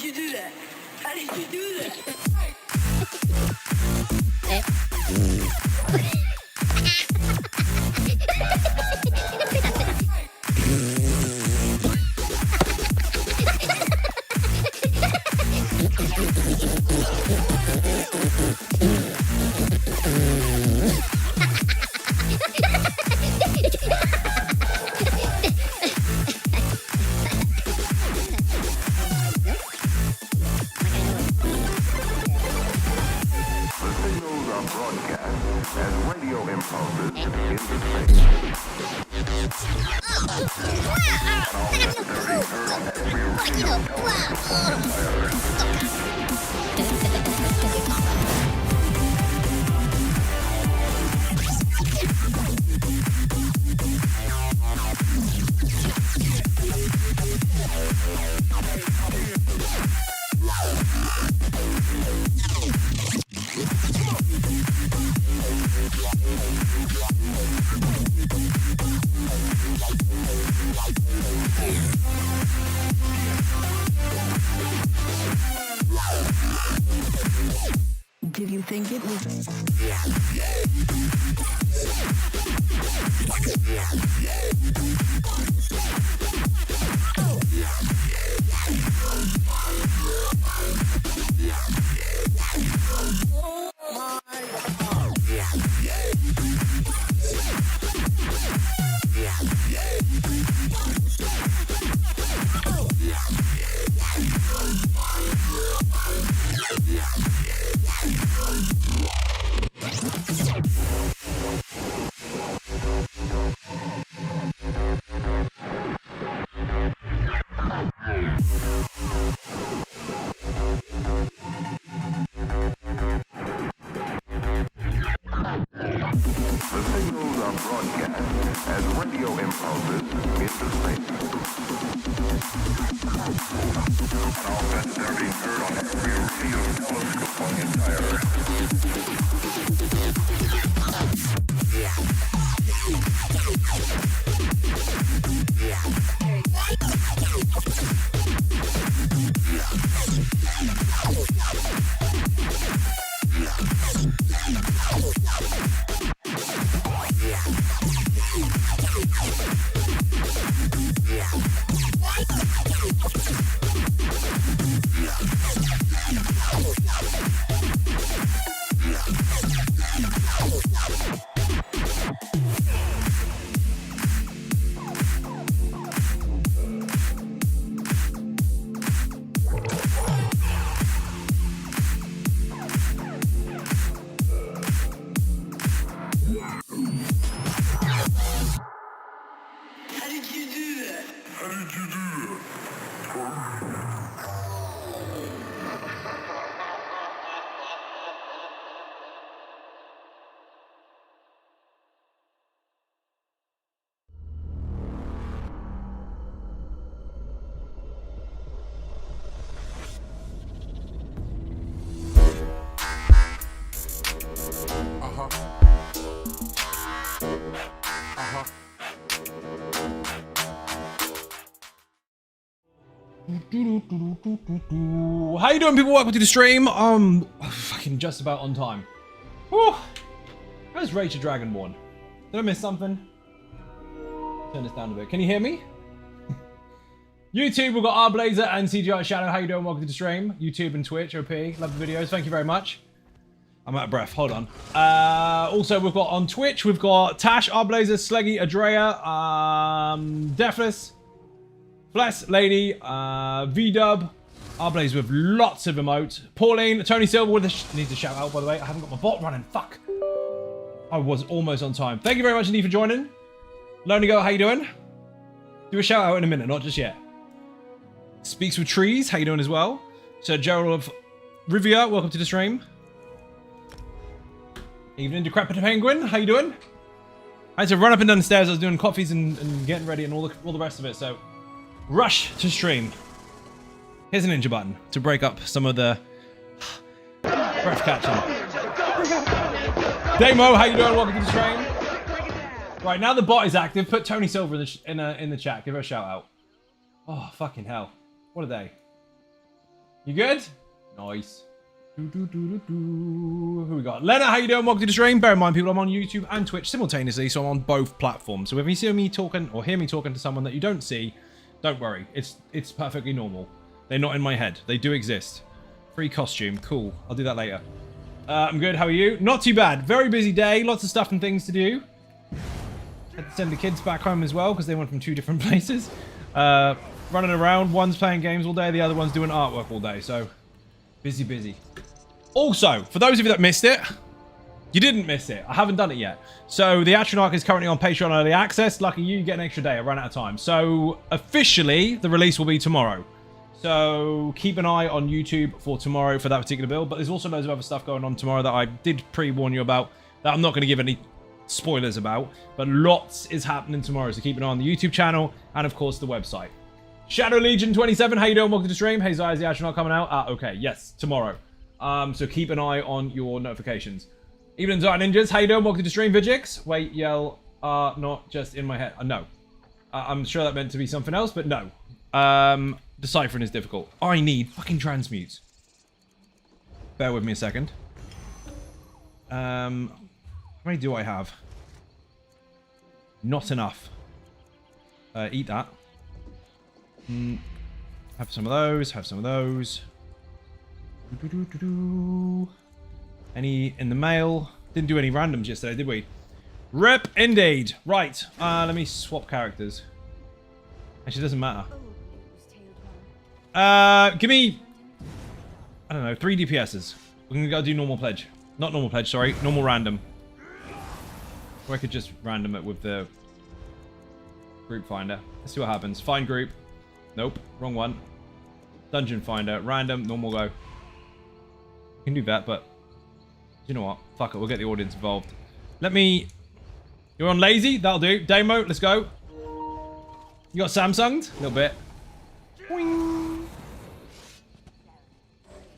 you do that? How did you do that? Did you think it was? How you doing, people? Welcome to the stream. Fucking just about on time. Whew. How's Rachel Dragonborn? Did I miss something? Turn this down a bit. Can you hear me? YouTube, we've got R Blazer and CGI Shadow. How you doing? Welcome to the stream. YouTube and Twitch, OP. Love the videos. Thank you very much. I'm out of breath. Hold on. Also, we've got on Twitch, we've got Tash, R Blazer, Sleggy, Adrea, Deathless, Bless Lady, V-Dub, R-Blaze with lots of emotes. Pauline, Tony Silver with a needs a shout out, by the way. I haven't got my bot running. Fuck. I was almost on time. Thank you very much indeed for joining. Lonely Girl, how you doing? Do a shout out in a minute, not just yet. Speaks with Trees, how you doing as well? Sir Gerald of Rivia, welcome to the stream. Evening, Decrepit Penguin, how you doing? I had to run up and down the stairs. I was doing coffees and getting ready and all the rest of it, so rush to stream. Here's a ninja button to break up some of the breath catching. Damo, how you doing? Welcome to the stream. Right, now the bot is active. Put Tony Silver in the chat. Give her a shout out. Oh, fucking hell. What a day. You good? Nice. Who we got? Leonard, how you doing? Welcome to the stream. Bear in mind, people, I'm on YouTube and Twitch simultaneously, so I'm on both platforms. So if you see me talking or hear me talking to someone that you don't see, don't worry. It's perfectly normal. They're not in my head. They do exist. Free costume. Cool. I'll do that later. I'm good. How are you? Not too bad. Very busy day. Lots of stuff and things to do. Had to send the kids back home as well because they went from 2 different places. Running around. One's playing games all day. The other one's doing artwork all day. So busy, busy. Also, for those of you that missed it, you didn't miss it. I haven't done it yet. So the Atronach is currently on Patreon Early Access. Lucky you get an extra day. I ran out of time. So officially, the release will be tomorrow. So keep an eye on YouTube for tomorrow for that particular build. But there's also loads of other stuff going on tomorrow that I did pre-warn you about that I'm not going to give any spoilers about. But lots is happening tomorrow. So keep an eye on the YouTube channel and, of course, the website. Shadow Legion 27. How you doing? Welcome to the stream. Hey, Zai, is the Atronach coming out? Okay. Yes, tomorrow. So keep an eye on your notifications. Evening, Zai Ninjas. How you doing? Welcome to the stream. Vigix. Wait, yell, not just in my head. No. I'm sure that meant to be something else, but no. Deciphering is difficult. I need fucking transmutes. Bear with me a second. How many do I have? Not enough. Eat that. Have some of those. Have some of those. Any in the mail? Didn't do any randoms yesterday, did we? Rip indeed. Right. Let me swap characters. Actually, it doesn't matter. Give me, I don't know, 3 DPSs. We're gonna go do normal pledge. Not normal pledge, sorry. Normal random. Or I could just random it with the group finder. Let's see what happens. Find group. Nope, wrong one. Dungeon finder. Random, normal go. You can do that, but you know what? Fuck it, we'll get the audience involved. Let me... You're on lazy? That'll do. Demo, let's go. You got Samsunged? A little bit. Boing.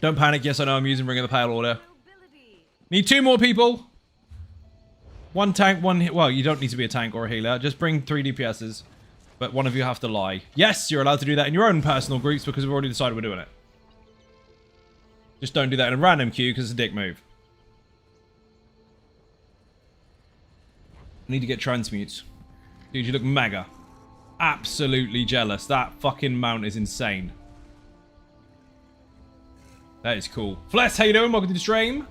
Don't panic. Yes, I know I'm using Ring of the Pale Order. Need 2 more people. 1 tank, 1... Well, you don't need to be a tank or a healer. Just bring 3 DPSs. But one of you have to lie. Yes, you're allowed to do that in your own personal groups because we've already decided we're doing it. Just don't do that in a random queue because it's a dick move. I need to get transmutes. Dude, you look mega. Absolutely jealous. That fucking mount is insane. That is cool. Fless, how you doing? Welcome to the stream.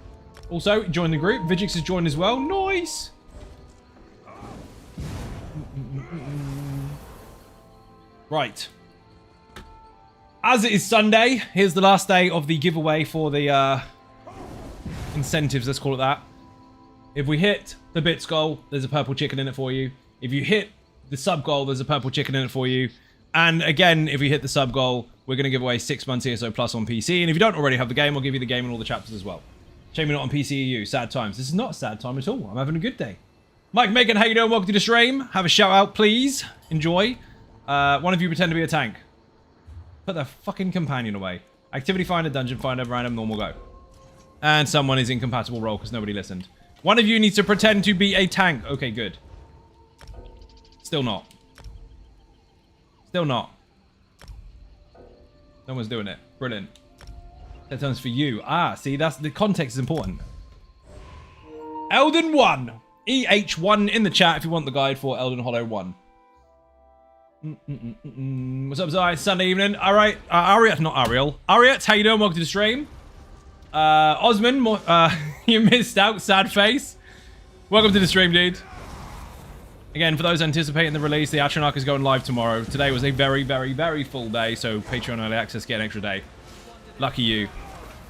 Also, join the group. Vigix has joined as well. Nice. Right. As it is Sunday, here's the last day of the giveaway for the incentives, let's call it that. If we hit the bits goal, there's a purple chicken in it for you. If you hit the sub goal, there's a purple chicken in it for you. And again, if we hit the sub goal, we're going to give away 6 months ESO Plus on PC. And if you don't already have the game, I'll give you the game and all the chapters as well. Shame you're not on PC EU. Sad times. This is not a sad time at all. I'm having a good day. Mike Megan, how you doing? Welcome to the stream. Have a shout out, please. Enjoy. One of you pretend to be a tank. Put the fucking companion away. Activity finder, dungeon finder, random, normal go. And someone is incompatible role because nobody listened. One of you needs to pretend to be a tank. Okay, good. Still not. Still not. No one's doing it. Brilliant. That turns for you. Ah, see, that's the context is important. Elden 1. EH1 in the chat if you want the guide for Elden Hollow 1. What's up, Zai? Sunday evening. All right. Ariat, not Ariel. Ariat, how you doing? Welcome to the stream. Osman, you missed out. Sad face. Welcome to the stream, dude. Again, for those anticipating the release, the Atronach is going live tomorrow. Today was a very, very, very full day, so Patreon Early Access, get an extra day. Lucky you.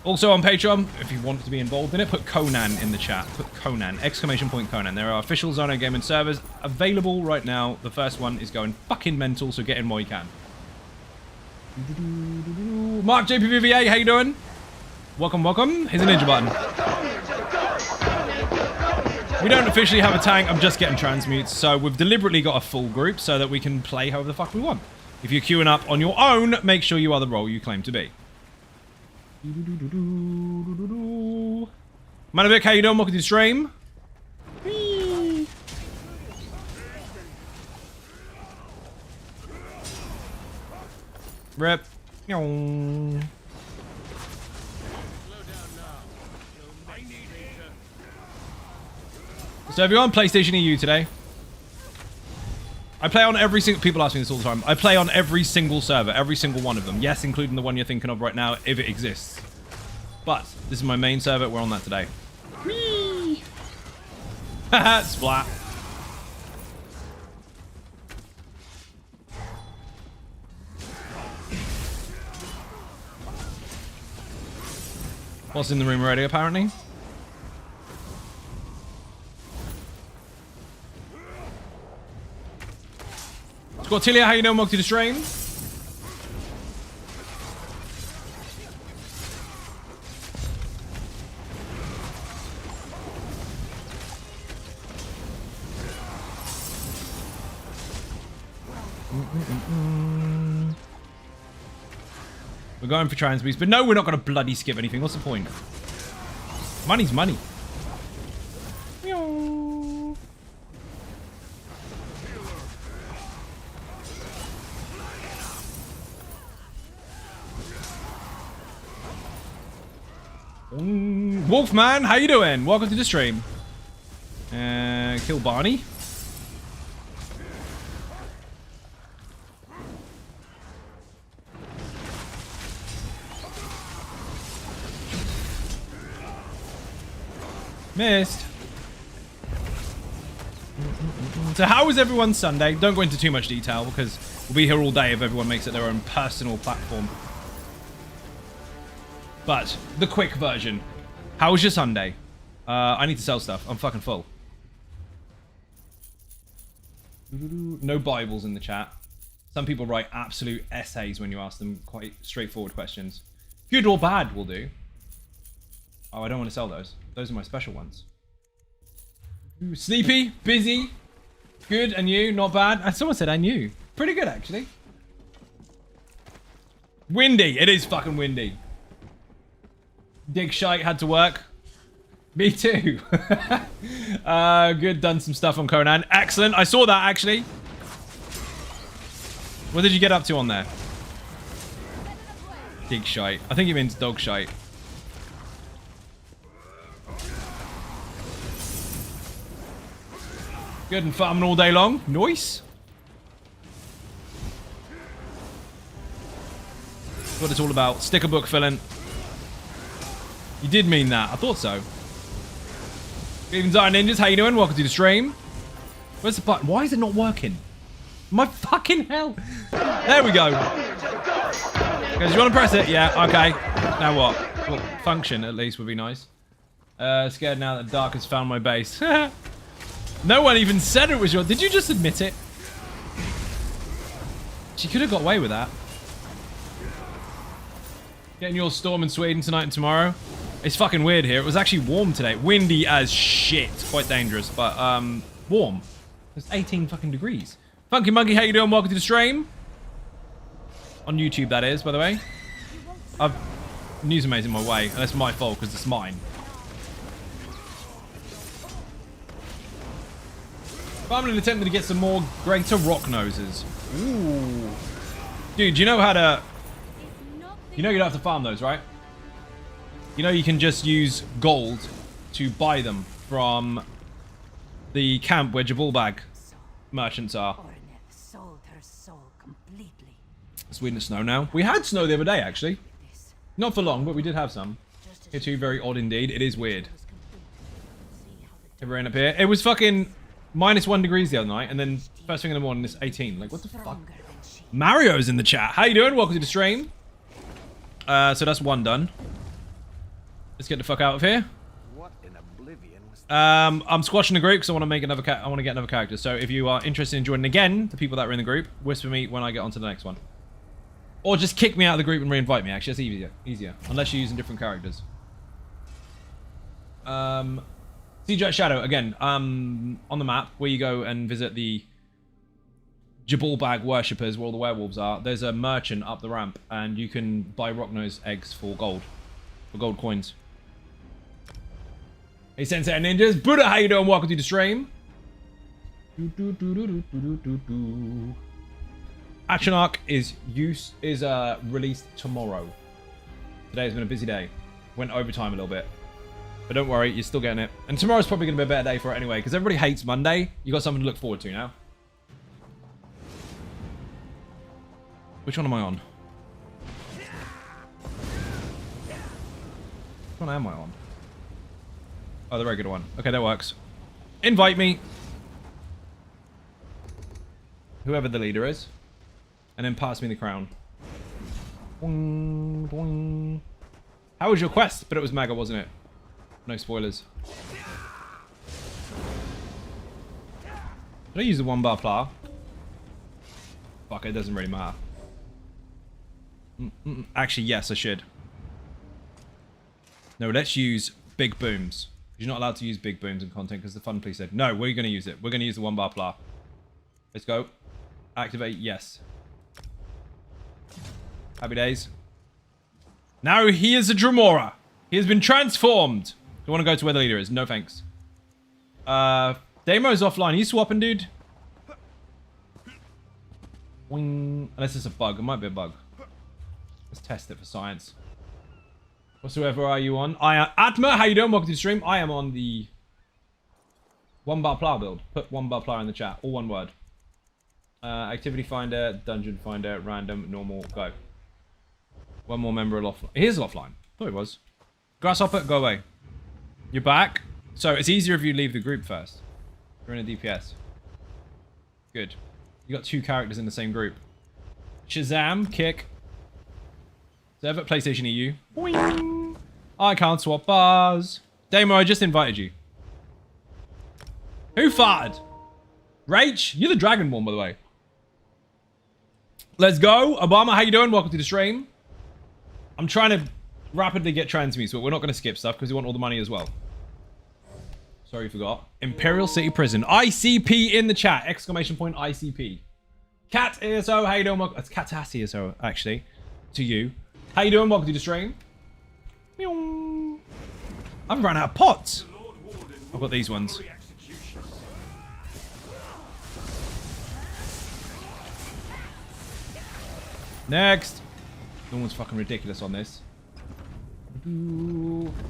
Also on Patreon, if you want to be involved in it, put Conan in the chat. Put Conan, exclamation point Conan. There are official Zono Gaming servers available right now. The first one is going fucking mental, so get in while you can. Mark JPVVA, how you doing? Welcome, welcome. Here's a ninja button. We don't officially have a tank, I'm just getting transmutes, so we've deliberately got a full group so that we can play however the fuck we want. If you're queuing up on your own, make sure you are the role you claim to be. Manovic, how you doing? Welcome to the stream. Rip. So if you're on PlayStation EU today, I play on every single... People ask me this all the time. I play on every single server, every single one of them. Yes, including the one you're thinking of right now, if it exists. But this is my main server. We're on that today. Whee! Haha, splat. What's in the room already, apparently? Squatilia, how you doing? Welcome to the stream. We're going for transbeats, but no, we're not going to bloody skip anything. What's the point? Money's money. Wolfman, how you doing? Welcome to the stream. Kill Barney. Missed. So how was everyone's Sunday? Don't go into too much detail because we'll be here all day if everyone makes it their own personal platform. But the quick version. How was your Sunday? I need to sell stuff. I'm fucking full. No Bibles in the chat. Some people write absolute essays when you ask them quite straightforward questions. Good or bad will do. Oh, I don't want to sell those. Those are my special ones. Sleepy, busy, good, and you, not bad. Someone said I knew. Pretty good, actually. Windy. It is fucking windy. Dig shite, had to work. Me too. Good, done some stuff on Conan. Excellent. I saw that, actually. What did you get up to on there? Dig shite. I think it means dog shite. Good and farming all day long. Nice. That's what it's all about. Sticker book filling. You did mean that. I thought so. Good evening, Zion Ninjas. How you doing? Welcome to the stream. Where's the button? Why is it not working? My fucking hell. There we go. Guys, you want to press it? Yeah, okay. Now what? Well, function, at least, would be nice. Scared now that Dark has found my base. No one even said it was your... Did you just admit it? She could have got away with that. Getting your storm in Sweden tonight and tomorrow. It's fucking weird here. It was actually warm today. Windy as shit. Quite dangerous, but warm. It's 18 fucking degrees. Funky Monkey, how you doing? Welcome to the stream. On YouTube, that is, by the way. News amazing my way. And that's my fault, because it's mine. But I'm attempting to get some more greater rock noses. Ooh. Dude, you know how to... You know you don't have to farm those, right? You know you can just use gold to buy them from the camp where Jabalbag merchants are. It's weird in snow now. We had snow the other day, actually. Not for long, but we did have some. Here too, very odd indeed. It is weird. It rained up here. It was fucking -1 degrees the other night, and then first thing in the morning, it's 18. Like, what the fuck? Mario's in the chat. How you doing? Welcome to the stream. So that's one done. Let's get the fuck out of here. What in oblivion was I'm squashing the group because I want to make another. I want to get another character. So if you are interested in joining again, the people that are in the group, whisper me when I get onto the next one, or just kick me out of the group and re-invite me. Actually, that's easier. Unless you're using different characters. CJ Shadow again. On the map where you go and visit the Jabalbag worshippers, where all the werewolves are, there's a merchant up the ramp, and you can buy rocknose eggs for gold coins. Hey Sensei and Ninjas, Buddha, how you doing? Welcome to the stream. Action Arc is released tomorrow. Today has been a busy day. Went overtime a little bit. But don't worry, you're still getting it. And tomorrow's probably going to be a better day for it anyway, because everybody hates Monday. You got something to look forward to now. Which one am I on? Which one am I on? Oh, the regular one. Okay, that works. Invite me. Whoever the leader is. And then pass me the crown. Boing, boing. How was your quest? But it was mega, wasn't it? No spoilers. Did I use the 1-bar plow? Fuck, it doesn't really matter. Actually, yes, I should. No, let's use big booms. You're not allowed to use big booms in content because the fun police said, no, we're going to use it. We're going to use the 1-bar plow. Let's go. Activate, yes. Happy days. Now he is a Dremora. He has been transformed. You want to go to where the leader is? No thanks. Damo's offline. Are you swapping, dude? Wing. Unless it's a bug. It might be a bug. Let's test it for science. Whatsoever are you on? I am Atma. How you doing? Welcome to the stream. I am on the 1-bar plow build. Put 1-bar plow in the chat. All one word. Activity finder, dungeon finder, random, normal, go. One more member offline. He is offline. Thought he was. Grasshopper, go away. You're back. So it's easier if you leave the group first. You're in a DPS. Good. You got 2 characters in the same group. Shazam, kick. Serve at PlayStation EU. Boing. I can't swap bars. Damo, I just invited you. Who farted? Rach, you're the Dragonborn, by the way. Let's go. Obama, how you doing? Welcome to the stream. I'm trying to rapidly get transmutes, but we're not going to skip stuff because we want all the money as well. Sorry, you forgot. Imperial City Prison. ICP in the chat. Exclamation point ICP. Cat ESO, how you doing? Welcome. It's Cat ESO, actually. To you. How you doing? Welcome to the stream. Meow. I've run out of pots. I've got these ones. Next. No one's fucking ridiculous on this.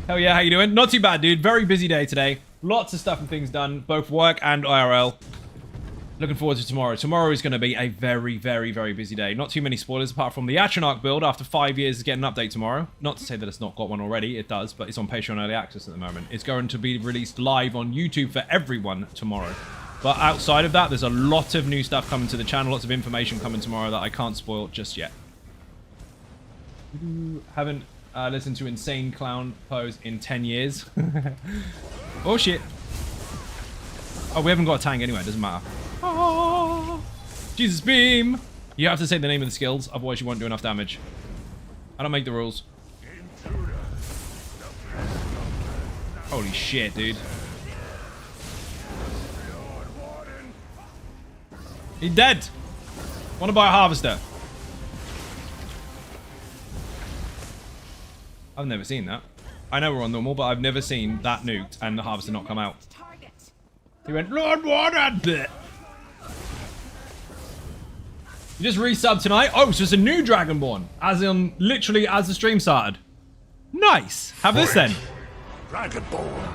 Hell yeah, how you doing? Not too bad, dude. Very busy day today. Lots of stuff and things done, both work and IRL. Looking forward to tomorrow. Tomorrow is going to be a very, very, very busy day. Not too many spoilers apart from the Atronach build after 5 years is getting an update tomorrow. Not to say that it's not got one already. It does, but it's on Patreon Early Access at the moment. It's going to be released live on YouTube for everyone tomorrow. But outside of that, there's a lot of new stuff coming to the channel. Lots of information coming tomorrow that I can't spoil just yet. Haven't listened to Insane Clown Pose in 10 years. Oh, shit. Oh, we haven't got a tank anyway. It doesn't matter. Oh, Jesus Beam. You have to say the name of the skills, otherwise you won't do enough damage. I don't make the rules. Holy shit, dude. He's dead. Want to buy a harvester? I've never seen that. I know we're on normal, but I've never seen that nuked and the harvester not come out. He went, Lord, water. You just resubbed tonight? Oh, so it's a new Dragonborn. As in, literally as the stream started. Nice. Have this then. Dragonborn.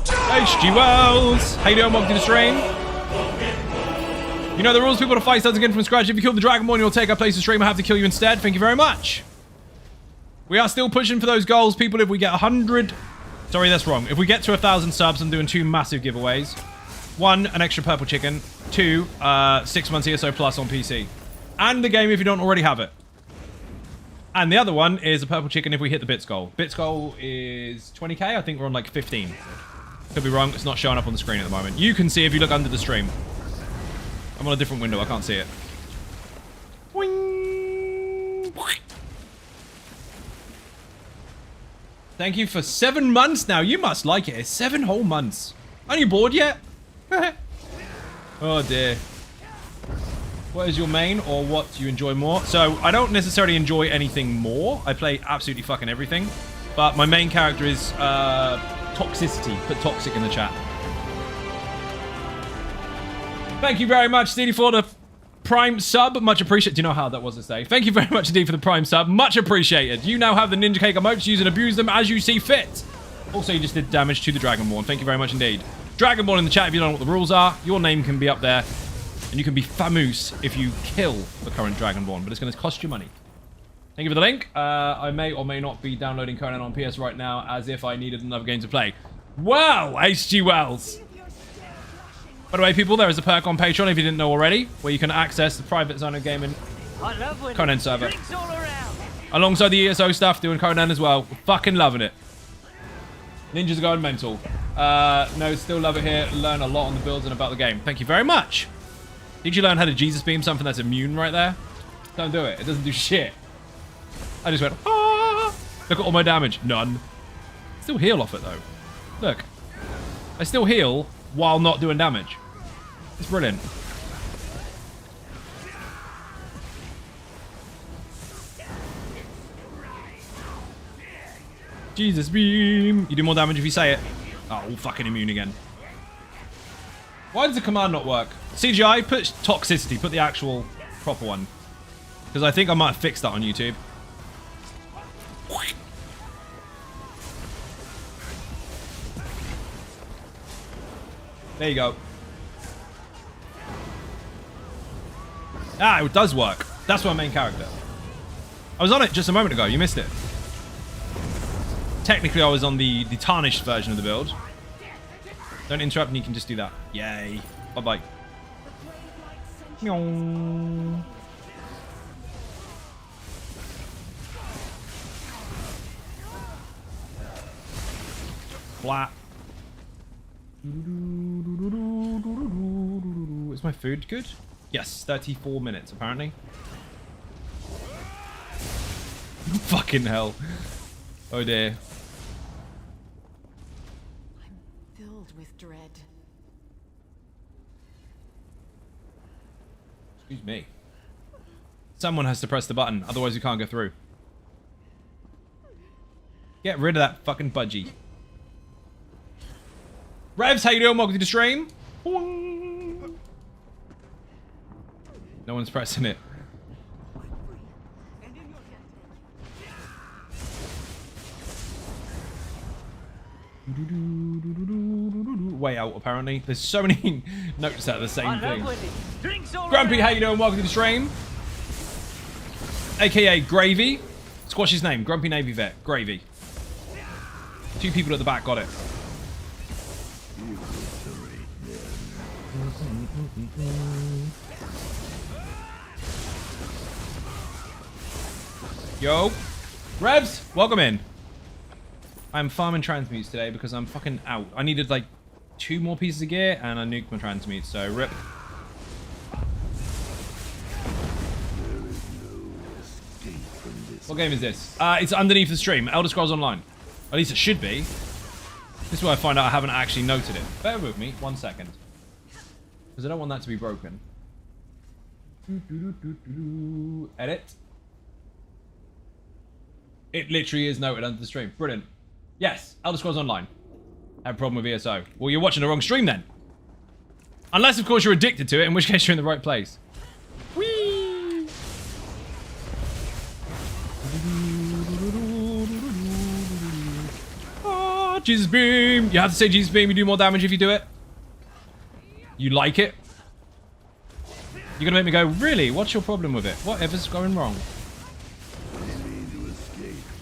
HG Wells. How you doing? Welcome to the stream. You know the rules. People to fight starts again from scratch. If you kill the Dragonborn, you'll take our place to stream. I have to kill you instead. Thank you very much. We are still pushing for those goals, people. If we get 100... Sorry, that's wrong. If we get to 1,000 subs, I'm doing 2 massive giveaways. 1, an extra purple chicken. 2, 6 months ESO Plus on PC. And the game if you don't already have it. And the other one is a purple chicken if we hit the bits goal. Bits goal is 20k. I think we're on like 15. Could be wrong. It's not showing up on the screen at the moment. You can see if you look under the stream. I'm on a different window. I can't see it. Thank you for 7 months now. You must like it. It's 7 whole months. Aren't you bored yet? Oh dear. What is your main, or what do you enjoy more? So, I don't necessarily enjoy anything more. I play absolutely fucking everything. But my main character is Toxicity. Put Toxic in the chat. Thank you very much, Steely, for the Prime sub. Much appreciated. Do you know how that was to say? Thank you very much indeed for the Prime sub. Much appreciated. You now have the Ninja Cake emotes. Use and abuse them as you see fit. Also, you just did damage to the Dragonborn. Thank you very much indeed. Dragonborn in the chat if you don't know what the rules are. Your name can be up there. And you can be famous if you kill the current Dragonborn. But it's going to cost you money. Thank you for the link. I may or may not be downloading Conan on PS right now as if I needed another game to play. Wow, H.G. Wells. By the way, people, there is a perk on Patreon if you didn't know already, where you can access the private zone of gaming Conan server. Alongside the ESO stuff, doing Conan as well. We're fucking loving it. Ninjas are going mental. No, still love it here. Learn a lot on the builds and about the game. Thank you very much. Did you learn how to Jesus beam something that's immune right there? Don't do it. It doesn't do shit. I just went, ah! Look at all my damage. None. Still heal off it, though. Look. I still heal while not doing damage. It's brilliant. Jesus beam. You do more damage if you say it. Oh, all fucking immune again. Why does the command not work? CGI, put toxicity. Put the actual proper one. Because I think I might have fixed that on YouTube. There you go. Ah, it does work. That's my main character. I was on it just a moment ago. You missed it. Technically, I was on the tarnished version of the build. Don't interrupt and you can just do that. Yay. Bye-bye. Flat. Is my food good? Yes, 34 minutes apparently. Fucking hell. Oh dear. I'm filled with dread. Excuse me. Someone has to press the button, otherwise we can't go through. Get rid of that fucking budgie. Revs, how you doing? Welcome to the stream. No one's pressing it. Way out, apparently. There's so many notes that are the same thing. Grumpy, how you doing? Welcome to the stream. AKA Gravy. Squash his name. Grumpy Navy Vet. Gravy. 2 people at the back got it. Yo. Revs, welcome in. I'm farming transmutes today because I'm fucking out. I needed like 2 more pieces of gear and I nuked my transmutes, so rip. What game is this? It's underneath the stream. Elder Scrolls Online. At least it should be. This is where I find out I haven't actually noted it. Bear with me 1 second. Because I don't want that to be broken. Edit. It literally is noted under the stream. Brilliant. Yes, Elder Scrolls Online. I have a problem with ESO. Well, you're watching the wrong stream then. Unless, of course, you're addicted to it, in which case you're in the right place. Whee! Oh, Jesus Beam. You have to say Jesus Beam. You do more damage if you do it. You like it? You're gonna make me go, really? What's your problem with it? Whatever's going wrong?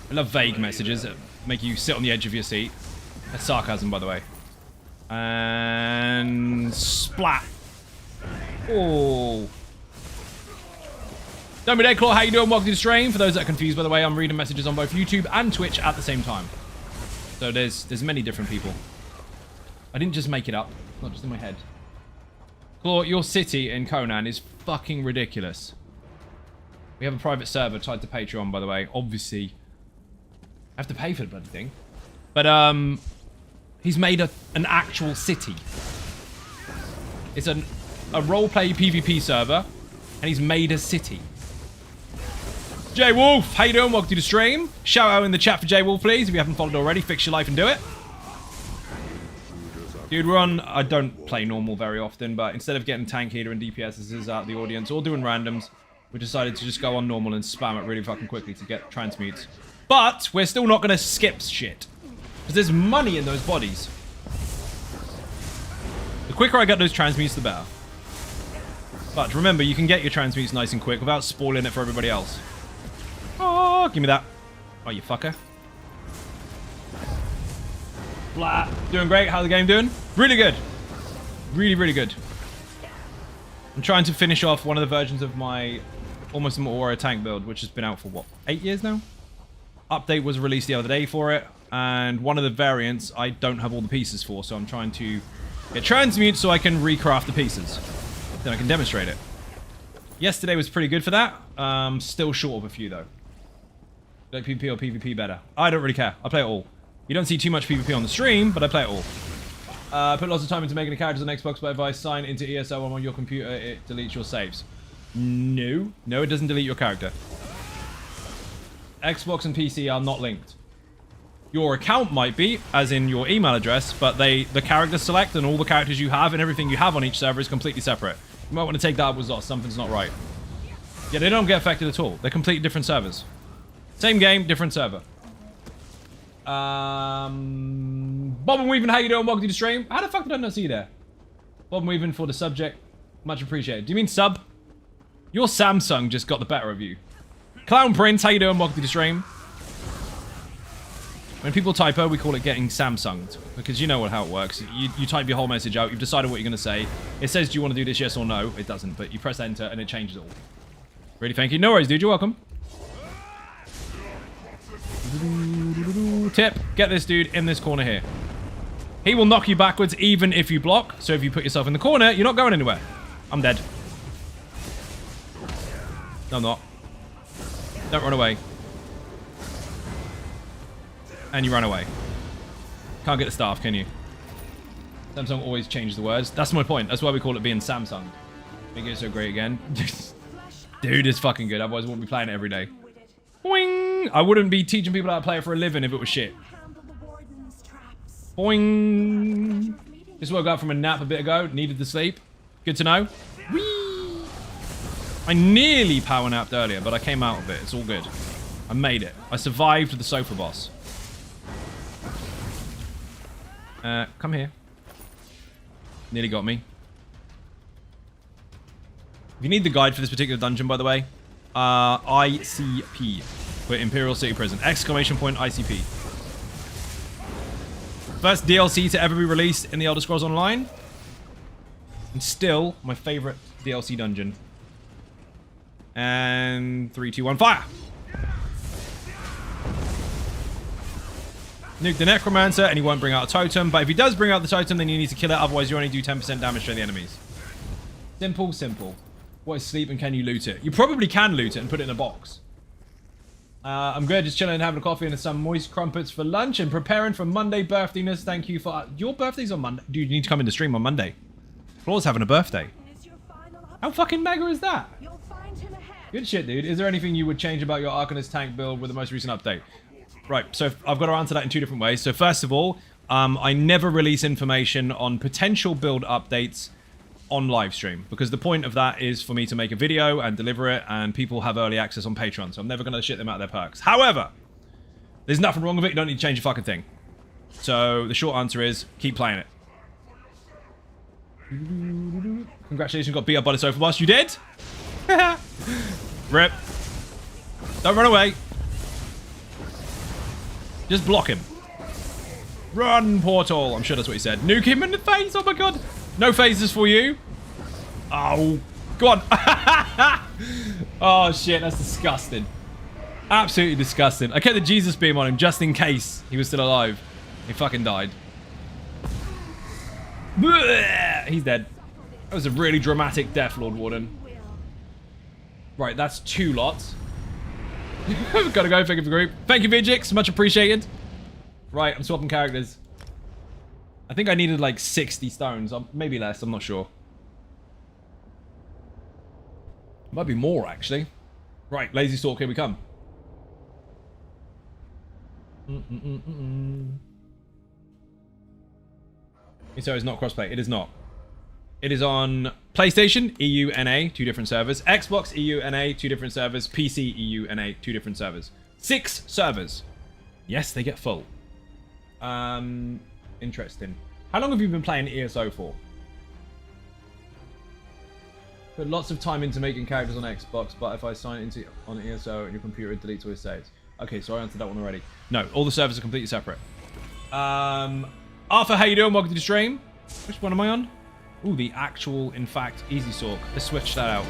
I love vague messages that make you sit on the edge of your seat. That's sarcasm, by the way. And splat. Oh. Dummy Deadclaw, how you doing? Welcome to the stream. For those that are confused, by the way, I'm reading messages on both YouTube and Twitch at the same time. So there's many different people. I didn't just make it up. It's not just in my head. Claw, your city in Conan is fucking ridiculous. We have a private server tied to Patreon, by the way. Obviously, I have to pay for the bloody thing. But, he's made an actual city. It's a roleplay PvP server, and he's made a city. Jay Wolf, how you doing? Welcome to the stream. Shout out in the chat for Jay Wolf, please. If you haven't followed already, fix your life and do it. Dude, we're on... I don't play normal very often, but instead of getting tank healer and DPSs out of the audience or doing randoms, we decided to just go on normal and spam it really fucking quickly to get transmutes. But we're still not going to skip shit. Because Because there's money in those bodies. The quicker I get those transmutes, the better. But remember, you can get your transmutes nice and quick without spoiling it for everybody else. Oh, give me that. Oh, you fucker. Blah. Doing great. How's the game doing? Really good. Really, really good. I'm trying to finish off one of the versions of my almost immortal warrior tank build, which has been out for, what, 8 years now? Update was released the other day for it, and one of the variants I don't have all the pieces for, so I'm trying to get transmute so I can recraft the pieces. Then I can demonstrate it. Yesterday was pretty good for that. Still short of a few, though. Like PvP or PvP better? I don't really care. I play it all. You don't see too much PvP on the stream, but I play it all. Put lots of time into making the characters on Xbox, but if I sign into ESO on your computer, it deletes your saves. No. No, it doesn't delete your character. Xbox and PC are not linked. Your account might be, as in your email address, but the character select and all the characters you have and everything you have on each server is completely separate. You might want to take that up with Zos. Something's not right. Yeah, they don't get affected at all. They're completely different servers. Same game, different server. Bob and Weaving, how you doing? Welcome to the stream. How the fuck did I not see you there? Bob and Weaving for the subject. Much appreciated. Do you mean sub? Your Samsung just got the better of you. Clown Prince, how you doing? Welcome to the stream. When people typo, we call it getting Samsunged. Because you know how it works. You type your whole message out, you've decided what you're going to say. It says, do you want to do this, yes or no? It doesn't, but you press enter and it changes it all. Really, thank you. No worries, dude. You're welcome. Tip, get this dude in this corner here. He will knock you backwards even if you block. So if you put yourself in the corner, you're not going anywhere. I'm dead. No, I'm not. Don't run away. And you run away. Can't get the staff, can you? Samsung always changes the words. That's my point. That's why we call it being Samsung. Make it so great again. Dude, it's fucking good. Otherwise, I wouldn't be playing it every day. Boing! I wouldn't be teaching people how to play it for a living if it was shit. Boing! Just woke up from a nap a bit ago. Needed to sleep. Good to know. Whee! I nearly power napped earlier, but I came out of it. It's all good. I made it. I survived the sofa boss. Come here. Nearly got me. If you need the guide for this particular dungeon, by the way, ICP for Imperial City Prison. Exclamation point ICP. First DLC to ever be released in the Elder Scrolls Online. And still my favorite DLC dungeon. And 3, 2, 1, fire! Nuke the Necromancer and he won't bring out a totem. But if he does bring out the totem, then you need to kill it. Otherwise, you only do 10% damage to the enemies. Simple, simple. What is sleep and can you loot it? You probably can loot it and put it in a box. I'm good, just chilling and having a coffee and some moist crumpets for lunch and preparing for Monday birthdayness. Thank you for... Your birthday's on Monday? Dude, you need to come in the stream on Monday. Floor's having a birthday. How fucking mega is that? Good shit, dude. Is there anything you would change about your Arcanist tank build with the most recent update? Right, so I've got to answer that in 2 different ways. So first of all, I never release information on potential build updates on live stream, because the point of that is for me to make a video and deliver it, and people have early access on Patreon, so I'm never going to shit them out their perks. However, there's nothing wrong with it. You don't need to change a fucking thing. So the short answer is keep playing it. Congratulations, you got beat up by the sofa boss. You did? Rip. Don't run away. Just block him. Run, Portal. I'm sure that's what he said. Nuke him in the face. Oh my god. No phases for you. Oh, go on. Oh shit, that's disgusting. Absolutely disgusting. I kept the Jesus beam on him just in case he was still alive. He fucking died. He's dead. That was a really dramatic death, Lord Warden. Right, that's 2 lots. Gotta go, thank you for the group. Thank you, Vigix, much appreciated. Right, I'm swapping characters. I think I needed like 60 stones, maybe less, I'm not sure. Might be more, actually. Right, Lazy Stalk, here we come. So it's not crossplay, it is not. It is on PlayStation, EU, NA, 2 different servers. Xbox, EU, NA, 2 different servers. PC, EU, NA, 2 different servers. 6 servers. Yes, they get full. Interesting. How long have you been playing ESO for? Put lots of time into making characters on Xbox, but if I sign into on ESO and your computer deletes all your saves. Okay, so I answered that one already. No, all the servers are completely separate. Arthur, how you doing? Welcome to the stream. Which one am I on? Ooh, the actual, in fact, Easy Sork. Let's switch that out.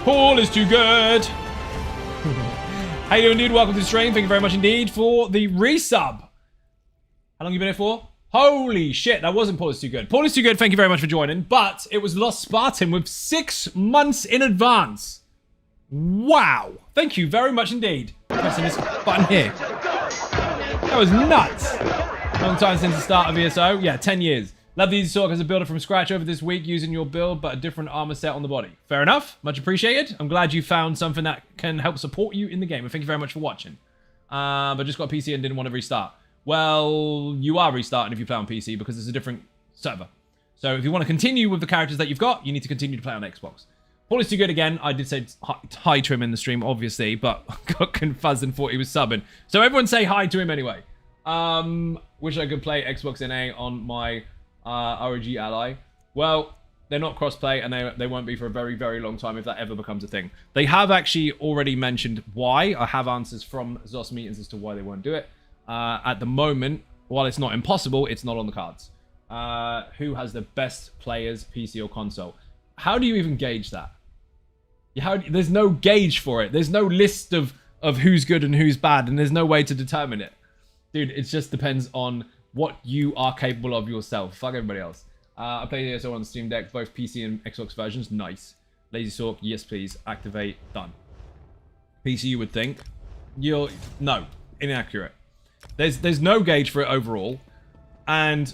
Paul is too good. How you doing, dude? Welcome to the stream. Thank you very much indeed for the resub. How long you been here for? Holy shit, that wasn't Paul is too good. Paul is too good, thank you very much for joining. But it was Lost Spartan with 6 months in advance. Wow. Thank you very much indeed. Pressing this button here. That was nuts. Long time since the start of ESO. Yeah, 10 years. Love the Easy Sork as a builder from scratch over this week using your build, but a different armor set on the body. Fair enough. Much appreciated. I'm glad you found something that can help support you in the game. And thank you very much for watching. But just got a PC and didn't want to restart. Well, you are restarting if you play on PC because it's a different server. So if you want to continue with the characters that you've got, you need to continue to play on Xbox. Paul is too good again. I did say hi to him in the stream, obviously, but got confused and thought he was subbing. So everyone say hi to him anyway. Wish I could play Xbox NA on my ROG Ally. Well, they're not cross-play, and they won't be for a very, very long time if that ever becomes a thing. They have actually already mentioned why. I have answers from ZOS meetings as to why they won't do it. At the moment, while it's not impossible, it's not on the cards. Who has the best players, PC or console? How do you even gauge that? There's no gauge for it. There's no list of who's good and who's bad, and there's no way to determine it. Dude, it just depends on what you are capable of yourself. Fuck everybody else. I played ESO on Steam Deck, both PC and Xbox versions. Nice. Lazy Sork, yes please. Activate, done. PC, you would think. No, inaccurate. There's no gauge for it overall, and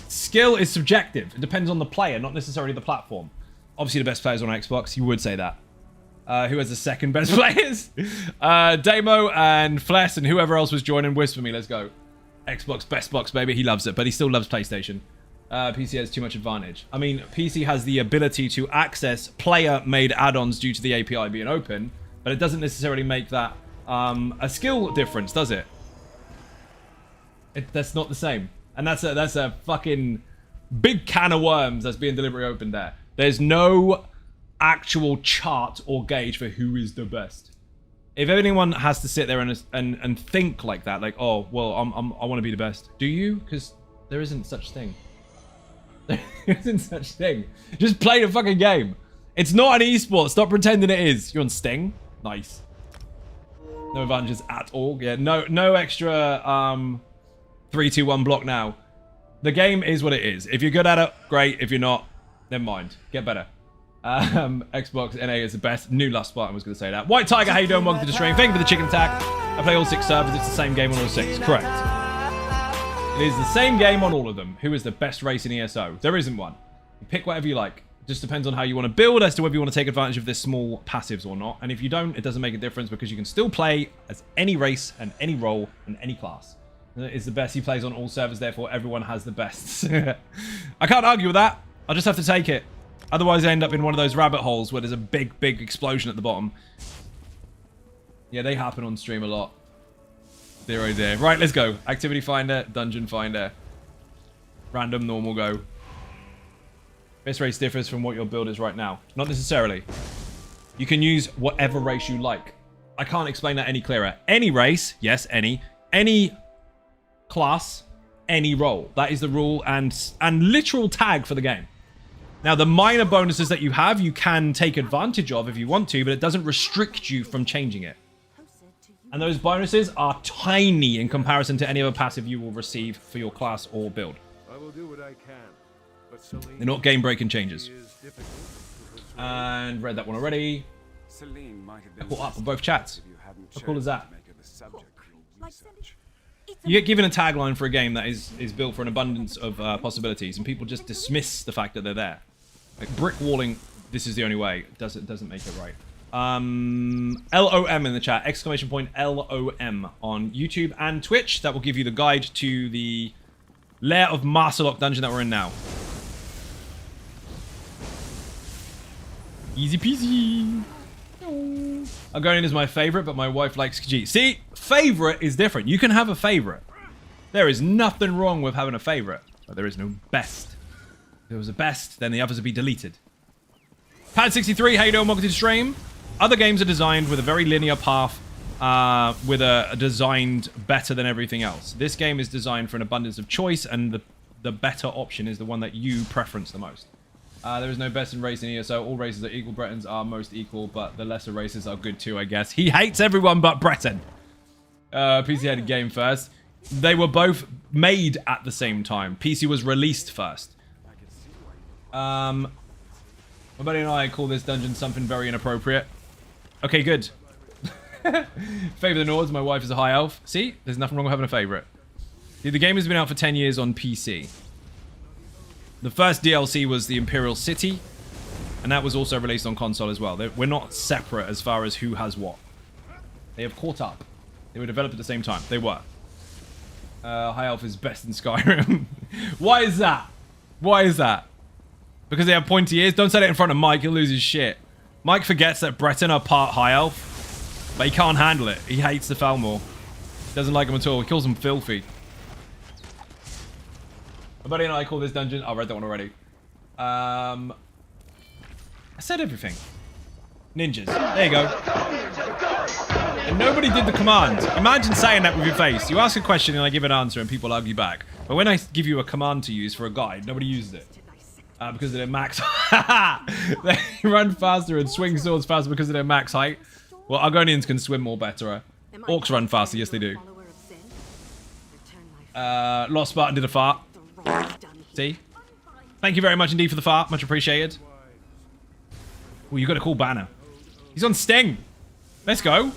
skill is subjective. It depends on the player, not necessarily the platform. Obviously, the best players on Xbox, you would say that. Who has the second best players? Damo and Fless and whoever else was joining. Whisper me, let's go. Xbox, best box, baby. He loves it, but he still loves PlayStation. PC has too much advantage. I mean, PC has the ability to access player-made add-ons due to the API being open, but it doesn't necessarily make that a skill difference, does it? That's not the same. And that's a fucking big can of worms that's being deliberately opened there. There's no actual chart or gauge for who is the best. If anyone has to sit there and think like that, like, oh, well, I want to be the best. Do you? Because there isn't such thing. There isn't such thing. Just play the fucking game. It's not an esport. Stop pretending it is. You're on Sting. Nice. No advantages at all. Yeah, no extra 3, 2, 1 block now. The game is what it is. If you're good at it, great. If you're not, never mind. Get better. Xbox NA is the best. New Lost Spartan was going to say that. White Tiger, how you doing? Welcome to the stream. Thank you for the chicken attack. I play all 6 servers. It's the same game on all 6. Correct. It is the same game on all of them. Who is the best race in ESO? There isn't one. You pick whatever you like. It just depends on how you want to build as to whether you want to take advantage of this small passives or not. And if you don't, it doesn't make a difference because you can still play as any race and any role and any class. It's the best he plays on all servers, therefore everyone has the best. I can't argue with that. I'll just have to take it. Otherwise, I end up in one of those rabbit holes where there's a big, big explosion at the bottom. Yeah, they happen on stream a lot. 0 there. Right, let's go. Activity Finder, Dungeon Finder. Random, normal, go. Best race differs from what your build is right now. Not necessarily. You can use whatever race you like. I can't explain that any clearer. Any race, yes, any class, any role. That is the rule and literal tag for the game. Now, the minor bonuses that you have, you can take advantage of if you want to, but it doesn't restrict you from changing it. And those bonuses are tiny in comparison to any other passive you will receive for your class or build. I will do what I can, but they're not game-breaking changes. And read that one already. I caught up on both chats. How cool is that? You get given a tagline for a game that is built for an abundance of possibilities, and people just dismiss the fact that they're there. Like brick walling, this is the only way. It doesn't make it right. LOM in the chat, exclamation point LOM on YouTube and Twitch. That will give you the guide to the Lair of Maarselok dungeon that we're in now. Easy peasy. Argonian is my favorite, but my wife likes Khajiit. See, favorite is different. You can have a favorite. There is nothing wrong with having a favorite, but there is no best. If there was a best, then the others would be deleted. Pad63, how you doing? Welcome to the stream. Other games are designed with a very linear path, with a designed better than everything else. This game is designed for an abundance of choice, and the better option is the one that you preference the most. There is no best in racing here, so all races are equal. Bretons are most equal, but the lesser races are good too, I guess. He hates everyone but Breton. PC had a game first. They were both made at the same time. PC was released first. My buddy and I call this dungeon something very inappropriate. Okay, good. Favor the Nords. My wife is a high elf. See? There's nothing wrong with having a favorite. The game has been out for 10 years on PC. The first DLC was the Imperial City, and that was also released on console as well. We're not separate as far as who has what. They have caught up. They were developed at the same time. They were. High Elf is best in Skyrim. Why is that? Why is that? Because they have pointy ears? Don't say that in front of Mike, he'll lose his shit. Mike forgets that Breton are part High Elf, but he can't handle it. He hates the Falmor. Doesn't like them at all. He calls them filthy. My buddy and I call this dungeon... I read that one already. I said everything. Ninjas. There you go. And nobody did the command. Imagine saying that with your face. You ask a question and I give an answer and people argue back. But when I give you a command to use for a guide, nobody uses it. Because of their max... They run faster and swing swords faster because of their max height. Well, Argonians can swim more better. Orcs run faster. Yes, they do. Lost Spartan did a fart. See? Thank you very much indeed for the fart. Much appreciated. Oh, you got to call Banner. He's on Sting. Let's go.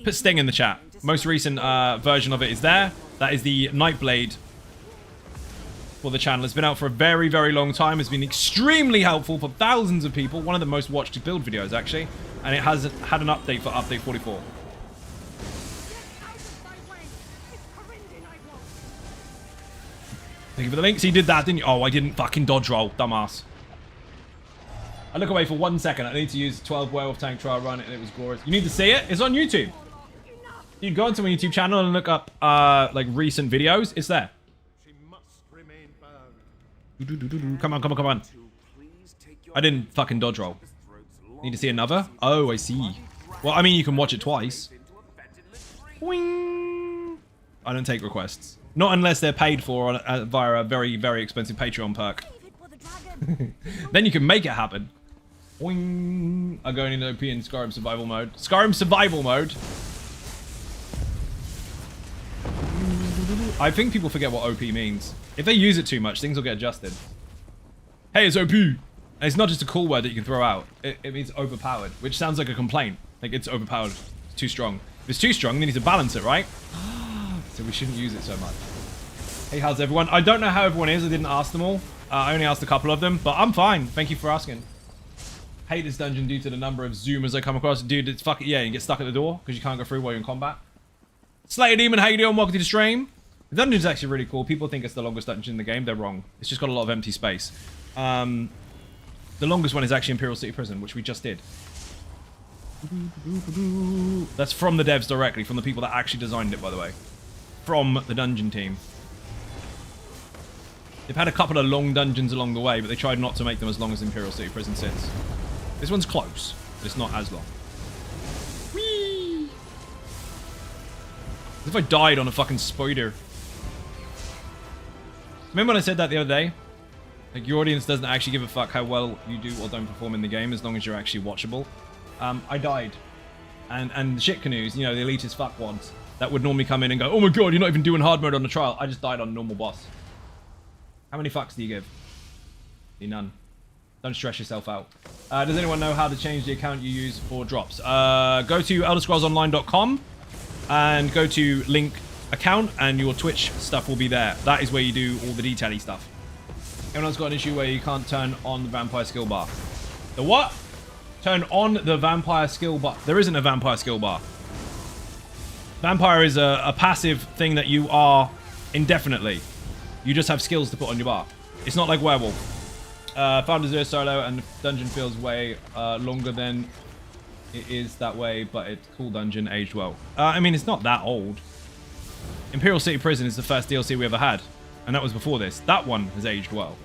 Put Sting in the chat. Most recent version of it is there. That is the Nightblade for the channel. It's been out for a very, very long time. It's been extremely helpful for thousands of people. One of the most watched build videos, actually. And it has had an update for update 44. Thank you for the links. He did that, didn't you? Oh, I didn't fucking dodge roll. Dumbass. I look away for 1 second. I need to use 12 werewolf tank trial run and it was glorious. You need to see it. It's on YouTube. You go onto my YouTube channel and look up like recent videos. It's there. Come on, come on, come on. I didn't fucking dodge roll. Need to see another? Oh, I see. Well, I mean, you can watch it twice. Boing. I don't take requests. Not unless they're paid for via a very, very expensive Patreon perk. Then you can make it happen. Boing. I'm going into OP in Skyrim survival mode. Skyrim survival mode. I think people forget what OP means. If they use it too much, things will get adjusted. Hey, it's OP. And it's not just a cool word that you can throw out. It means overpowered, which sounds like a complaint. Like, it's overpowered. It's too strong. If it's too strong, they need to balance it, right? So we shouldn't use it so much. Hey, how's everyone? I don't know how everyone is. I didn't ask them all. I only asked a couple of them, but I'm fine. Thank you for asking. Hate this dungeon due to the number of zoomers I come across. Dude, it's fucking... Yeah, you get stuck at the door because you can't go through while you're in combat. Slayer Demon, how you doing? Welcome to the stream. The dungeon's actually really cool. People think it's the longest dungeon in the game. They're wrong. It's just got a lot of empty space. The longest one is actually Imperial City Prison, which we just did. That's from the devs directly, from the people that actually designed it, by the way. From the dungeon team. They've had a couple of long dungeons along the way, but they tried not to make them as long as Imperial City Prison since. This one's close, but it's not as long. Whee! As if I died on a fucking spider. Remember when I said that the other day? Like, your audience doesn't actually give a fuck how well you do or don't perform in the game, as long as you're actually watchable. I died. And the shit canoes, you know, the elitist fuck ones, that would normally come in and go, oh my god, you're not even doing hard mode on the trial. I just died on normal boss. How many fucks do you give? None. Don't stress yourself out. Does anyone know how to change the account you use for drops? Go to elderscrollsonline.com and go to link account and your Twitch stuff will be there. That is where you do all the detail-y stuff. Anyone else got an issue where you can't turn on the vampire skill bar? The what? Turn on the vampire skill bar. There isn't a vampire skill bar. Vampire is a passive thing that you are indefinitely. You just have skills to put on your bar. It's not like werewolf. Found Azure solo and the dungeon feels way longer than It is that way, but it's cool dungeon, aged well. I mean, it's not that old. Imperial City Prison is the first DLC we ever had. And that was before this. That one has aged well.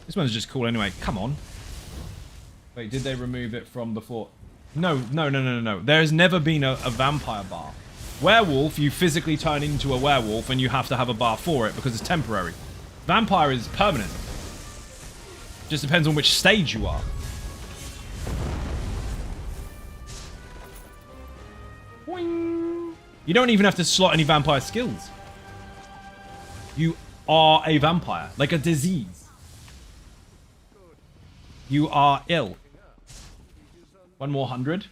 This one's just cool anyway. Come on. Wait, did they remove it from before? No. There has never been a vampire bar. Werewolf, you physically turn into a werewolf and you have to have a bar for it because it's temporary. Vampire is permanent. Just depends on which stage you are. Boing. You don't even have to slot any vampire skills. You are a vampire, like a disease. You are ill. One more 100.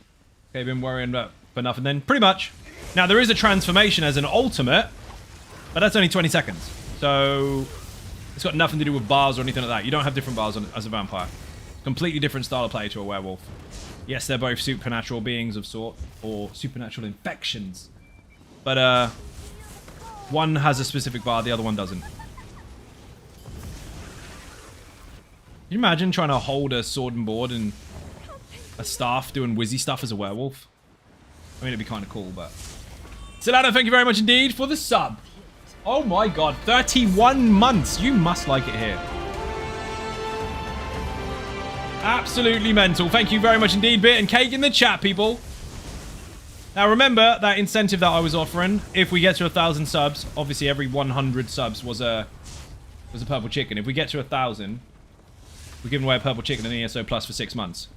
Okay, been worrying about for nothing then. Pretty much. Now, there is a transformation as an ultimate, but that's only 20 seconds. So, it's got nothing to do with bars or anything like that. You don't have different bars as a vampire. Completely different style of play to a werewolf. Yes, they're both supernatural beings of sort, or supernatural infections. But, one has a specific bar, the other one doesn't. Can you imagine trying to hold a sword and board and a staff doing whizzy stuff as a werewolf? I mean, it'd be kind of cool, but... Solana, thank you very much indeed for the sub. Oh my god, 31 months. You must like it here. Absolutely mental. Thank you very much indeed, Bit and Cake in the chat, people. Now, remember that incentive that I was offering. If we get to 1,000 subs, obviously every 100 subs was a purple chicken. If we get to 1,000, we're giving away a purple chicken and ESO Plus for 6 months.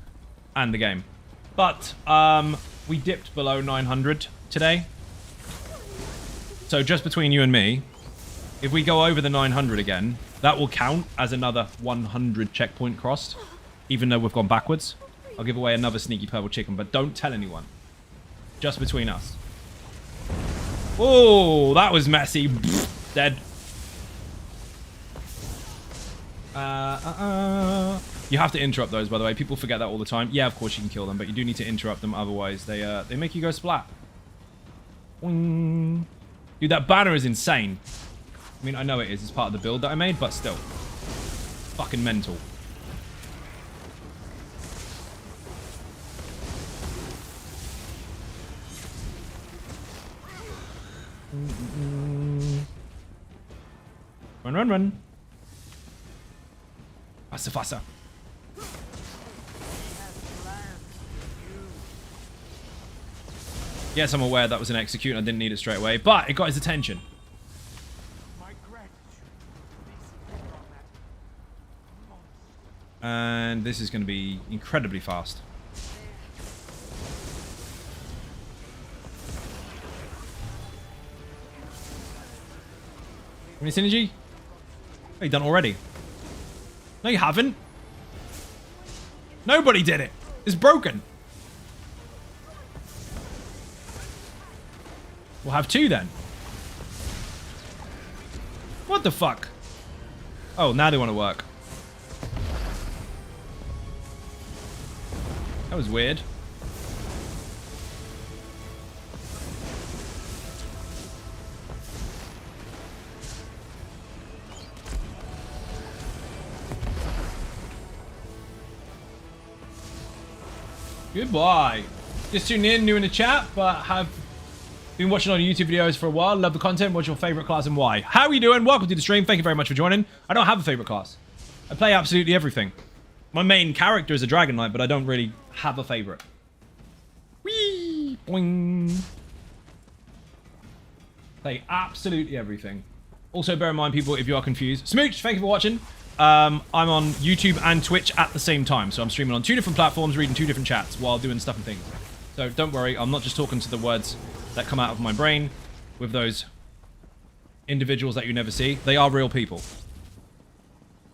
And the game. But, we dipped below 900 today. So just between you and me, if we go over the 900 again, that will count as another 100 checkpoint crossed. Even though we've gone backwards. I'll give away another sneaky purple chicken, but don't tell anyone. Just between us. Oh, that was messy. Dead. You have to interrupt those, by the way. People forget that all the time. Yeah, of course you can kill them, but you do need to interrupt them. Otherwise, they make you go splat. Boing. Dude, that banner is insane. I mean, I know it is. It's part of the build that I made, but still. Fucking mental. Run, run, run. Faster, faster. Yes, I'm aware that was an execute and I didn't need it straight away, but it got his attention. And this is going to be incredibly fast. Any synergy? Oh, you done it already. No, you haven't. Nobody did it. It's broken. We'll have 2 then. What the fuck? Oh, now they want to work. That was weird. Goodbye. Just tuning in, new in the chat, but have been watching on YouTube videos for a while. Love the content. What's your favorite class and why? How are you doing? Welcome to the stream. Thank you very much for joining. I don't have a favorite class. I play absolutely everything. My main character is a Dragon Knight, but I don't really have a favorite. Whee! Boing. Play absolutely everything. Also, bear in mind, people, if you are confused. Smooch, thank you for watching. I'm on YouTube and Twitch at the same time. So I'm streaming on 2 different platforms, reading 2 different chats while doing stuff and things. So don't worry, I'm not just talking to the words that come out of my brain with those individuals that you never see. They are real people.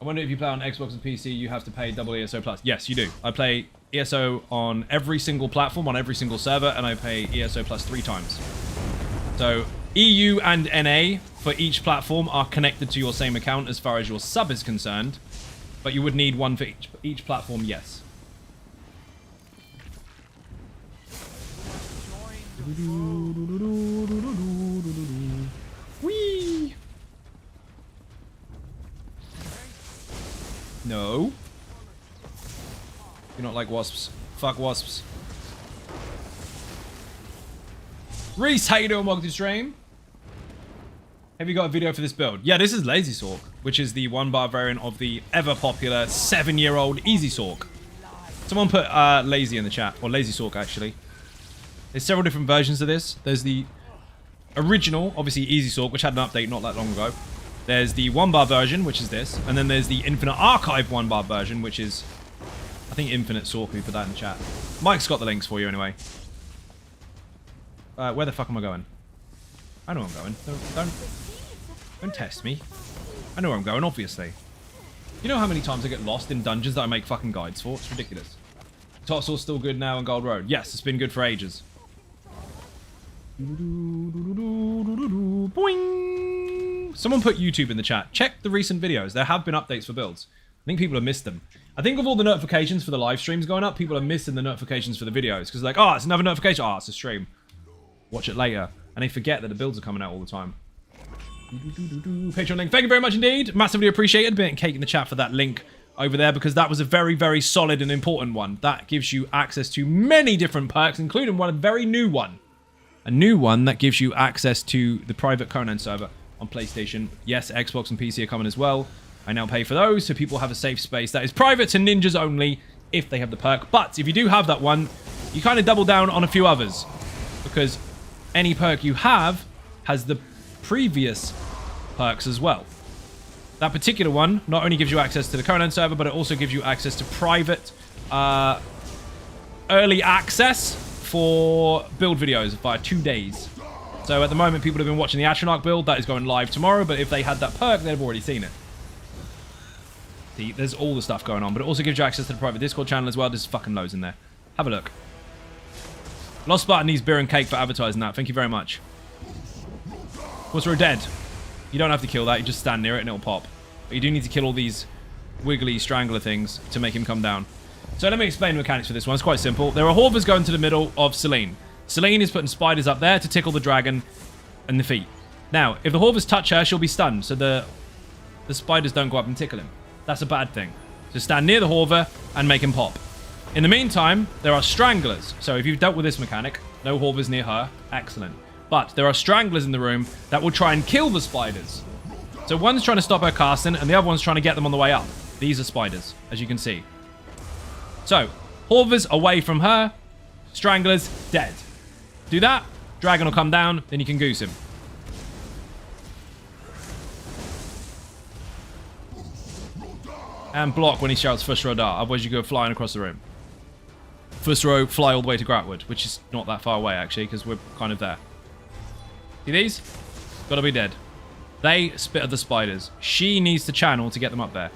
I wonder if you play on Xbox and PC, you have to pay double ESO Plus. Yes, you do. I play ESO on every single platform, on every single server, and I pay ESO Plus 3 times. So EU and NA for each platform are connected to your same account as far as your sub is concerned, but you would need one for each platform, yes. Whee! No. You're not like wasps. Fuck wasps. Reese, how you doing? Welcome to the stream. Have you got a video for this build? Yeah, this is Lazy Sork, which is the 1-bar variant of the ever-popular 7-year-old Easy Sork. Someone put Lazy in the chat, or Lazy Sork, actually. There's several different versions of this. There's the original, obviously Easy Sork, which had an update not that long ago. There's the 1-bar version, which is this. And then there's the Infinite Archive 1-bar version, which is, I think, Infinite Sork. We put that in the chat. Mike's got the links for you anyway. Where the fuck am I going? I know where I'm going. Don't test me. I know where I'm going, obviously. You know how many times I get lost in dungeons that I make fucking guides for? It's ridiculous. Top Source still good now on Gold Road. Yes, it's been good for ages. Boing! Someone put YouTube in the chat. Check the recent videos. There have been updates for builds. I think people have missed them. I think of all the notifications for the live streams going up, people are missing the notifications for the videos. Because they're like, oh, it's another notification. Oh, it's a stream. Watch it later. And they forget that the builds are coming out all the time. Patreon link. Thank you very much indeed. Massively appreciated. Bit of cake in the chat for that link over there, because that was a very, very solid and important one. That gives you access to many different perks, including a very new one. A new one that gives you access to the private Conan server on PlayStation. Yes, Xbox and PC are coming as well. I now pay for those, so people have a safe space that is private to ninjas only if they have the perk. But if you do have that one, you kind of double down on a few others, because any perk you have has the previous perks as well. That particular one not only gives you access to the Conan server, but it also gives you access to private early access for build videos via 2 days. So at the moment, people have been watching the Astronarch build. That is going live tomorrow, but if they had that perk, they'd have already seen it. See, there's all the stuff going on, but it also gives you access to the private Discord channel as well. There's fucking loads in there. Have a look. Lost Spartan needs beer and cake for advertising that. Thank you very much. What's we're dead? You don't have to kill that. You just stand near it and it'll pop. But you do need to kill all these wiggly strangler things to make him come down. So let me explain the mechanics for this one. It's quite simple. There are Horvers going to the middle of Selene. Selene is putting spiders up there to tickle the dragon and the feet. Now, if the Horvers touch her, she'll be stunned. So the spiders don't go up and tickle him. That's a bad thing. So stand near the Horver and make him pop. In the meantime, there are stranglers. So if you've dealt with this mechanic, no Horvers near her. Excellent. But there are stranglers in the room that will try and kill the spiders. So one's trying to stop her casting, and the other one's trying to get them on the way up. These are spiders, as you can see. So, Horvers away from her, stranglers dead. Do that, dragon will come down, then you can goose him. And block when he shouts Fusro Da, otherwise you go flying across the room. Fusro, fly all the way to Gratwood, which is not that far away actually, because we're kind of there. See these? Gotta be dead. They spit at the spiders. She needs to channel to get them up there.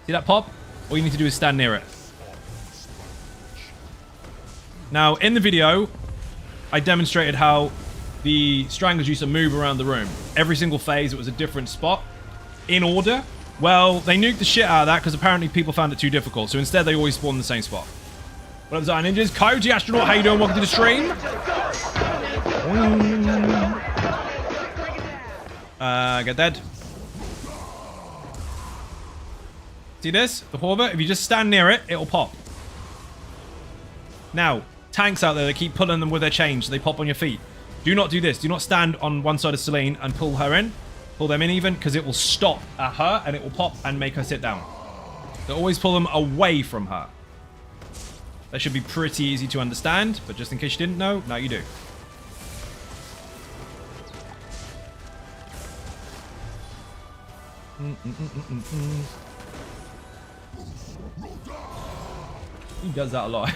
See that pop? All you need to do is stand near it. Now, in the video, I demonstrated how the stranglers used to move around the room. Every single phase, it was a different spot. In order. Well, they nuked the shit out of that because apparently people found it too difficult. So instead, they always spawned in the same spot. What up, Zion Ninjas? Coyote Astronaut, how you doing? Welcome to the stream. Get dead. See this? The Horver? If you just stand near it, it'll pop. Now, tanks out there, they keep pulling them with their chains, so they pop on your feet. Do not do this. Do not stand on one side of Selene and pull her in. Pull them in even, because it will stop at her and it will pop and make her sit down. So always pull them away from her. That should be pretty easy to understand, but just in case you didn't know, now you do. He does that a lot.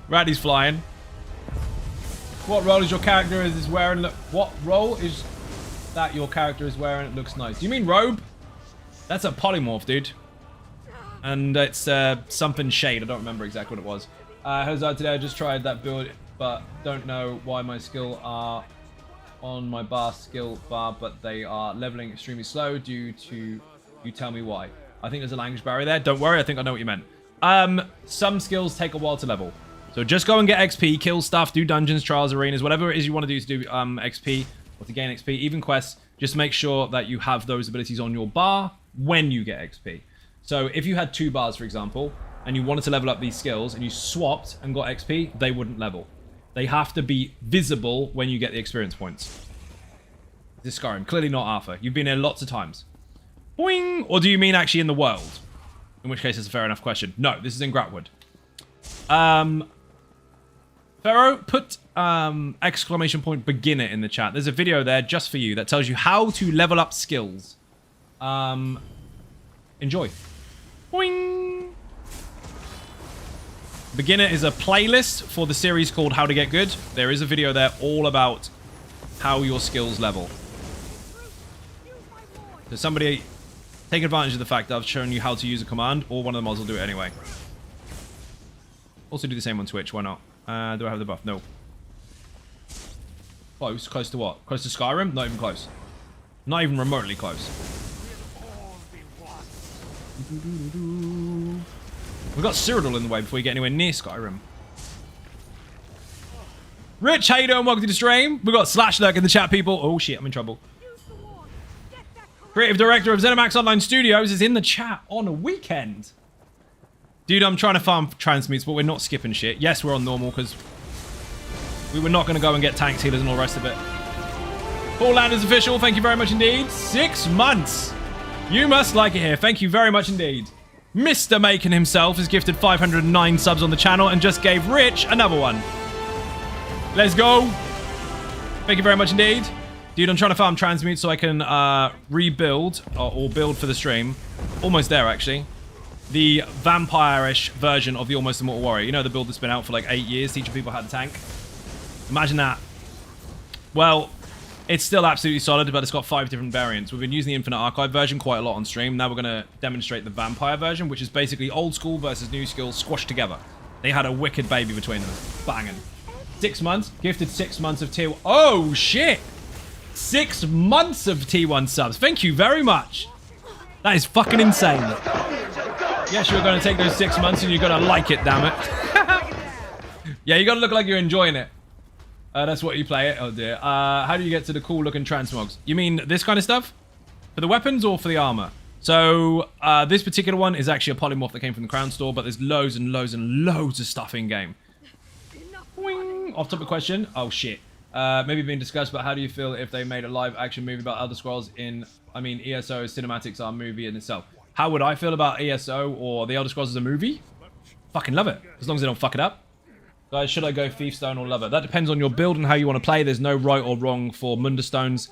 Raddy's flying. What role is your character is wearing? Look, what role is that your character is wearing? It looks nice. Do you mean robe? That's a polymorph, dude. And it's something shade. I don't remember exactly what it was. Jose, today I just tried that build, but don't know why my skill are on my bar skill bar, but they are leveling extremely slow due to you tell me why. I think there's a language barrier there. Don't worry, I think I know what you meant. Some skills take a while to level. So just go and get XP, kill stuff, do dungeons, trials, arenas, whatever it is you want to do XP or to gain XP, even quests. Just make sure that you have those abilities on your bar when you get XP. So if you had 2 bars, for example, and you wanted to level up these skills and you swapped and got XP, they wouldn't level. They have to be visible when you get the experience points. This is Skyrim. Clearly not Arthur. You've been here lots of times. Boing! Or do you mean actually in the world? In which case it's a fair enough question. No, this is in Gratwood. Pharaoh, put exclamation point beginner in the chat. There's a video there just for you that tells you how to level up skills. Enjoy. Boing! Beginner is a playlist for the series called How to Get Good. There is a video there all about how your skills level. So somebody take advantage of the fact that I've shown you how to use a command, or one of the mods will do it anyway. Also do the same on Twitch, why not? Do I have the buff? No. Close? Close to what? Close to Skyrim? Not even close. Not even remotely close. We've got Cyrodiil in the way before you get anywhere near Skyrim. Rich, how you doing? Welcome to the stream. We've got Slashlurk in the chat, people. Oh shit, I'm in trouble. Creative director of ZeniMax Online Studios is in the chat on a weekend. Dude, I'm trying to farm transmutes, but we're not skipping shit. Yes, we're on normal, because we were not going to go and get tanks, healers, and all the rest of it. Paul Landers official, thank you very much indeed. 6 months. You must like it here. Thank you very much indeed. Mr. Macon himself has gifted 509 subs on the channel and just gave Rich another one. Let's go. Thank you very much indeed. Dude, I'm trying to farm transmute so I can rebuild or build for the stream. Almost there, actually. The vampire-ish version of the Almost Immortal Warrior. You know, the build that's been out for like 8 years, teaching people how to tank. Imagine that. Well, it's still absolutely solid, but it's got 5 different variants. We've been using the Infinite Archive version quite a lot on stream. Now we're going to demonstrate the vampire version, which is basically old school versus new skills squashed together. They had a wicked baby between them. Banging. 6 months. Gifted 6 months of tier... Oh, shit! 6 months of T1 subs. Thank you very much. That is fucking insane. Yes, you're going to take those 6 months and you're going to like it, damn it. Yeah, you got to look like you're enjoying it. That's what you play it. Oh, dear. How do you get to the cool-looking transmogs? You mean this kind of stuff? For the weapons or for the armor? So, this particular one is actually a polymorph that came from the Crown Store, but there's loads and loads and loads of stuff in-game. Off-topic question. Oh, shit. Maybe being discussed, but how do you feel if they made a live-action movie about Elder Scrolls in... I mean, ESO cinematics are a movie in itself. How would I feel about ESO or the Elder Scrolls as a movie? Fucking love it. As long as they don't fuck it up. Guys, should I go Thiefstone or Lover? That depends on your build and how you want to play. There's no right or wrong for Munderstones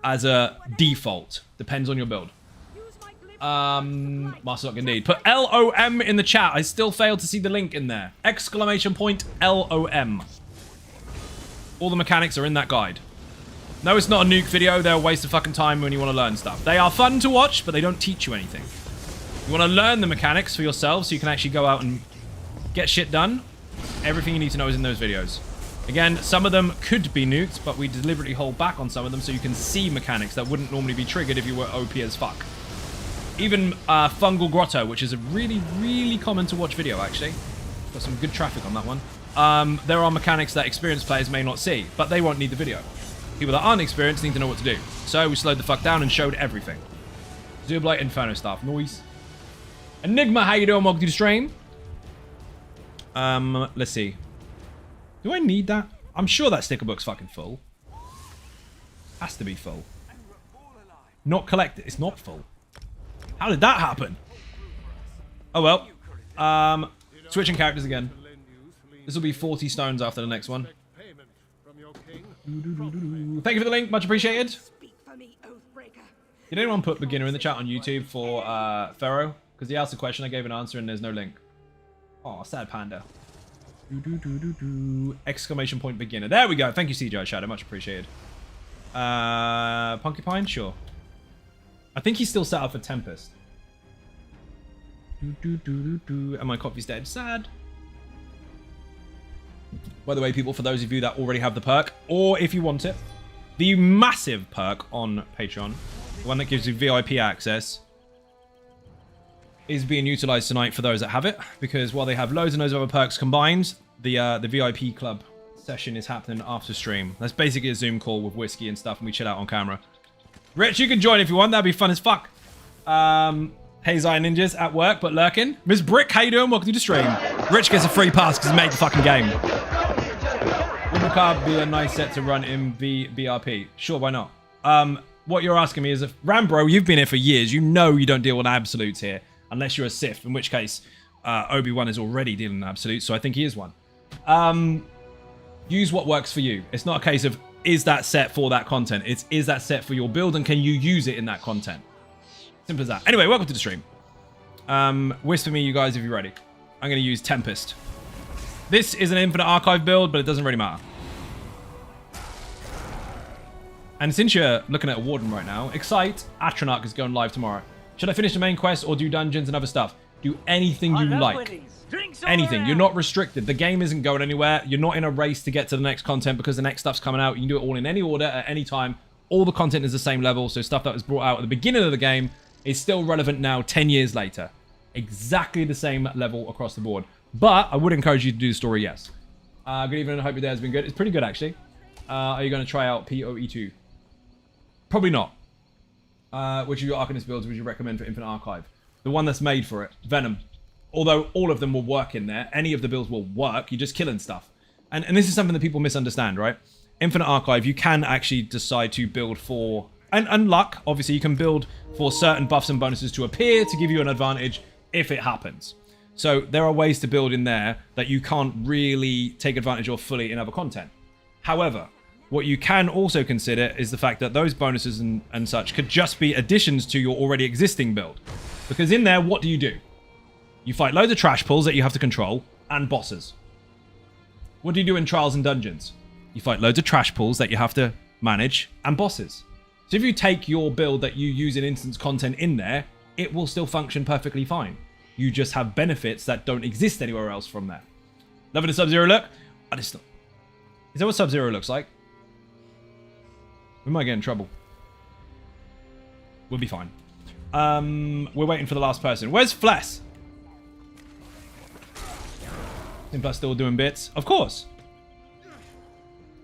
as a default. Depends on your build. Maarselok indeed. Put LOM in the chat. I still failed to see the link in there. Exclamation point LOM. All the mechanics are in that guide. No, it's not a nuke video. They're a waste of fucking time when you want to learn stuff. They are fun to watch, but they don't teach you anything. You want to learn the mechanics for yourself so you can actually go out and get shit done. Everything you need to know is in those videos. Again, some of them could be nuked, but we deliberately hold back on some of them so you can see mechanics that wouldn't normally be triggered if you were OP as fuck. Even Fungal Grotto, which is a really, really common to watch video, actually. Got some good traffic on that one. There are mechanics that experienced players may not see, but they won't need the video. People that aren't experienced need to know what to do. So we slowed the fuck down and showed everything. Zooblight Inferno stuff. Noise. Enigma, how you doing? Welcome to the stream. Let's see. Do I need that? I'm sure that sticker book's fucking full. Has to be full. Not collected. It's not full. How did that happen? Oh well. Switching characters again. This will be 40 stones after the next one. Thank you for the link. Much appreciated. Did anyone put beginner in the chat on YouTube for Pharaoh? Because he asked a question, I gave an answer, and there's no link. Oh, sad panda. Exclamation point beginner. There we go. Thank you, CJ Shadow. Much appreciated. Porcupine? Sure. I think he's still set up for Tempest. And my coffee's dead. Sad. By the way, people, for those of you that already have the perk, or if you want it, the massive perk on Patreon, the one that gives you VIP access, is being utilized tonight for those that have it, because while they have loads and loads of other perks combined, the VIP club session is happening after stream. That's basically a Zoom call with whiskey and stuff, and we chill out on camera. Rich, you can join if you want. That'd be fun as fuck. Hey Zion Ninjas at work, but lurking. Miss Brick, how you doing? Welcome to the stream. Rich gets a free pass because he made the fucking game. Macabre be a nice set to run in BRP? Sure, why not? What you're asking me is, if Rambro, you've been here for years, you know you don't deal with absolutes here, unless you're a Sith, in which case Obi-Wan is already dealing in absolutes, so I think he is one. Use what works for you. It's not a case of, is that set for that content? It's, is that set for your build, and can you use it in that content? Simple as that. Anyway, welcome to the stream. Whisper me, you guys, if you're ready. I'm going to use Tempest. This is an Infinite Archive build, but it doesn't really matter. And since you're looking at a Warden right now, Excite, Atronach is going live tomorrow. Should I finish the main quest or do dungeons and other stuff? Do anything you like. Anything. You're not restricted. The game isn't going anywhere. You're not in a race to get to the next content because the next stuff's coming out. You can do it all in any order at any time. All the content is the same level, so stuff that was brought out at the beginning of the game is still relevant now 10 years later. Exactly the same level across the board. But I would encourage you to do the story, yes. Good evening. I hope your day has been good. It's pretty good, actually. Are you going to try out PoE2? Probably not. Which of your Arcanist builds would you recommend for Infinite Archive? The one that's made for it. Venom. Although all of them will work in there. Any of the builds will work. You're just killing stuff. And this is something that people misunderstand, right? Infinite Archive, you can actually decide to build for... And luck, obviously, you can build for certain buffs and bonuses to appear to give you an advantage if it happens. So there are ways to build in there that you can't really take advantage of fully in other content. However, what you can also consider is the fact that those bonuses and such could just be additions to your already existing build. Because in there, what do? You fight loads of trash pulls that you have to control and bosses. What do you do in Trials and Dungeons? You fight loads of trash pulls that you have to manage and bosses. So if you take your build that you use in instance content in there, it will still function perfectly fine. You just have benefits that don't exist anywhere else from there. Loving the Sub-Zero look? Is that what Sub-Zero looks like? We might get in trouble. We'll be fine. We're waiting for the last person. Where's Fless? Simpla still doing bits. Of course.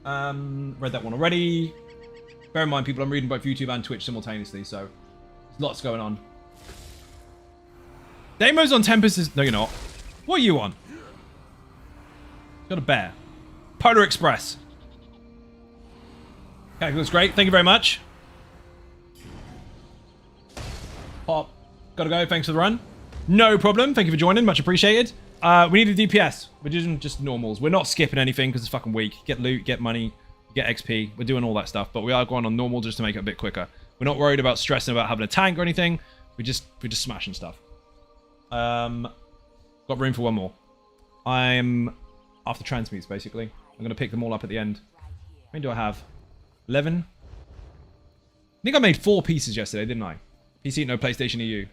Read that one already. Bear in mind, people, I'm reading both YouTube and Twitch simultaneously, so there's lots going on. Damo's on Tempest is... No, you're not. What are you on? Got a bear. Polar Express. Okay, looks great. Thank you very much. Pop. Gotta go. Thanks for the run. No problem. Thank you for joining. Much appreciated. We need a DPS. We're doing just normals. We're not skipping anything because it's fucking weak. Get loot, get money, get XP. We're doing all that stuff, but we are going on normal just to make it a bit quicker. We're not worried about stressing about having a tank or anything. We're just smashing stuff. Got room for one more. I'm after transmutes, basically. I'm going to pick them all up at the end. How many do I have? 11? I think I made 4 pieces yesterday, didn't I? PC, no PlayStation EU. I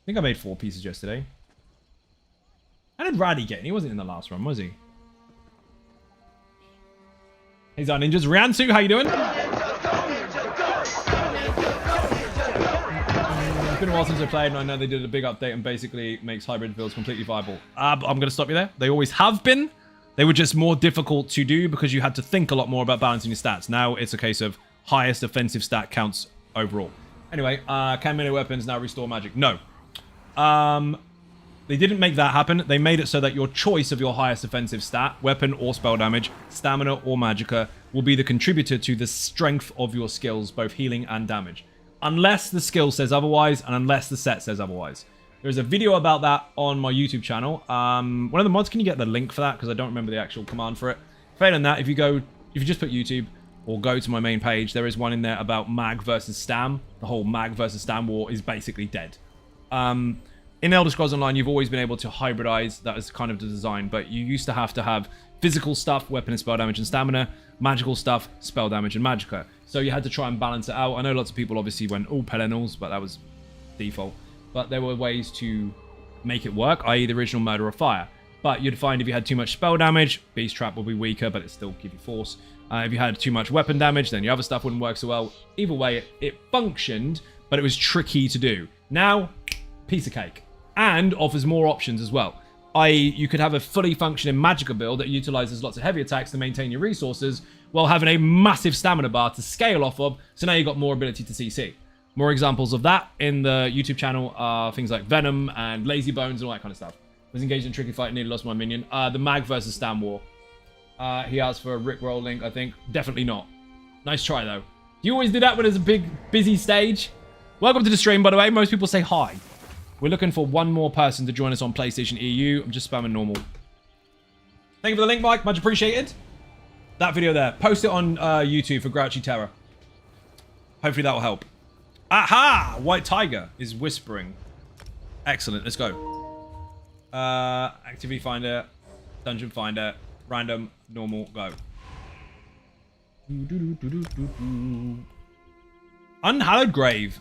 think I made 4 pieces yesterday. How did Raddy get in? He wasn't in the last run, was he? He's our ninjas. Riansu, how you doing? It's been a while since I played, and I know they did a big update and basically makes hybrid builds completely viable. I'm going to stop you there. They always have been. They were just more difficult to do because you had to think a lot more about balancing your stats. Now it's a case of highest offensive stat counts overall. Anyway, can melee weapons now restore magic? No. They didn't make that happen. They made it so that your choice of your highest offensive stat, weapon or spell damage, stamina or magicka, will be the contributor to the strength of your skills, both healing and damage. Unless the skill says otherwise, and unless the set says otherwise. There's a video about that on my YouTube channel. One of the mods, can you get the link for that? Because I don't remember the actual command for it. Failing that, if you just put YouTube or go to my main page, there is one in there about mag versus stam. The whole mag versus stam war is basically dead. In Elder Scrolls Online, you've always been able to hybridize. That is kind of the design, but you used to have physical stuff, weapon and spell damage and stamina, magical stuff, spell damage and magicka. So you had to try and balance it out. I know lots of people obviously went all Pelenals, but that was default. But there were ways to make it work, i.e. the original Murder of Fire. But you'd find if you had too much spell damage, Beast Trap will be weaker, but it still give you force. If you had too much weapon damage, then your other stuff wouldn't work so well. Either way, it functioned, but it was tricky to do. Now, piece of cake. And offers more options as well. I.e. you could have a fully functioning magicka build that utilizes lots of heavy attacks to maintain your resources, while having a massive stamina bar to scale off of, so now you've got more ability to CC. More examples of that in the YouTube channel are things like Venom and Lazy Bones and all that kind of stuff. Was engaged in tricky fight and nearly lost my minion. The mag versus stam war He asked for a Rickroll link, I think. Definitely not. Nice try, though. You always do that when there's a big, busy stage. Welcome to the stream, by the way. Most people say hi. We're looking for one more person to join us on PlayStation EU. I'm just spamming normal. Thank you for the link, Mike. Much appreciated. That video there. Post it on YouTube for Grouchy Terror. Hopefully that will help. Aha! White Tiger is whispering. Excellent. Let's go. Activity Finder. Dungeon Finder. Random. Normal. Go. Unhallowed Grave.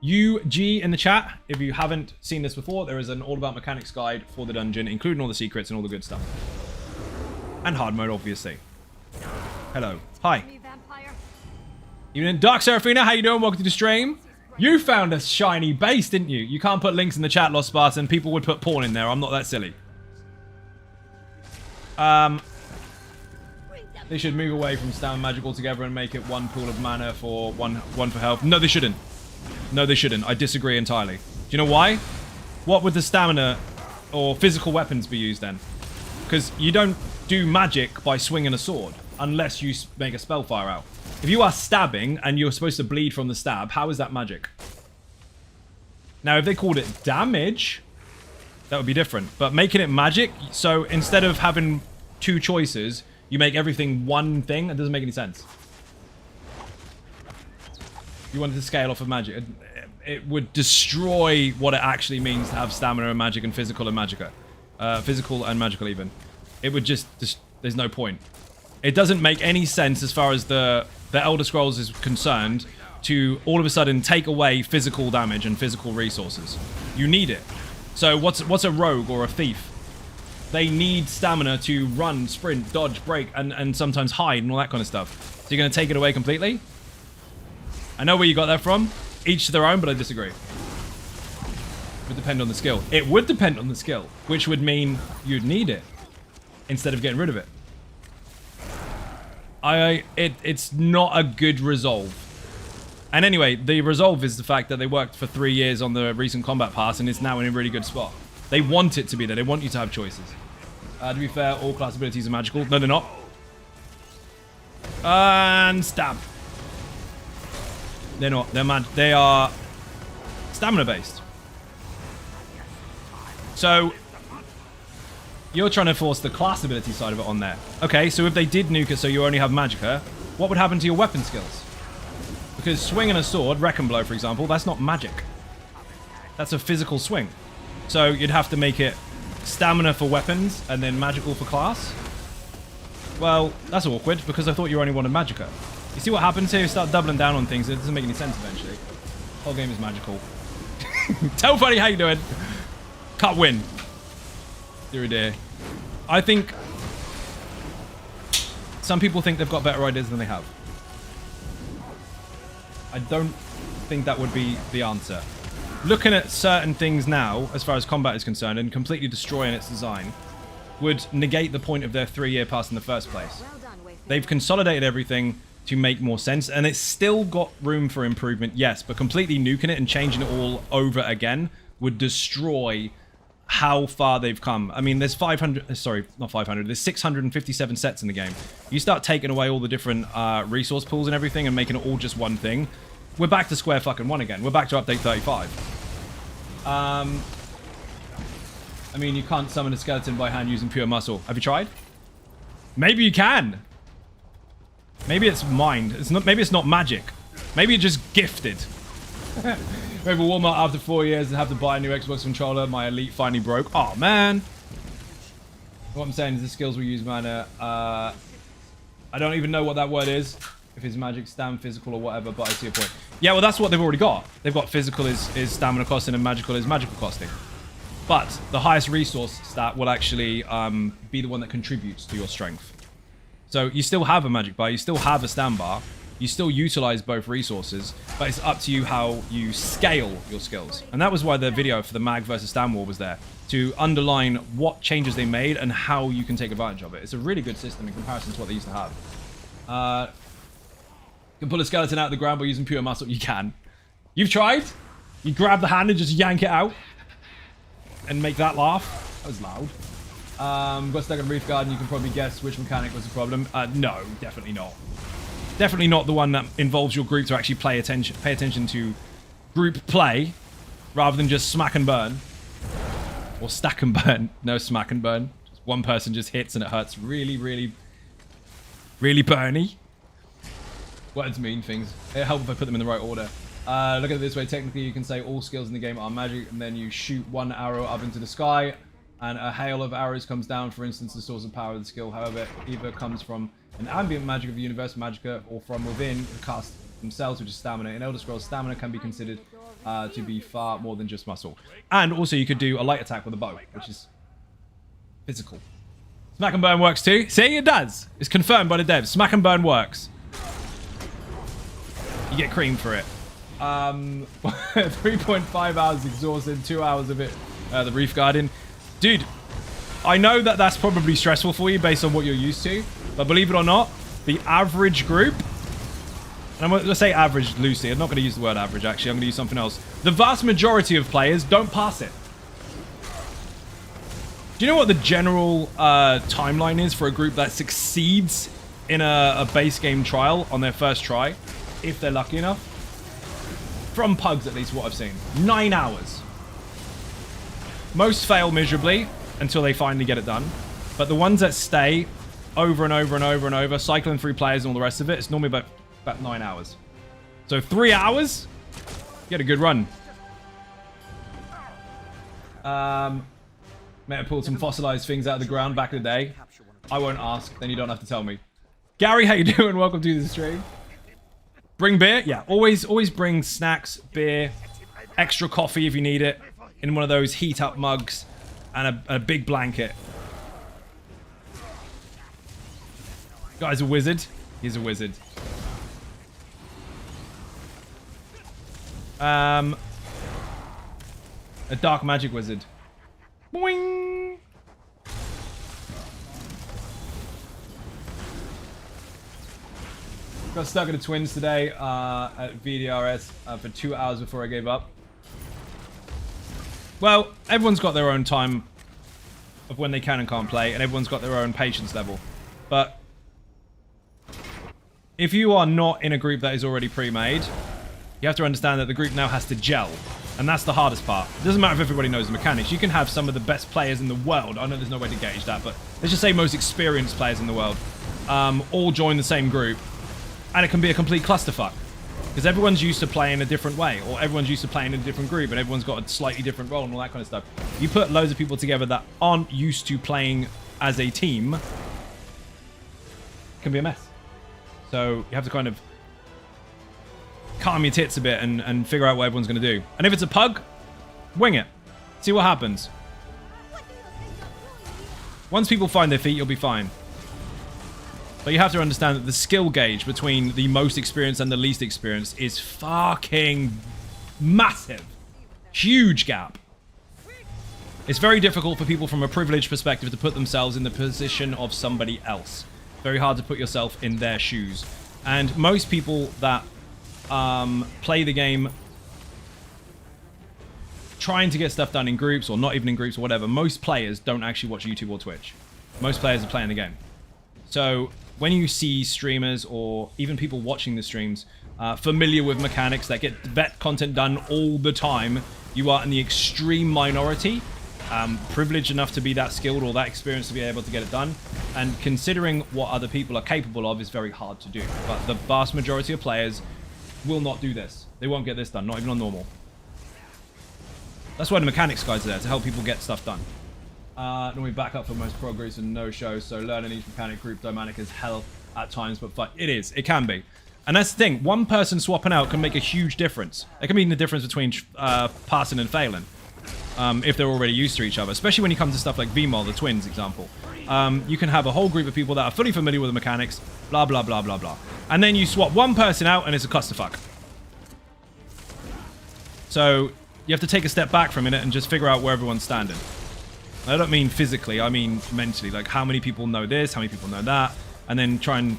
UG in the chat. If you haven't seen this before, there is an all about mechanics guide for the dungeon, including all the secrets and all the good stuff. And hard mode, obviously. Hello. Hi. Evening, Dark Seraphina. How you doing? Welcome to the stream. You found a shiny base, didn't you? You can't put links in the chat, Lost Spartan. People would put porn in there. I'm not that silly. They should move away from stamina magic altogether and make it one pool of mana for one for health. No, they shouldn't. No, they shouldn't. I disagree entirely. Do you know why? What would the stamina or physical weapons be used then? Because you don't do magic by swinging a sword unless you make a spellfire out. If you are stabbing and you're supposed to bleed from the stab, how is that magic? Now, if they called it damage, that would be different. But making it magic, so instead of having two choices, you make everything one thing. It doesn't make any sense. You wanted to scale off of magic. It would destroy what it actually means to have stamina and magic and physical and magica. Physical and magical even. It would just there's no point. It doesn't make any sense as far as the Elder Scrolls is concerned to all of a sudden take away physical damage and physical resources. You need it. So what's a rogue or a thief? They need stamina to run, sprint, dodge, break, and sometimes hide and all that kind of stuff. So you're going to take it away completely? I know where you got that from. Each to their own, but I disagree. It would depend on the skill. It would depend on the skill, which would mean you'd need it instead of getting rid of it. It's not a good resolve. And anyway, the resolve is the fact that they worked for 3 years on the recent combat pass and it's now in a really good spot. They want it to be there. They want you to have choices. To be fair, all class abilities are magical. No, they're not. And stab. They're not. They are stamina based. So you're trying to force the class ability side of it on there. Okay, so if they did nuke it so you only have magicka, what would happen to your weapon skills? Because swinging a sword, Wrecking Blow for example, that's not magic. That's a physical swing. So you'd have to make it stamina for weapons and then magical for class. Well, that's awkward because I thought you only wanted magicka. You see what happens here? You start doubling down on things. It doesn't make any sense eventually. Whole game is magical. Tell Funny how you doing. Can't win. Dear, dear. I think some people think they've got better ideas than they have. I don't think that would be the answer. Looking at certain things now, as far as combat is concerned, and completely destroying its design, would negate the point of their 3-year pass in the first place. They've consolidated everything to make more sense, and it's still got room for improvement, yes, but completely nuking it and changing it all over again would destroy how far they've come. I mean, there's 500, sorry, not 500, there's 657 sets in the game. You start taking away all the different resource pools and everything and making it all just one thing, we're back to square fucking one again. We're back to update 35. I mean, you can't summon a skeleton by hand using pure muscle. Have you tried? Maybe you can. Maybe it's mind. It's not. Maybe it's not magic. Maybe you're just gifted. Maybe Walmart after 4 years and have to buy a new Xbox controller. My Elite finally broke. Oh man. What I'm saying is the skills we use, man. I don't even know what that word is. If it's magic, stam, physical, or whatever. But I see your point. Yeah, well, that's what they've already got. They've got physical is stamina costing and magical is magical costing. But the highest resource stat will actually be the one that contributes to your strength. So you still have a magic bar, you still have a stam bar, you still utilize both resources, but it's up to you how you scale your skills. And that was why the video for the mag versus stam war was there, to underline what changes they made and how you can take advantage of it. It's a really good system in comparison to what they used to have. You can pull a skeleton out of the ground by using pure muscle. You can. You've tried? You grab the hand and just yank it out and make that laugh. That was loud. Got stuck in Reef Garden. You can probably guess which mechanic was the problem. No, definitely not. Definitely not the one that involves your group to actually pay attention to group play, rather than just smack and burn. Or stack and burn. No smack and burn. Just one person just hits and it hurts really, really, really burny. Words mean things. It helps if I put them in the right order. Look at it this way. Technically, you can say all skills in the game are magic, and then you shoot one arrow up into the sky, and a hail of arrows comes down. For instance, the source of power of the skill, however, either comes from an ambient magic of the universe, magicka, or from within the cast themselves, which is stamina. In Elder Scrolls, stamina can be considered to be far more than just muscle. And also, you could do a light attack with a bow, which is physical. Smack and burn works too. See, it does. It's confirmed by the devs. Smack and burn works. You get cream for it. 3.5 hours exhausted, 2 hours of it, the Reef Garden. Dude, I know that that's probably stressful for you based on what you're used to, but believe it or not, the average group, and I'm going to say average loosely, I'm not going to use the word average actually, I'm going to use something else. The vast majority of players don't pass it. Do you know what the general timeline is for a group that succeeds in a base game trial on their first try, if they're lucky enough? From pugs, at least, what I've seen. 9 hours. Most fail miserably until they finally get it done. But the ones that stay over and over and over and over, cycling through players and all the rest of it, it's normally about 9 hours. So 3 hours, get a good run. May have pulled some fossilized things out of the ground back in the day. I won't ask, then you don't have to tell me. Gary, how you doing? Welcome to the stream. Bring beer? Yeah, always bring snacks, beer, extra coffee if you need it, in one of those heat-up mugs, and a big blanket. Guy's a wizard. He's a wizard. A dark magic wizard. Boing! Got stuck in the twins today at VDRS for 2 hours before I gave up. Well, everyone's got their own time of when they can and can't play, and everyone's got their own patience level. But if you are not in a group that is already pre-made, you have to understand that the group now has to gel. And that's the hardest part. It doesn't matter if everybody knows the mechanics. You can have some of the best players in the world. I know there's no way to gauge that, but let's just say most experienced players in the world all join the same group. And it can be a complete clusterfuck. Because everyone's used to playing a different way. Or everyone's used to playing in a different group. And everyone's got a slightly different role and all that kind of stuff. You put loads of people together that aren't used to playing as a team. It can be a mess. So you have to kind of calm your tits a bit and figure out what everyone's going to do. And if it's a pug, wing it. See what happens. Once people find their feet, you'll be fine. But you have to understand that the skill gauge between the most experienced and the least experienced is fucking massive. Huge gap. It's very difficult for people from a privileged perspective to put themselves in the position of somebody else. Very hard to put yourself in their shoes. And most people that play the game trying to get stuff done in groups or not even in groups or whatever, most players don't actually watch YouTube or Twitch. Most players are playing the game. So when you see streamers or even people watching the streams familiar with mechanics that get vet content done all the time, you are in the extreme minority, privileged enough to be that skilled or that experienced to be able to get it done. And considering what other people are capable of is very hard to do. But the vast majority of players will not do this. They won't get this done, not even on normal. That's why the mechanics guys are there, to help people get stuff done. Normally back up for most progress and no shows, so learning each mechanic group dynamic is hell at times, but fun. It is. It can be. And that's the thing. One person swapping out can make a huge difference. It can mean the difference between passing and failing. If they're already used to each other. Especially when you come to stuff like VMOL, the twins example. You can have a whole group of people that are fully familiar with the mechanics, blah, blah, blah, blah, blah. And then you swap one person out and it's a clusterfuck. So you have to take a step back for a minute and just figure out where everyone's standing. I don't mean physically, I mean mentally. Like how many people know this, how many people know that, and then try and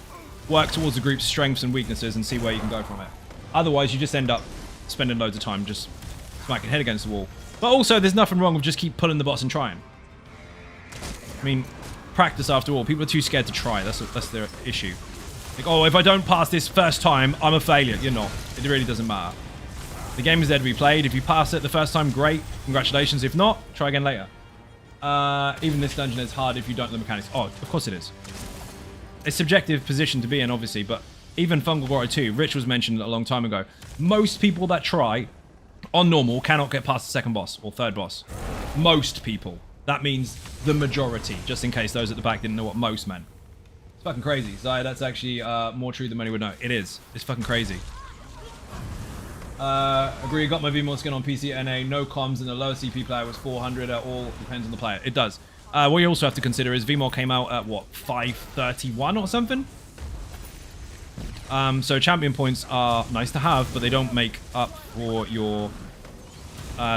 work towards the group's strengths and weaknesses and see where you can go from it. Otherwise, you just end up spending loads of time just smacking head against the wall. But also, there's nothing wrong with just keep pulling the bots and trying. I mean, practice after all. People are too scared to try. That's their issue. Like, oh, if I don't pass this first time, I'm a failure. You're not. It really doesn't matter. The game is there to be played. If you pass it the first time, great. Congratulations. If not, try again later. Even this dungeon is hard if you don't know the mechanics. Oh, of course it is. It's a subjective position to be in, obviously, but even Fungal Grotto 2, Rich was mentioned a long time ago. Most people that try on normal cannot get past the second boss or third boss. Most people. That means the majority, just in case those at the back didn't know what most meant. It's fucking crazy. So that's actually more true than many would know. It is. It's fucking crazy. Agree, got my VMod skin on PC NA, no comms, and the lowest CP player was 400 at all. Depends on the player. It does. What you also have to consider is VMod came out at, what, 531 or something? So champion points are nice to have, but they don't make up for your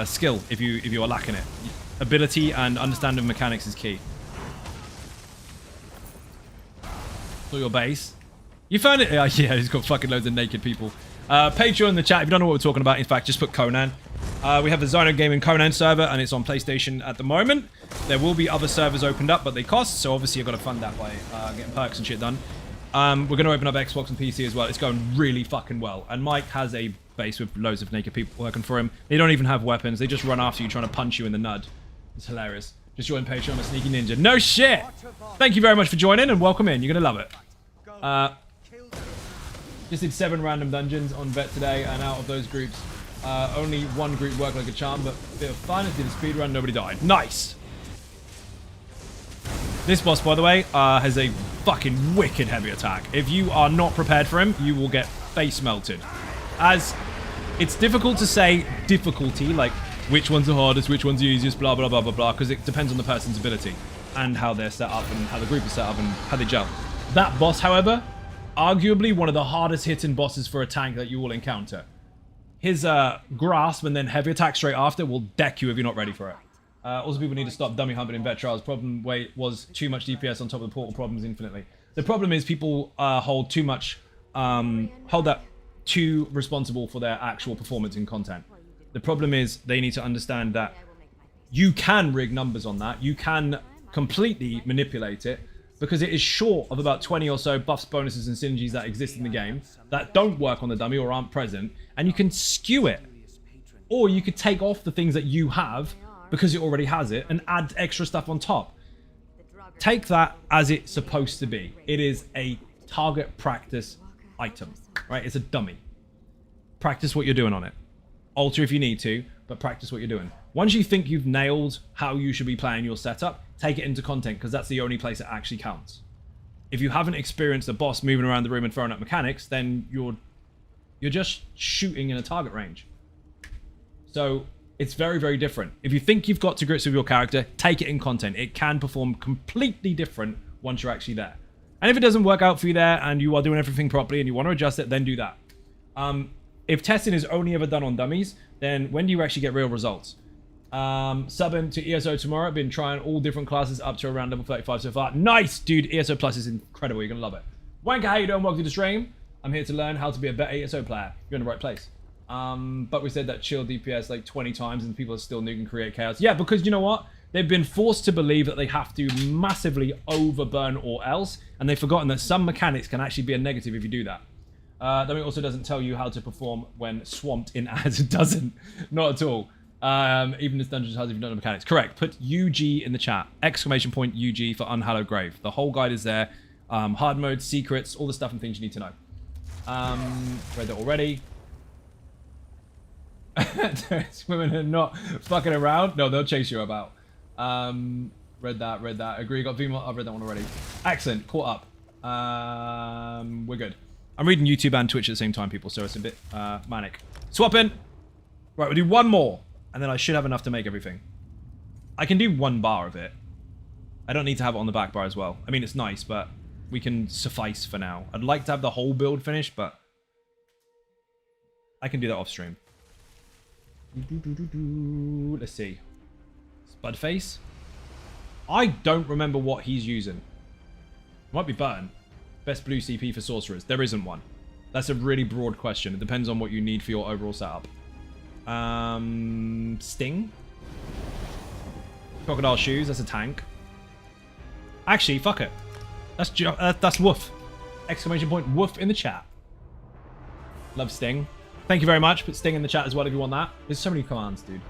skill if you are lacking it. Ability and understanding of mechanics is key. So your base. You found it? Yeah, he's got fucking loads of naked people. Patreon in the chat, if you don't know what we're talking about, in fact, just put Conan. We have the Zyno Gaming Conan server, and it's on PlayStation at the moment. There will be other servers opened up, but they cost, so obviously you've got to fund that by getting perks and shit done. We're going to open up Xbox and PC as well. It's going really fucking well. And Mike has a base with loads of naked people working for him. They don't even have weapons. They just run after you trying to punch you in the nud. It's hilarious. Just join Patreon, a sneaky ninja. No shit! Thank you very much for joining, and welcome in. You're going to love it. Just did 7 random dungeons on Vet today, and out of those groups, only one group worked like a charm, but a bit of fun. It did a speed run, nobody died. Nice! This boss, by the way, has a fucking wicked heavy attack. If you are not prepared for him, you will get face melted. As it's difficult to say difficulty, like which one's the hardest, which one's the easiest, blah, blah, blah, blah, blah, because it depends on the person's ability and how they're set up and how the group is set up and how they gel. That boss, however, arguably one of the hardest hitting bosses for a tank that you will encounter. His grasp and then heavy attack straight after will deck you if you're not ready for it. Also, people need to stop dummy humping in vet trials. Problem was too much DPS on top of the portal problems infinitely. The problem is people hold too much, hold that too responsible for their actual performance in content. The problem is they need to understand that you can rig numbers on that. You can completely manipulate it because it is short of about 20 or so buffs, bonuses, and synergies that exist in the game that don't work on the dummy or aren't present, and you can skew it. Or you could take off the things that you have because it already has it and add extra stuff on top. Take that as it's supposed to be. It is a target practice item, right? It's a dummy. Practice what you're doing on it. Alter if you need to, but practice what you're doing. Once you think you've nailed how you should be playing your setup, take it into content, because that's the only place it actually counts. If you haven't experienced a boss moving around the room and throwing up mechanics, then you're just shooting in a target range. So it's very, very different. If you think you've got to grips with your character, take it in content. It can perform completely different once you're actually there. And if it doesn't work out for you there and you are doing everything properly and you want to adjust it, then do that. If testing is only ever done on dummies, then when do you actually get real results? Subbing to ESO tomorrow. I've been trying all different classes up to around level 35 so far. Nice, dude. ESO Plus is incredible. You're going to love it. Wanker, how you doing? Welcome to the stream. I'm here to learn how to be a better ESO player. You're in the right place. But we said that chill DPS like 20 times and people are still nuking create chaos. Yeah, because you know what? They've been forced to believe that they have to massively overburn or else, and they've forgotten that some mechanics can actually be a negative if you do that. Then it also doesn't tell you how to perform when swamped in ads. It doesn't. Not at all. Even this dungeon has if you don't know mechanics. Correct. Put UG in the chat. Exclamation point UG for Unhallowed Grave. The whole guide is there. Hard mode, secrets, all the stuff and things you need to know. Read that already. Women are not fucking around. No, they'll chase you about. Read that. Agree. Got VMod. I've read that one already. Excellent. Caught up. We're good. I'm reading YouTube and Twitch at the same time, people, so it's a bit manic. Swap in. Right, we'll do one more, and then I should have enough to make everything. I can do 1 bar of it. I don't need to have it on the back bar as well. I mean, it's nice, but we can suffice for now. I'd like to have the whole build finished, but I can do that off stream. Let's see. Spudface? I don't remember what he's using. Might be Burn. Best blue CP for sorcerers. There isn't one. That's a really broad question. It depends on what you need for your overall setup. Sting. Crocodile shoes. That's a tank. Actually, fuck it. That's woof. Exclamation point woof in the chat. Love Sting. Thank you very much. Put Sting in the chat as well if you want that. There's so many commands, dude.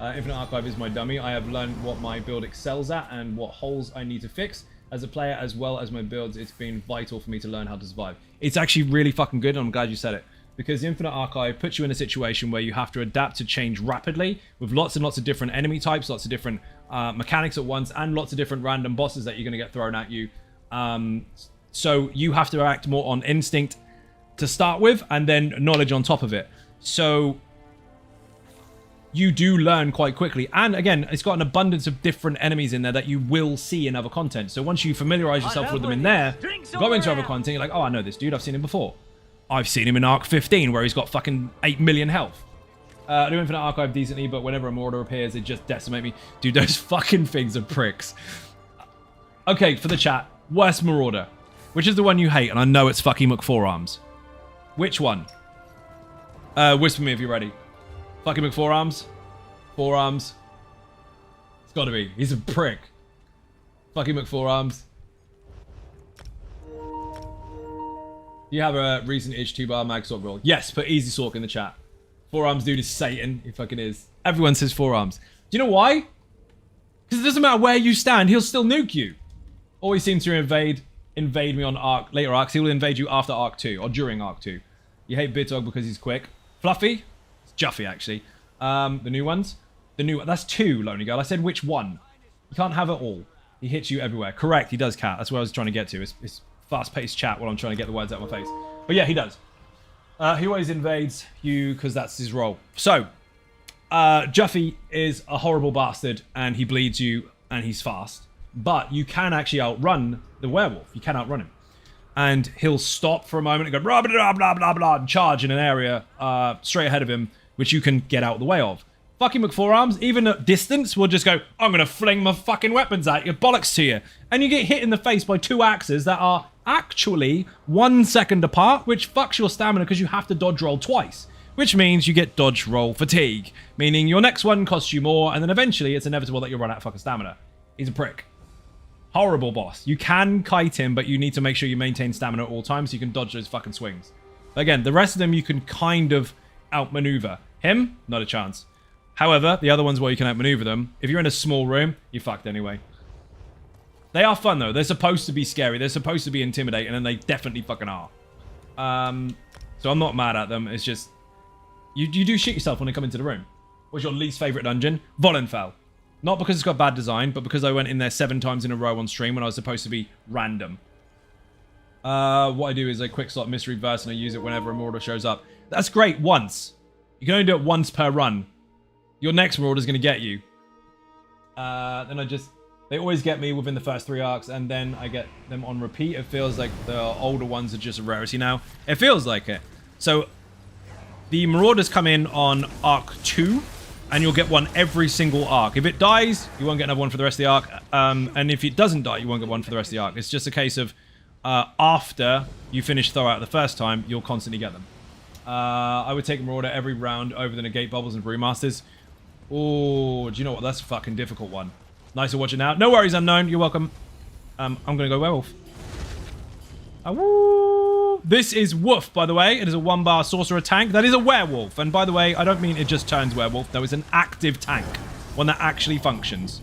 Infinite Archive is my dummy. I have learned what my build excels at and what holes I need to fix. As a player, as well as my builds, it's been vital for me to learn how to survive. It's actually really fucking good, and I'm glad you said it. Because the Infinite Archive puts you in a situation where you have to adapt to change rapidly with lots and lots of different enemy types, lots of different mechanics at once, and lots of different random bosses that you're going to get thrown at you. So you have to act more on instinct to start with, and then knowledge on top of it. So you do learn quite quickly. And again, it's got an abundance of different enemies in there that you will see in other content. So once you familiarize yourself with them in there, go into other content, you're like, oh, I know this dude. I've seen him before. I've seen him in Arc 15 where he's got fucking 8 million health. I do Infinite Archive decently, but whenever a Marauder appears, it just decimate me. Dude, those fucking things are pricks. Okay, for the chat, worst Marauder. Which is the one you hate? And I know it's fucking McForearms. Which one? Whisper me if you're ready. Fucking McForearms. Forearms. It's gotta be. He's a prick. Fucking McForearms. You have a recent itch 2-bar mag sword roll. Yes, put Easy Sork in the chat. Forearms dude is Satan. He fucking is. Everyone says forearms. Do you know why? Because it doesn't matter where you stand, he'll still nuke you. Always seems to invade me on later arcs. He will invade you after Arc 2 or during Arc 2. You hate Bitdog because he's quick. Fluffy? It's Juffy, actually. The new ones? That's 2, Lonely Girl. I said which one? You can't have it all. He hits you everywhere. Correct, he does, Cat. That's what I was trying to get to. It's fast-paced chat while I'm trying to get the words out of my face. But yeah, he does. He always invades you because that's his role. So, Juffy is a horrible bastard and he bleeds you and he's fast. But you can actually outrun the werewolf. You can outrun him. And he'll stop for a moment and go blah, blah, blah, blah, blah, and charge in an area straight ahead of him, which you can get out of the way of. Fucking McForearms, even at distance, will just go, I'm going to fling my fucking weapons at you, bollocks to you. And you get hit in the face by 2 axes that are actually 1 second apart, which fucks your stamina because you have to dodge roll twice. Which means you get dodge roll fatigue, meaning your next one costs you more, and then eventually it's inevitable that you'll run out of fucking stamina. He's a prick. Horrible boss. You can kite him, but you need to make sure you maintain stamina at all times so you can dodge those fucking swings. Again, the rest of them you can kind of outmaneuver. Him, not a chance. However, the other ones where you can outmaneuver them, if you're in a small room, you're fucked anyway. They are fun though. They're supposed to be scary. They're supposed to be intimidating, and they definitely fucking are. So I'm not mad at them. It's just you do shit yourself when they come into the room. What's your least favorite dungeon? Volenfell. Not because it's got bad design, but because I went in there 7 times in a row on stream when I was supposed to be random. What I do is I quick slot mystery verse and I use it whenever a Marauder shows up. That's great once. You can only do it once per run. Your next Marauder's going to get you. Then they always get me within the first 3 arcs, and then I get them on repeat. It feels like the older ones are just a rarity now. It feels like it. So the Marauders come in on Arc 2, and you'll get one every single arc. If it dies, you won't get another one for the rest of the arc. And if it doesn't die, you won't get one for the rest of the arc. It's just a case of after you finish Throwout the first time, you'll constantly get them. I would take Marauder every round over the Negate Bubbles and Brewmasters. Oh, do you know what? That's a fucking difficult one. Nice to watch it now. No worries, Unknown. You're welcome. I'm going to go Werewolf. Woo! This is Woof, by the way. It is a 1-bar Sorcerer tank. That is a Werewolf. And by the way, I don't mean it just turns Werewolf. No, it's an active tank. One that actually functions.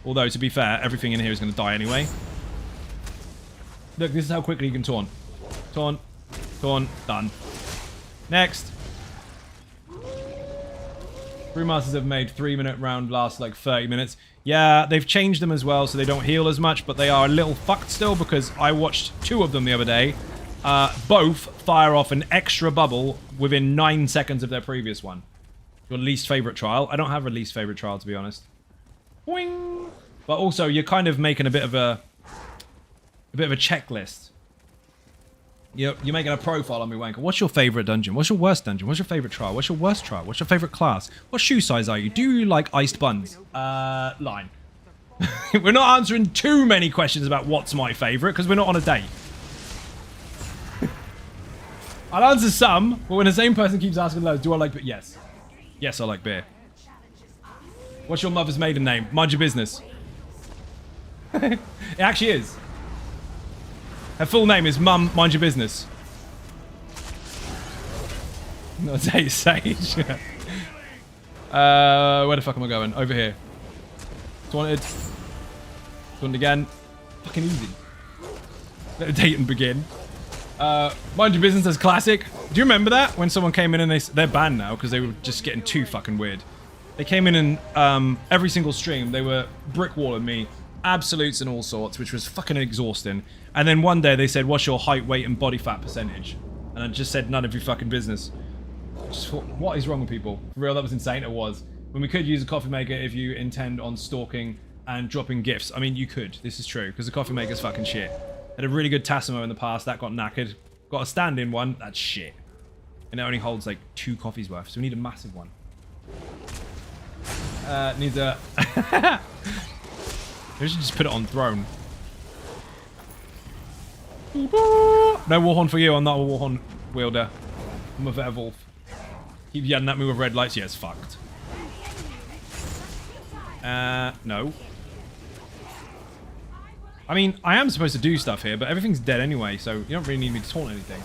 Although, to be fair, everything in here is going to die anyway. Look, this is how quickly you can taunt. Taunt. Taunt. Done. Next. Brewmasters have made 3-minute round last like 30 minutes. Yeah, they've changed them as well so they don't heal as much, but they are a little fucked still because I watched 2 of them the other day. Both fire off an extra bubble within 9 seconds of their previous one. Your least favorite trial? I don't have a least favorite trial, to be honest. Boing! But also, you're kind of making a bit of a checklist. You're making a profile on me, Wanker. What's your favorite dungeon? What's your worst dungeon? What's your favorite trial? What's your worst trial? What's your favorite class? What shoe size are you? Do you like iced buns? Line. We're not answering too many questions about what's my favorite because we're not on a date. I'll answer some, but when the same person keeps asking loads, do I like beer? Yes. Yes, I like beer. What's your mother's maiden name? Mind your business. It actually is. Her full name is Mum, Mind Your Business. Not Sage. Where the fuck am I going? Over here. Taunted. Taunted again. Fucking easy. Let the date and begin. Mind Your Business as classic. Do you remember that? When someone came in and they're banned now because they were just getting too fucking weird. They came in and every single stream they were brickwalling me. Absolutes and all sorts, which was fucking exhausting. And then one day they said, what's your height, weight, and body fat percentage? And I just said, none of your fucking business. Just thought, what is wrong with people? For real, that was insane. It was. When we could use a coffee maker if you intend on stalking and dropping gifts. I mean, you could. This is true, because the coffee maker's fucking shit. Had a really good Tassimo in the past. That got knackered. Got a stand-in one. That's shit. And it only holds, like, 2 coffees worth. So we need a massive one. Needs a... We should just put it on throne. No warhorn for you. I'm not a warhorn wielder. I'm a werewolf. Keep yelling at me with red lights. Yeah, it's fucked. No. I mean, I am supposed to do stuff here, but everything's dead anyway, so you don't really need me to taunt anything.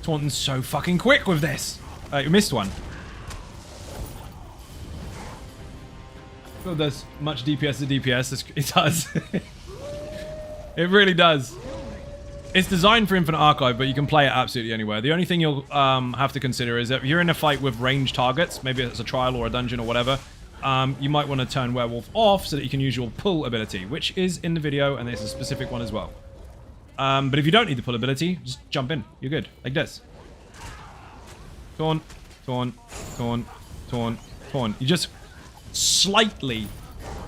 Taunting's so fucking quick with this. You missed one. Well, does much DPS to DPS. It does. It really does. It's designed for Infinite Archive, but you can play it absolutely anywhere. The only thing you'll have to consider is that if you're in a fight with ranged targets, maybe it's a trial or a dungeon or whatever, you might want to turn Werewolf off so that you can use your pull ability, which is in the video, and there's a specific one as well. But if you don't need the pull ability, just jump in. You're good. Like this. Taunt, taunt, taunt, taunt, taunt. You just slightly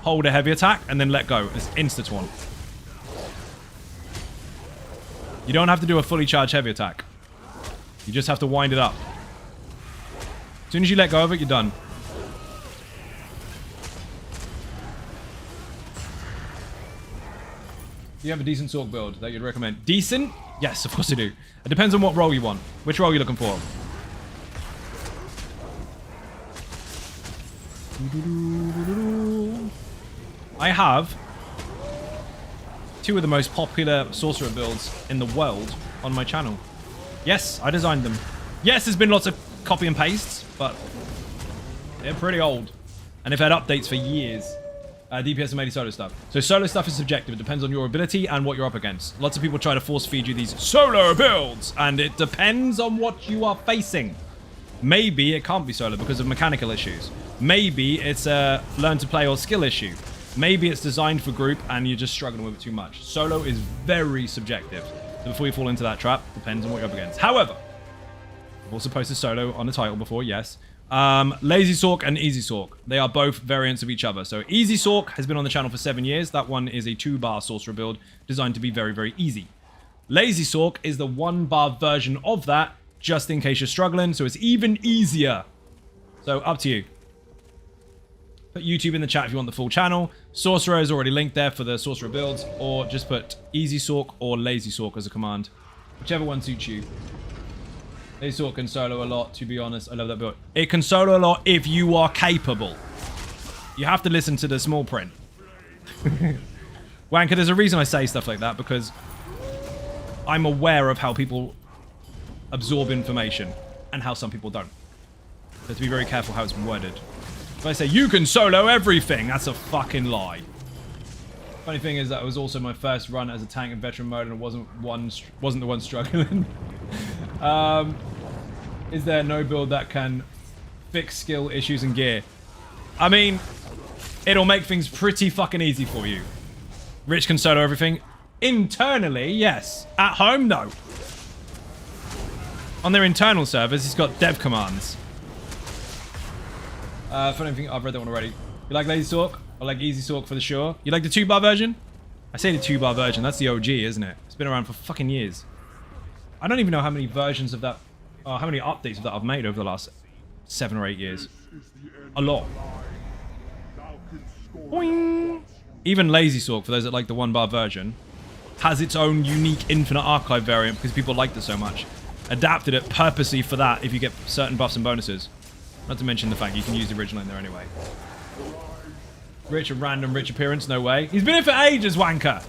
hold a heavy attack and then let go. It's insta-taunt. You don't have to do a fully charged heavy attack. You just have to wind it up. As soon as you let go of it, you're done. Do you have a decent Sork build that you'd recommend? Decent? Yes, of course I do. It depends on what role you want. Which role are you looking for? I have 2 of the most popular sorcerer builds in the world on my channel. Yes, I designed them. Yes, there's been lots of copy and pastes, but they're pretty old. And they've had updates for years. DPS and mainly solo stuff. So solo stuff is subjective. It depends on your ability and what you're up against. Lots of people try to force feed you these solo builds, and it depends on what you are facing. Maybe it can't be solo because of mechanical issues. Maybe it's a learn to play or skill issue. Maybe it's designed for group and you're just struggling with it too much. Solo is very subjective. So before you fall into that trap, depends on what you're up against. However, I've also posted solo on the title before, yes. Lazy Sork and Easy Sork. They are both variants of each other. So Easy Sork has been on the channel for 7 years. That one is a 2-bar sorcerer build designed to be very, very easy. Lazy Sork is the 1-bar version of that, just in case you're struggling. So it's even easier. So up to you. Put YouTube in the chat if you want the full channel. Sorcerer is already linked there for the sorcerer builds, or just put Easy Sork or Lazy Sork as a command. Whichever one suits you. Lazy Sork can solo a lot, to be honest. I love that build. It can solo a lot if you are capable. You have to listen to the small print. Wanker, there's a reason I say stuff like that, because I'm aware of how people absorb information and how some people don't. So to be very careful how it's worded. If I say, you can solo everything, that's a fucking lie. Funny thing is that it was also my first run as a tank in veteran mode, and it wasn't the one struggling. Is there no build that can fix skill issues and gear? I mean, it'll make things pretty fucking easy for you. Rich can solo everything. Internally, yes. At home, no. On their internal servers, he's got dev commands. Funny thing, I've read that one already. You like Lazy Sork? I like Easy Sork for the sure. You like the 2-bar version? I say the 2-bar version. That's the OG, isn't it? It's been around for fucking years. I don't even know how many versions of that, how many updates of that I've made over the last 7 or 8 years. A lot. Boing. Even Lazy Sork, for those that like the 1-bar version. has its own unique Infinite Archive variant because people liked it so much. Adapted it purposely for that if you get certain buffs and bonuses. Not to mention the fact you can use the original in there anyway. Rich, a random rich appearance, no way. He's been here for ages, wanker!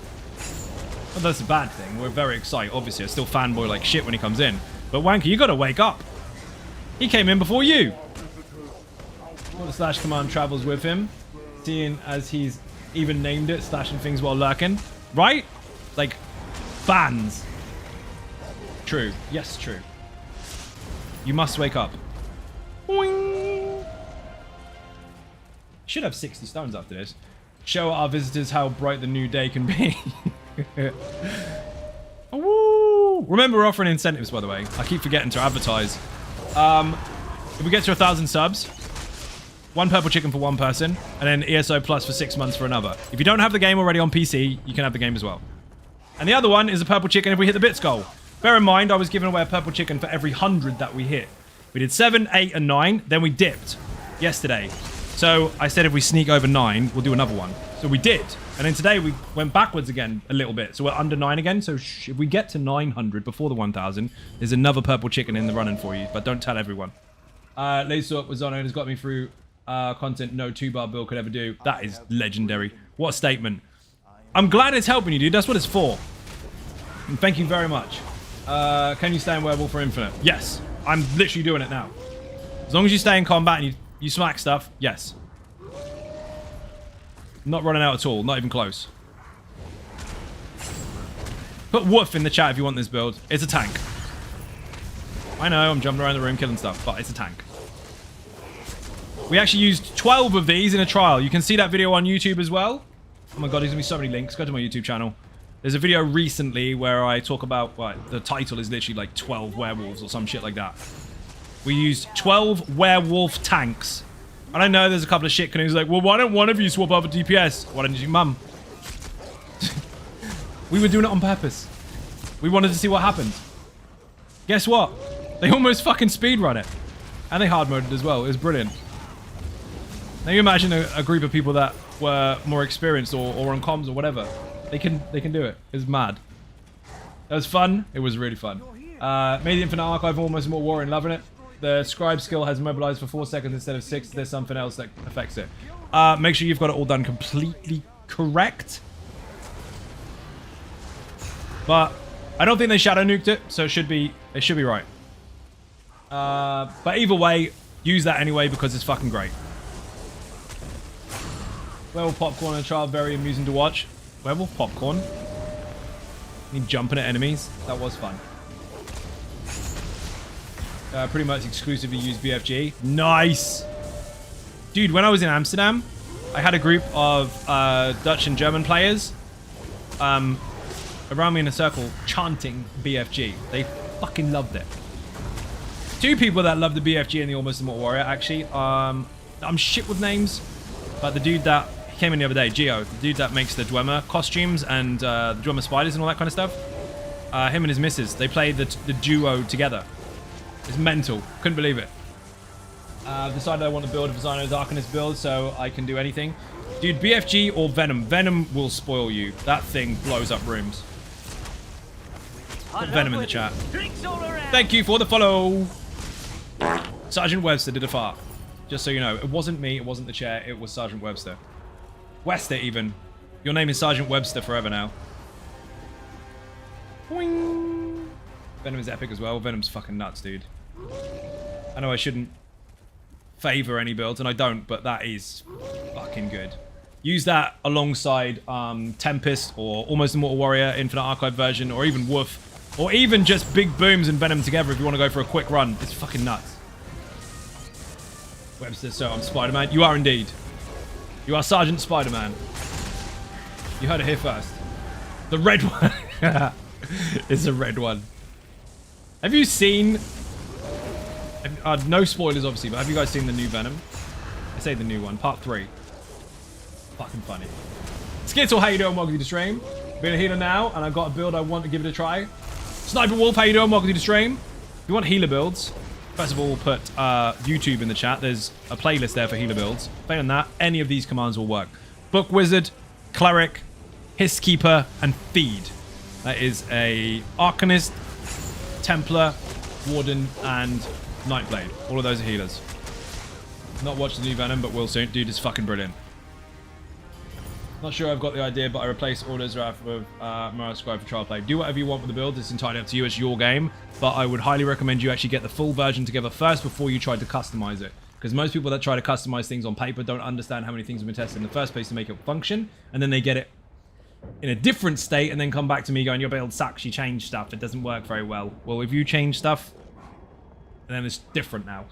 Well, that's a bad thing. We're very excited. Obviously, I still fanboy like shit when he comes in. But wanker, you gotta wake up. He came in before you. Well, the slash command travels with him. Seeing as he's even named it, slashing things while lurking. Right? Like, bans. True. Yes, true. You must wake up. Boing. Should have 60 stones after this. Show our visitors how bright the new day can be. Woo! Remember, we're offering incentives, by the way. I keep forgetting to advertise. If we get to 1,000 subs, 1 purple chicken for 1 person, and then ESO Plus for 6 months for another. If you don't have the game already on PC, you can have the game as well. And the other one is a purple chicken if we hit the bits goal. Bear in mind, I was giving away a purple chicken for every 100 that we hit. We did 7, 8, and 9. Then we dipped yesterday. So I said if we sneak over 9, we'll do another one. So we did. And then today we went backwards again a little bit. So we're under 9 again. So if we get to 900 before the 1,000, there's another purple chicken in the running for you. But don't tell everyone. Laser Up was on and has got me through content no 2-bar build could ever do. That is legendary. What a statement. I'm glad it's helping you, dude. That's what it's for. And thank you very much. Can you stay in Werewolf for Infinite? Yes. I'm literally doing it now. As long as you stay in combat and you smack stuff, yes. Not running out at all. Not even close. Put woof in the chat if you want this build. It's a tank. I know, I'm jumping around the room killing stuff, but it's a tank. We actually used 12 of these in a trial. You can see that video on YouTube as well. Oh my god, there's going to be so many links. Go to my YouTube channel. There's a video recently where I talk about, well, the title is literally like 12 werewolves or some shit like that. We used 12 werewolf tanks. And I know there's a couple of shit canoes like, well, why don't one of you swap over DPS? Why don't you, mum? We were doing it on purpose. We wanted to see what happened. Guess what? They almost fucking speedrun it. And they hard moded as well. It was brilliant. Now you imagine a group of people that were more experienced or on comms or whatever. They can do it. It's mad. That was fun. It was really fun. Made the Infinite Archive almost more warring, loving it. The scribe skill has mobilized for 4 seconds instead of 6. There's something else that affects it. Make sure you've got it all done completely correct. But I don't think they shadow nuked it, so it should be right. But either way, use that anyway because it's fucking great. Werewolf popcorn in a trial, very amusing to watch. Werewolf popcorn? Me jumping at enemies? That was fun. Pretty much exclusively use BFG. Nice! Dude, when I was in Amsterdam, I had a group of Dutch and German players around me in a circle chanting BFG. They fucking loved it. 2 people that love the BFG and the Almost Immortal Warrior, actually. I'm shit with names, but the dude that came in the other day, Geo, the dude that makes the Dwemer costumes and the Dwemer spiders and all that kind of stuff, him and his missus, they play the duo together. It's mental. Couldn't believe it. Decided I want to build a Visano's Arcanist build so I can do anything. Dude, BFG or Venom. Venom will spoil you. That thing blows up rooms. Put Venom in the chat. Thank you for the follow. Sergeant Webster did a fart. Just so you know, it wasn't me, it wasn't the chair, it was Sergeant Webster. Wester, even. Your name is Sergeant Webster forever now. Boing. Venom is epic as well. Venom's fucking nuts, dude. I know I shouldn't favor any builds, and I don't, but that is fucking good. Use that alongside Tempest or Almost Immortal Warrior, Infinite Archive version, or even Wolf. Or even just Big Booms and Venom together if you want to go for a quick run. It's fucking nuts. Webster, so I'm Spider-Man. You are indeed. You are Sergeant Spider-Man. You heard it here first. The red one. It's a red one. Have you seen... no spoilers, obviously, but have you guys seen the new Venom? I say the new one. Part 3. Fucking funny. Skittle, how you doing? Welcome to the stream. Being a healer now, and I've got a build I want to give it a try. Sniper Wolf, how you doing? Welcome to the stream. If you want healer builds, first of all, we'll put YouTube in the chat. There's a playlist there for healer builds. Failing that, any of these commands will work. Book Wizard, Cleric, Hisskeeper, and Feed. That is a Arcanist, Templar, Warden, and Nightblade. All of those are healers. Not watched the new Venom, but will soon. Dude is fucking brilliant. Not sure I've got the idea, but I replaced Orders Wrath with Maarselok for trial play. Do whatever you want with the build. It's entirely up to you. It's your game. But I would highly recommend you actually get the full version together first before you try to customize it. Because most people that try to customize things on paper don't understand how many things have been tested in the first place to make it function. And then they get it in a different state and then come back to me going, your build sucks, you changed stuff, it doesn't work very well. Well, if you change stuff, then it's different now.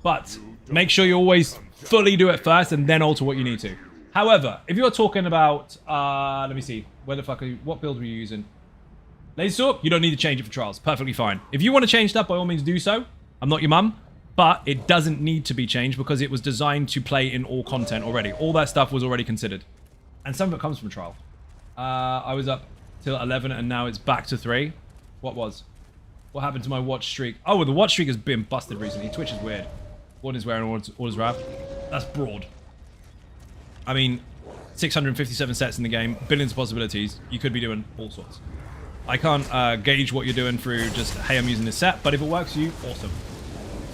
But make sure you always fully do it first and then alter what you need to. However, if you're talking about, let me see, where the fuck are you, what build were you using? Laser Sewers, you don't need to change it for trials, perfectly fine. If you want to change stuff, by all means do so. I'm not your mum, but it doesn't need to be changed because it was designed to play in all content already. All that stuff was already considered. And some of it comes from trial. I was up till 11 and now it's back to 3. What happened to my watch streak? Oh, well, the watch streak has been busted recently. Twitch is weird. What is wearing Orders Wrath? That's broad. I mean, 657 sets in the game, billions of possibilities. You could be doing all sorts. I can't gauge what you're doing through just, hey, I'm using this set, but if it works for you, awesome.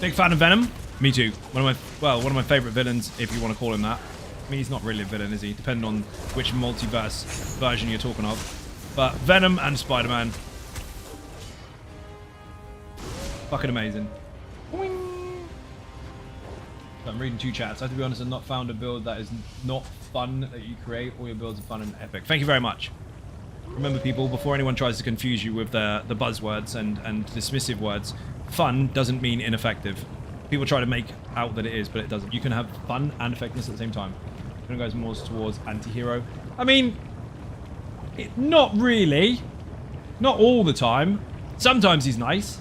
Big fan of Venom? Me too. One of my favorite villains, if you want to call him that. I mean, he's not really a villain, is he? Depending on which multiverse version you're talking of. But Venom and Spider-Man. Fucking amazing. Boing. So I'm reading 2 chats. I have to be honest, I've not found a build that is not fun that you create. All your builds are fun and epic. Thank you very much. Remember, people, before anyone tries to confuse you with the buzzwords and dismissive words, fun doesn't mean ineffective. People try to make out that it is, but it doesn't. You can have fun and effectiveness at the same time. It goes more towards anti-hero. I mean, not really. Not all the time. Sometimes he's nice.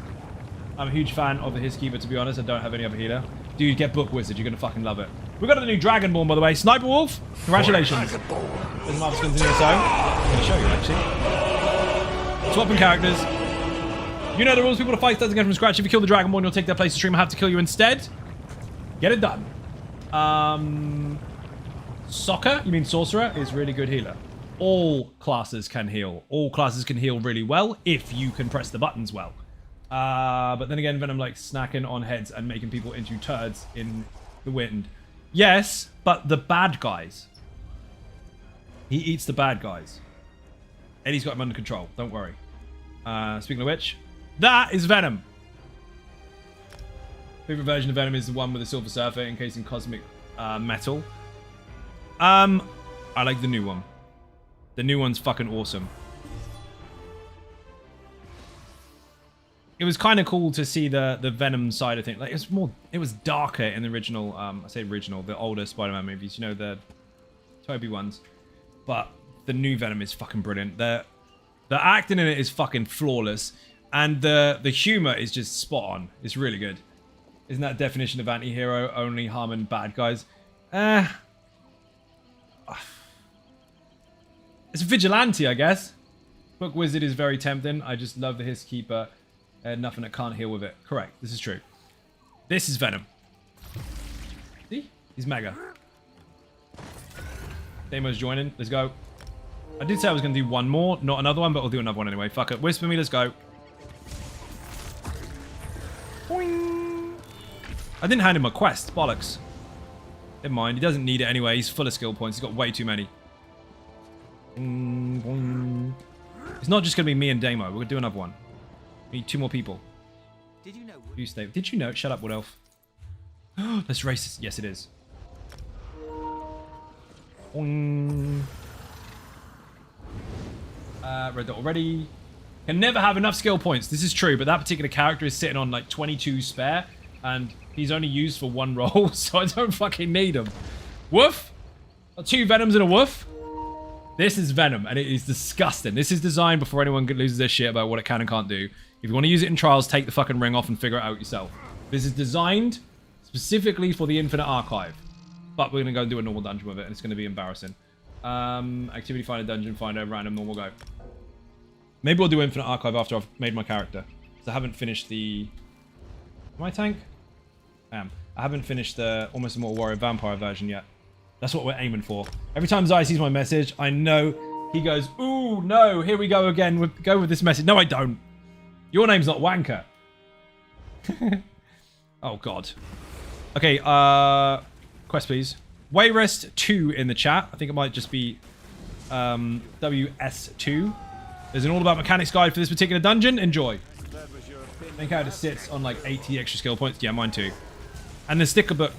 I'm a huge fan of the Hisskeeper, to be honest. I don't have any other healer. Dude, get Book Wizard. You're going to fucking love it. We've got a new Dragonborn, by the way. Sniper Wolf. Congratulations. There's Marvel's going to do this own. I'm going to show you, actually. Swapping characters. You know the rules. People to fight starts again from scratch. If you kill the Dragonborn, you'll take their place to stream. I have to kill you instead. Get it done. Soccer, you mean Sorcerer, is really good healer. All classes can heal. All classes can heal really well if you can press the buttons well. But then again, Venom likes snacking on heads and making people into turds in the wind. Yes, but the bad guys. He eats the bad guys. Eddie's got him under control. Don't worry. Speaking of which, that is Venom. Favorite version of Venom is the one with the Silver Surfer encased in cosmic metal. I like the new one. The new one's fucking awesome. It was kind of cool to see the Venom side of things. Like, it was darker in the original, I say original, the older Spider-Man movies, you know, the Tobey ones. But the new Venom is fucking brilliant. The acting in it is fucking flawless. And the humor is just spot on. It's really good. Isn't that definition of anti-hero, only harming bad guys? It's a vigilante, I guess. Book Wizard is very tempting. I just love the Hisskeeper. Nothing that can't heal with it. Correct. This is true. This is Venom. See? He's mega. Damo's joining. Let's go. I did say I was going to do one more, not another one, but I'll do another one anyway. Fuck it. Whisper me. Let's go. Boing. I didn't hand him a quest. Bollocks. Never mind. He doesn't need it anyway. He's full of skill points. He's got way too many. It's not just going to be me and Damo. We're going to do another one. We need 2 more people. Did you know? You stay. Did you know? Shut up, Wood Elf. That's racist. Yes, it is. Read that already. Can never have enough skill points. This is true, but that particular character is sitting on like 22 spare, and he's only used for 1 roll, so I don't fucking need him. Woof. 2 Venoms and a woof. This is Venom, and it is disgusting. This is designed before anyone loses their shit about what it can and can't do. If you want to use it in trials, take the fucking ring off and figure it out yourself. This is designed specifically for the Infinite Archive. But we're going to go and do a normal dungeon with it, and it's going to be embarrassing. Activity finder, dungeon finder, random, normal, go. Maybe we'll do Infinite Archive after I've made my character. Because I haven't finished the... Am I tank? I am. I haven't finished the Almost Immortal Warrior Vampire version yet. That's what we're aiming for. Every time Zai sees my message, I know He goes, ooh, no, here we go again. Go with this message. No, I don't. Your name's not Wanker. Oh, God. Okay, quest, please. Wayrest 2 in the chat. I think it might just be WS2. There's an all-about mechanics guide for this particular dungeon. Enjoy. I think how it sits on like 80 extra skill points. Yeah, mine too. And the sticker book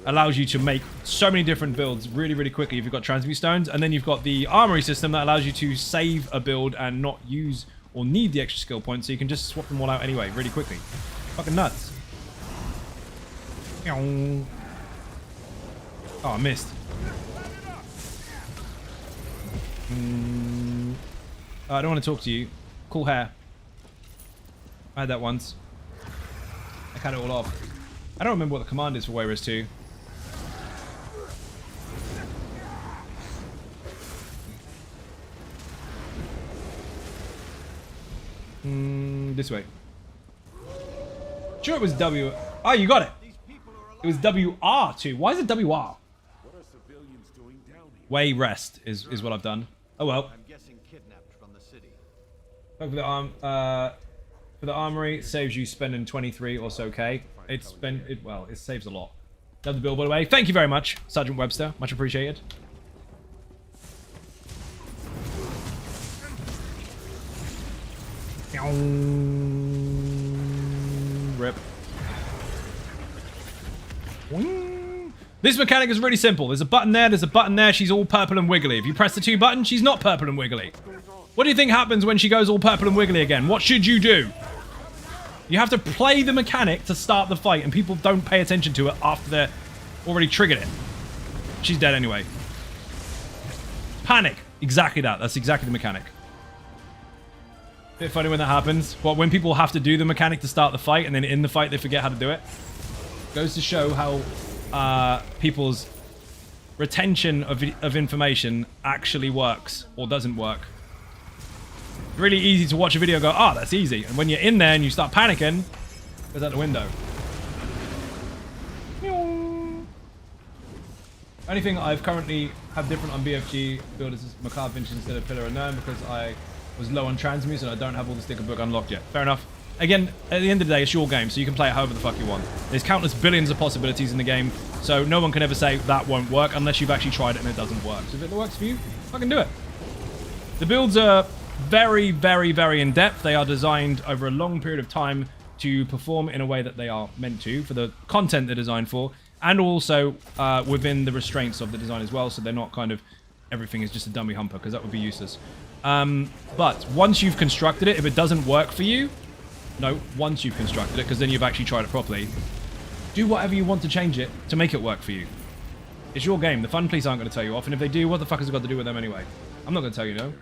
allows you to make so many different builds really, really quickly if you've got transmute stones. And then you've got the armory system that allows you to save a build and not use or need the extra skill points, so you can just swap them all out anyway, really quickly. Fucking nuts. Oh, I missed. I don't want to talk to you. Cool hair. I had that once. I cut it all off. I don't remember what the command is for Wayrest 2. This way. Sure, it was W. Oh, you got it. It was WR2. Why is it WR? What are civilians doing down here? Wayrest is what I've done. Oh well. I'm guessing kidnapped from the city. For the armory, saves you spending 23 or so K. It saves a lot. Love the bill, by the way. Thank you very much, Sergeant Webster. Much appreciated. Rip. This mechanic is really simple. There's a button there, there's a button there. She's all purple and wiggly. If you press the 2 buttons, she's not purple and wiggly. What do you think happens when she goes all purple and wiggly again? What should you do? You have to play the mechanic to start the fight, and people don't pay attention to it after they're already triggered it. She's dead anyway. Panic. Exactly that. That's exactly the mechanic. Bit funny when that happens. What, when people have to do the mechanic to start the fight, and then in the fight they forget how to do it? Goes to show how people's retention of information actually works or doesn't work. Really easy to watch a video and go, oh, that's easy. And when you're in there and you start panicking, it goes out the window. Only thing I've currently have different on BFG build is Macabre Vintage instead of Pillar Unknown because I was low on transmutes and I don't have all the sticker book unlocked yet. Fair enough. Again, at the end of the day, it's your game, so you can play it however the fuck you want. There's countless billions of possibilities in the game, so no one can ever say that won't work unless you've actually tried it and it doesn't work. So if it works for you, fucking do it. The builds are very, very, very in-depth. They are designed over a long period of time to perform in a way that they are meant to, for the content they're designed for, and also within the restraints of the design as well, so they're not kind of, everything is just a dummy humper, because that would be useless. But once you've constructed it, if it doesn't work for you, no, once you've constructed it, because then you've actually tried it properly, do whatever you want to change it to make it work for you. It's your game. The fun police aren't going to tell you off, and if they do, what the fuck has it got to do with them anyway? I'm not going to tell you no.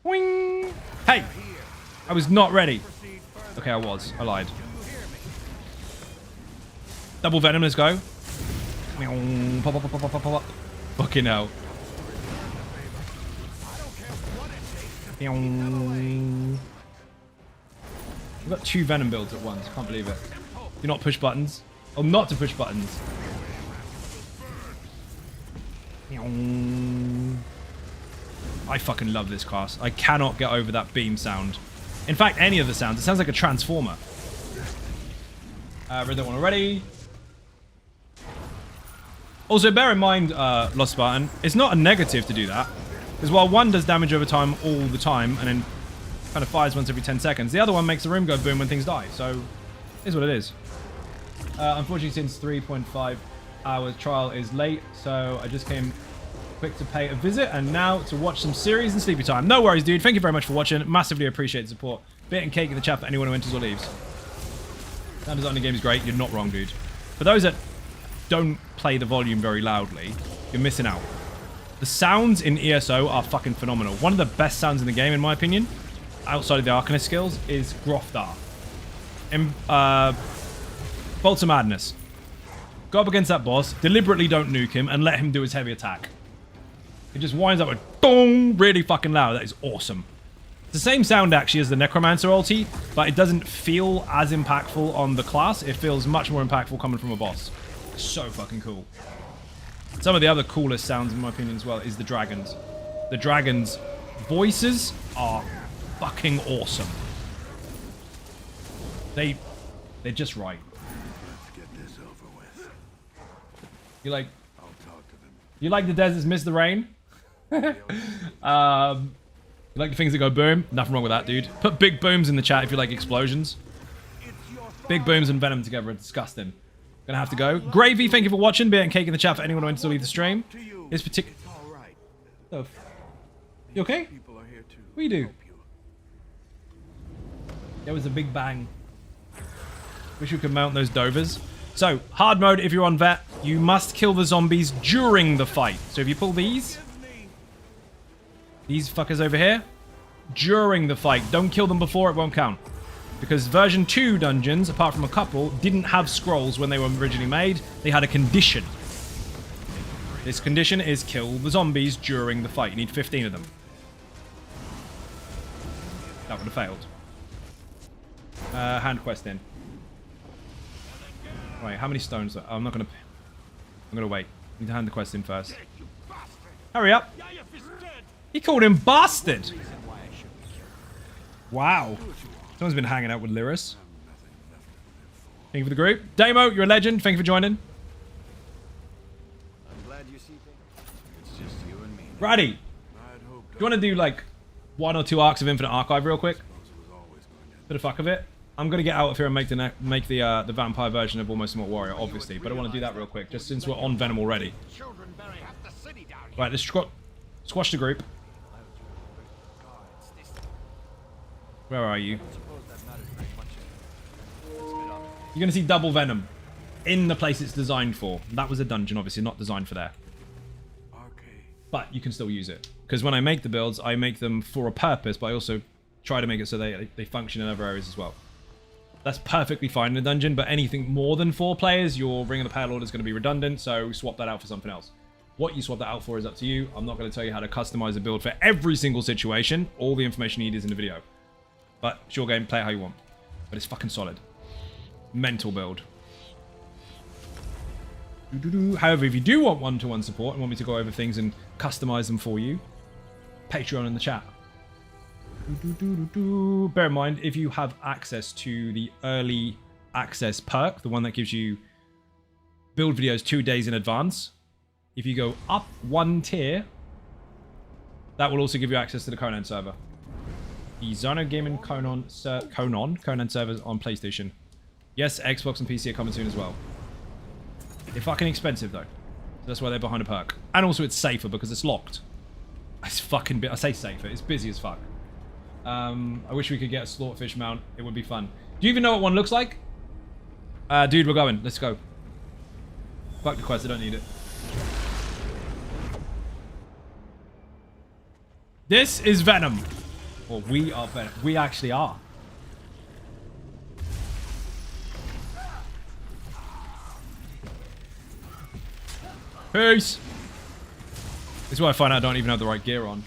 Wing! Hey! I was not ready. Okay, I was. I lied. Double venom, let's go. Pop, pop, pop, pop, pop, pop. Fucking hell. We've got 2 venom builds at once. Can't believe it. Do not push buttons. Oh, not to push buttons. I fucking love this class. I cannot get over that beam sound. In fact, any of the sounds. It sounds like a transformer. Read that one already. Also, bear in mind, Lost Spartan, it's not a negative to do that. Because while one does damage over time all the time, and then kind of fires once every 10 seconds, the other one makes the room go boom when things die. So, it is what it is. Unfortunately, since 3.5 hours trial is late, so I just came quick to pay a visit, and now to watch some series and sleepy time. No worries, dude. Thank you very much for watching. Massively appreciate the support. Bit and cake in the chat for anyone who enters or leaves. Sound design in the game is great. You're not wrong, dude. For those that don't play the volume very loudly, you're missing out. The sounds in ESO are fucking phenomenal. One of the best sounds in the game, in my opinion, outside of the Arcanist skills, is Grofdar. Bolts of Madness. Go up against that boss, deliberately don't nuke him, and let him do his heavy attack. It just winds up with dong, really fucking loud. That is awesome. It's the same sound actually as the Necromancer ulti, but it doesn't feel as impactful on the class. It feels much more impactful coming from a boss. So fucking cool. Some of the other coolest sounds, in my opinion, as well, is the dragons. The dragons' voices are fucking awesome. They're just right. Let's get this over with. You like I'll talk to them. You like the deserts miss the rain? You like the things that go boom? Nothing wrong with that, dude. Put big booms in the chat if you like explosions. Big booms and venom together are disgusting. Gonna have to go. Gravy, thank you for watching. Beer and cake in the chat for anyone who wants to leave the stream. It's particular. All right. You okay? People are here to What do you do? help you. There was a big bang. Wish we could mount those dovers. So, hard mode, if you're on vet, you must kill the zombies during the fight. So if you pull these fuckers over here, during the fight. Don't kill them before, it won't count. Because version 2 dungeons, apart from a couple, didn't have scrolls when they were originally made. They had a condition. This condition is kill the zombies during the fight. You need 15 of them. That would have failed. Hand quest in. Right, how many stones? I'm gonna wait. I need to hand the quest in first. Hurry up. He called him bastard. Wow. Someone's been hanging out with Lyris. Thank you for the group. Damo, you're a legend. Thank you for joining. I'm glad you see things. It's just you and me. Righty. I'd hope Do you want to do like 1 or 2 arcs of Infinite Archive real quick? it was always going to. For the fuck of it. I'm gonna get out of here and make the vampire version of Almost Immortal Warrior, obviously. But I want to do that real quick, just since we're on Venom already. Children bury half the city down here. Right, let's squash the group. Where are you? You're gonna see double Venom in the place it's designed for. That was a dungeon, obviously, not designed for there. Okay. But you can still use it. Because when I make the builds, I make them for a purpose, but I also try to make it so they function in other areas as well. That's perfectly fine in a dungeon, but anything more than 4 players, your Ring of the Pale Lord is going to be redundant, so swap that out for something else. What you swap that out for is up to you. I'm not going to tell you how to customize a build for every single situation. All the information you need is in the video. But it's your game, play it how you want. But it's fucking solid. Mental build. However, if you do want one-to-one support and want me to go over things and customize them for you, Patreon in the chat. Bear in mind, if you have access to the early access perk, the one that gives you build videos 2 days in advance, if you go up 1 tier, that will also give you access to the Conan server. The Xano Gaming Conan servers on PlayStation. Yes, Xbox and PC are coming soon as well. They're fucking expensive though. So that's why they're behind a perk. And also it's safer because it's locked. It's fucking I say safer, it's busy as fuck. I wish we could get a slaughterfish mount. It would be fun. Do you even know what one looks like? Dude, we're going. Let's go. Fuck the quest, I don't need it. This is Venom. Well, we are Venom. We actually are. Peace. This is why I find out I don't even have the right gear on.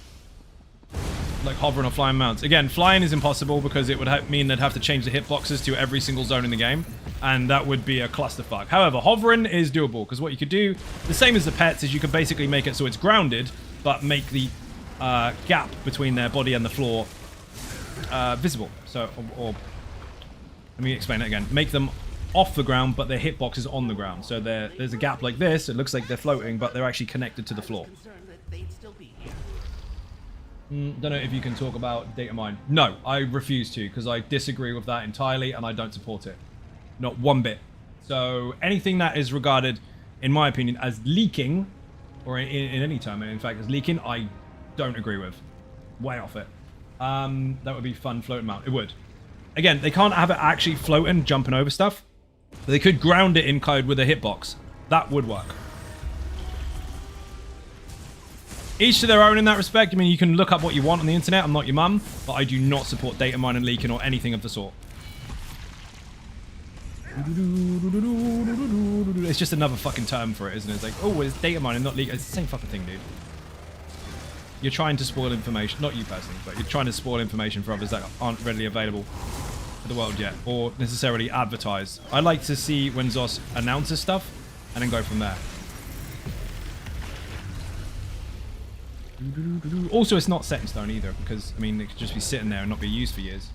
Like hovering or flying mounts. Again, flying is impossible because it would mean they'd have to change the hitboxes to every single zone in the game. And that would be a clusterfuck. However, hovering is doable because what you could do, the same as the pets, is you could basically make it so it's grounded, but make the gap between their body and the floor visible. So, or let me explain it again. Make them off the ground, but their hitbox is on the ground. So there's a gap like this. It looks like they're floating, but they're actually connected to the floor. Don't know if you can talk about data mine. No, I refuse to because I disagree with that entirely and I don't support it. Not one bit. So anything that is regarded, in my opinion, as leaking, or in any term, in fact, as leaking, I don't agree with. Way off it. That would be fun floating mount. It would. Again, they can't have it actually floating, jumping over stuff. But they could ground it in code with a hitbox. That would work. Each to their own in that respect. I mean, you can look up what you want on the internet. I'm not your mum, but I do not support data mining, leaking, or anything of the sort. It's just another fucking term for it, isn't it? It's like, oh, it's data mining, not leaking. It's the same fucking thing, dude. You're trying to spoil information. Not you personally, but you're trying to spoil information for others that aren't readily available to the world yet, or necessarily advertised. I like to see when Zos announces stuff, and then go from there. Also, it's not set in stone either, because, I mean, it could just be sitting there and not be used for years.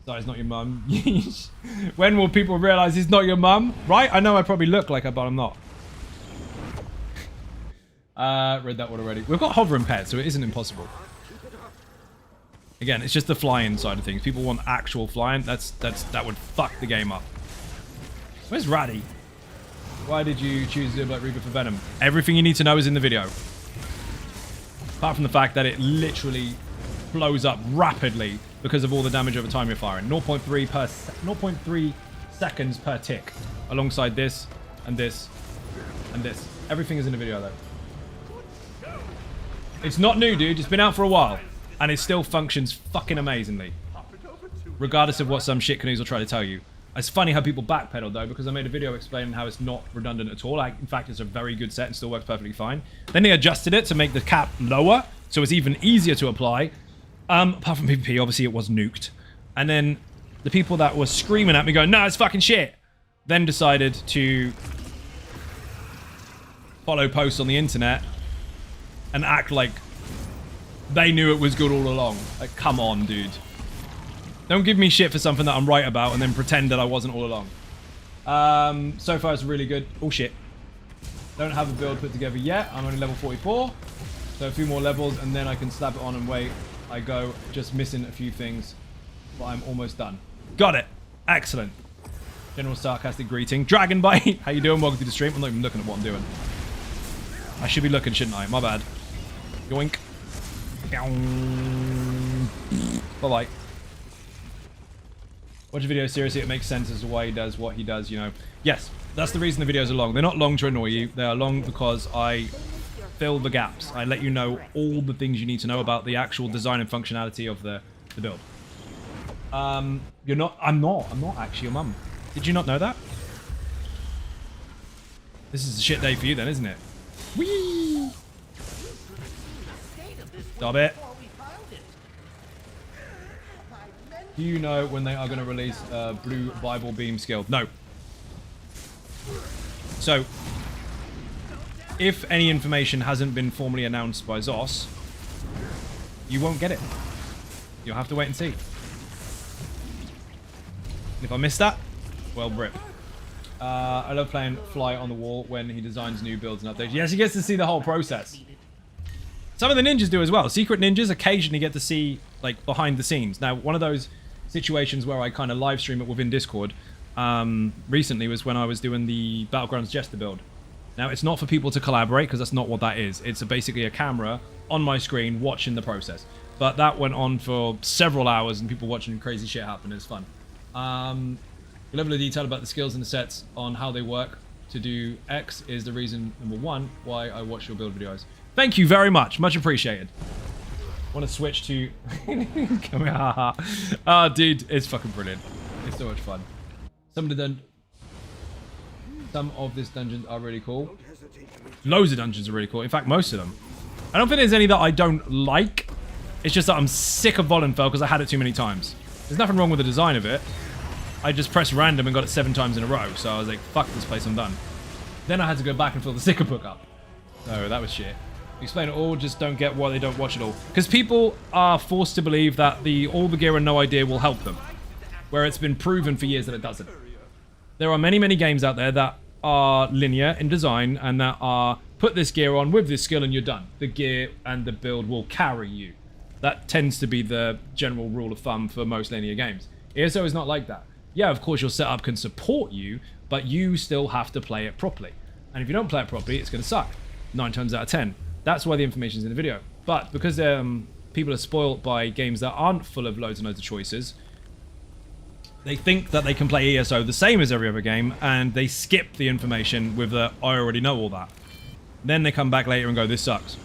So it's not your mum. When will people realize it's not your mum? Right? I know I probably look like her, but I'm not. Read that one already. We've got hovering pets, so it isn't impossible. Again, it's just the flying side of things. People want actual flying. That would fuck the game up. Where's Raddy? Why did you choose to do Black Reaper for Venom? Everything you need to know is in the video. Apart from the fact that it literally blows up rapidly because of all the damage over time you're firing. 0.3 seconds per tick. Alongside this, and this, and this. Everything is in the video though. It's not new, dude. It's been out for a while. And it still functions fucking amazingly. Regardless of what some shit canoes will try to tell you. It's funny how people backpedal though, because I made a video explaining how it's not redundant at all. Like, in fact, it's a very good set and still works perfectly fine. Then they adjusted it to make the cap lower, so it's even easier to apply. Apart from PvP, obviously it was nuked. And then the people that were screaming at me going, no, it's fucking shit, then decided to follow posts on the internet and act like they knew it was good all along. Like, come on, dude. Don't give me shit for something that I'm right about and then pretend that I wasn't all along. So far it's really good. Oh shit. Don't have a build put together yet. I'm only level 44. So a few more levels and then I can slap it on and wait. I go just missing a few things. But I'm almost done. Got it. Excellent. General sarcastic greeting. Dragon Bite. How you doing? Welcome to the stream. I'm not even looking at what I'm doing. I should be looking, shouldn't I? My bad. Yoink. Bye-bye. Watch a video seriously, it makes sense as to why he does what he does, you know. Yes, that's the reason the videos are long. They're not long to annoy you. They are long because I fill the gaps. I let you know all the things you need to know about the actual design and functionality of the build. I'm not actually your mum. Did you not know that? This is a shit day for you then, isn't it? Whee! Stop it. Do you know when they are going to release Blue Bible Beam skill? No. So, if any information hasn't been formally announced by Zos, you won't get it. You'll have to wait and see. If I missed that, well, rip. I love playing Fly on the Wall when he designs new builds and updates. Yes, he gets to see the whole process. Some of the ninjas do as well. Secret ninjas occasionally get to see, like, behind the scenes. Now, one of those situations where I kind of live stream it within Discord recently was when I was doing the Battlegrounds Jester build. Now, it's not for people to collaborate, because that's not what that is. It's basically a camera on my screen watching the process. But that went on for several hours, and people watching crazy shit happen. It's fun. The level of detail about the skills and the sets on how they work to do X is the reason, number one, why I watch your build videos. Thank you very much. Much appreciated. Want to switch to... Come here. Oh, dude, it's fucking brilliant. It's so much fun. Some of these dungeons are really cool. Loads of dungeons are really cool. In fact, most of them. I don't think there's any that I don't like. It's just that I'm sick of Volenfell because I had it too many times. There's nothing wrong with the design of it. I just pressed random and got it 7 times in a row. So I was like, fuck this place, I'm done. Then I had to go back and fill the sticker book up. So that was shit. Explain it all, just don't get why they don't watch it all. Because people are forced to believe that all the gear and no idea will help them. Where it's been proven for years that it doesn't. There are many, many games out there that are linear in design and that are put this gear on with this skill and you're done. The gear and the build will carry you. That tends to be the general rule of thumb for most linear games. ESO is not like that. Yeah, of course your setup can support you, but you still have to play it properly. And if you don't play it properly, it's going to suck. 9 times out of 10. That's why the information's in the video. But because people are spoiled by games that aren't full of loads and loads of choices, they think that they can play ESO the same as every other game, and they skip the information with the, I already know all that. Then they come back later and go, this sucks.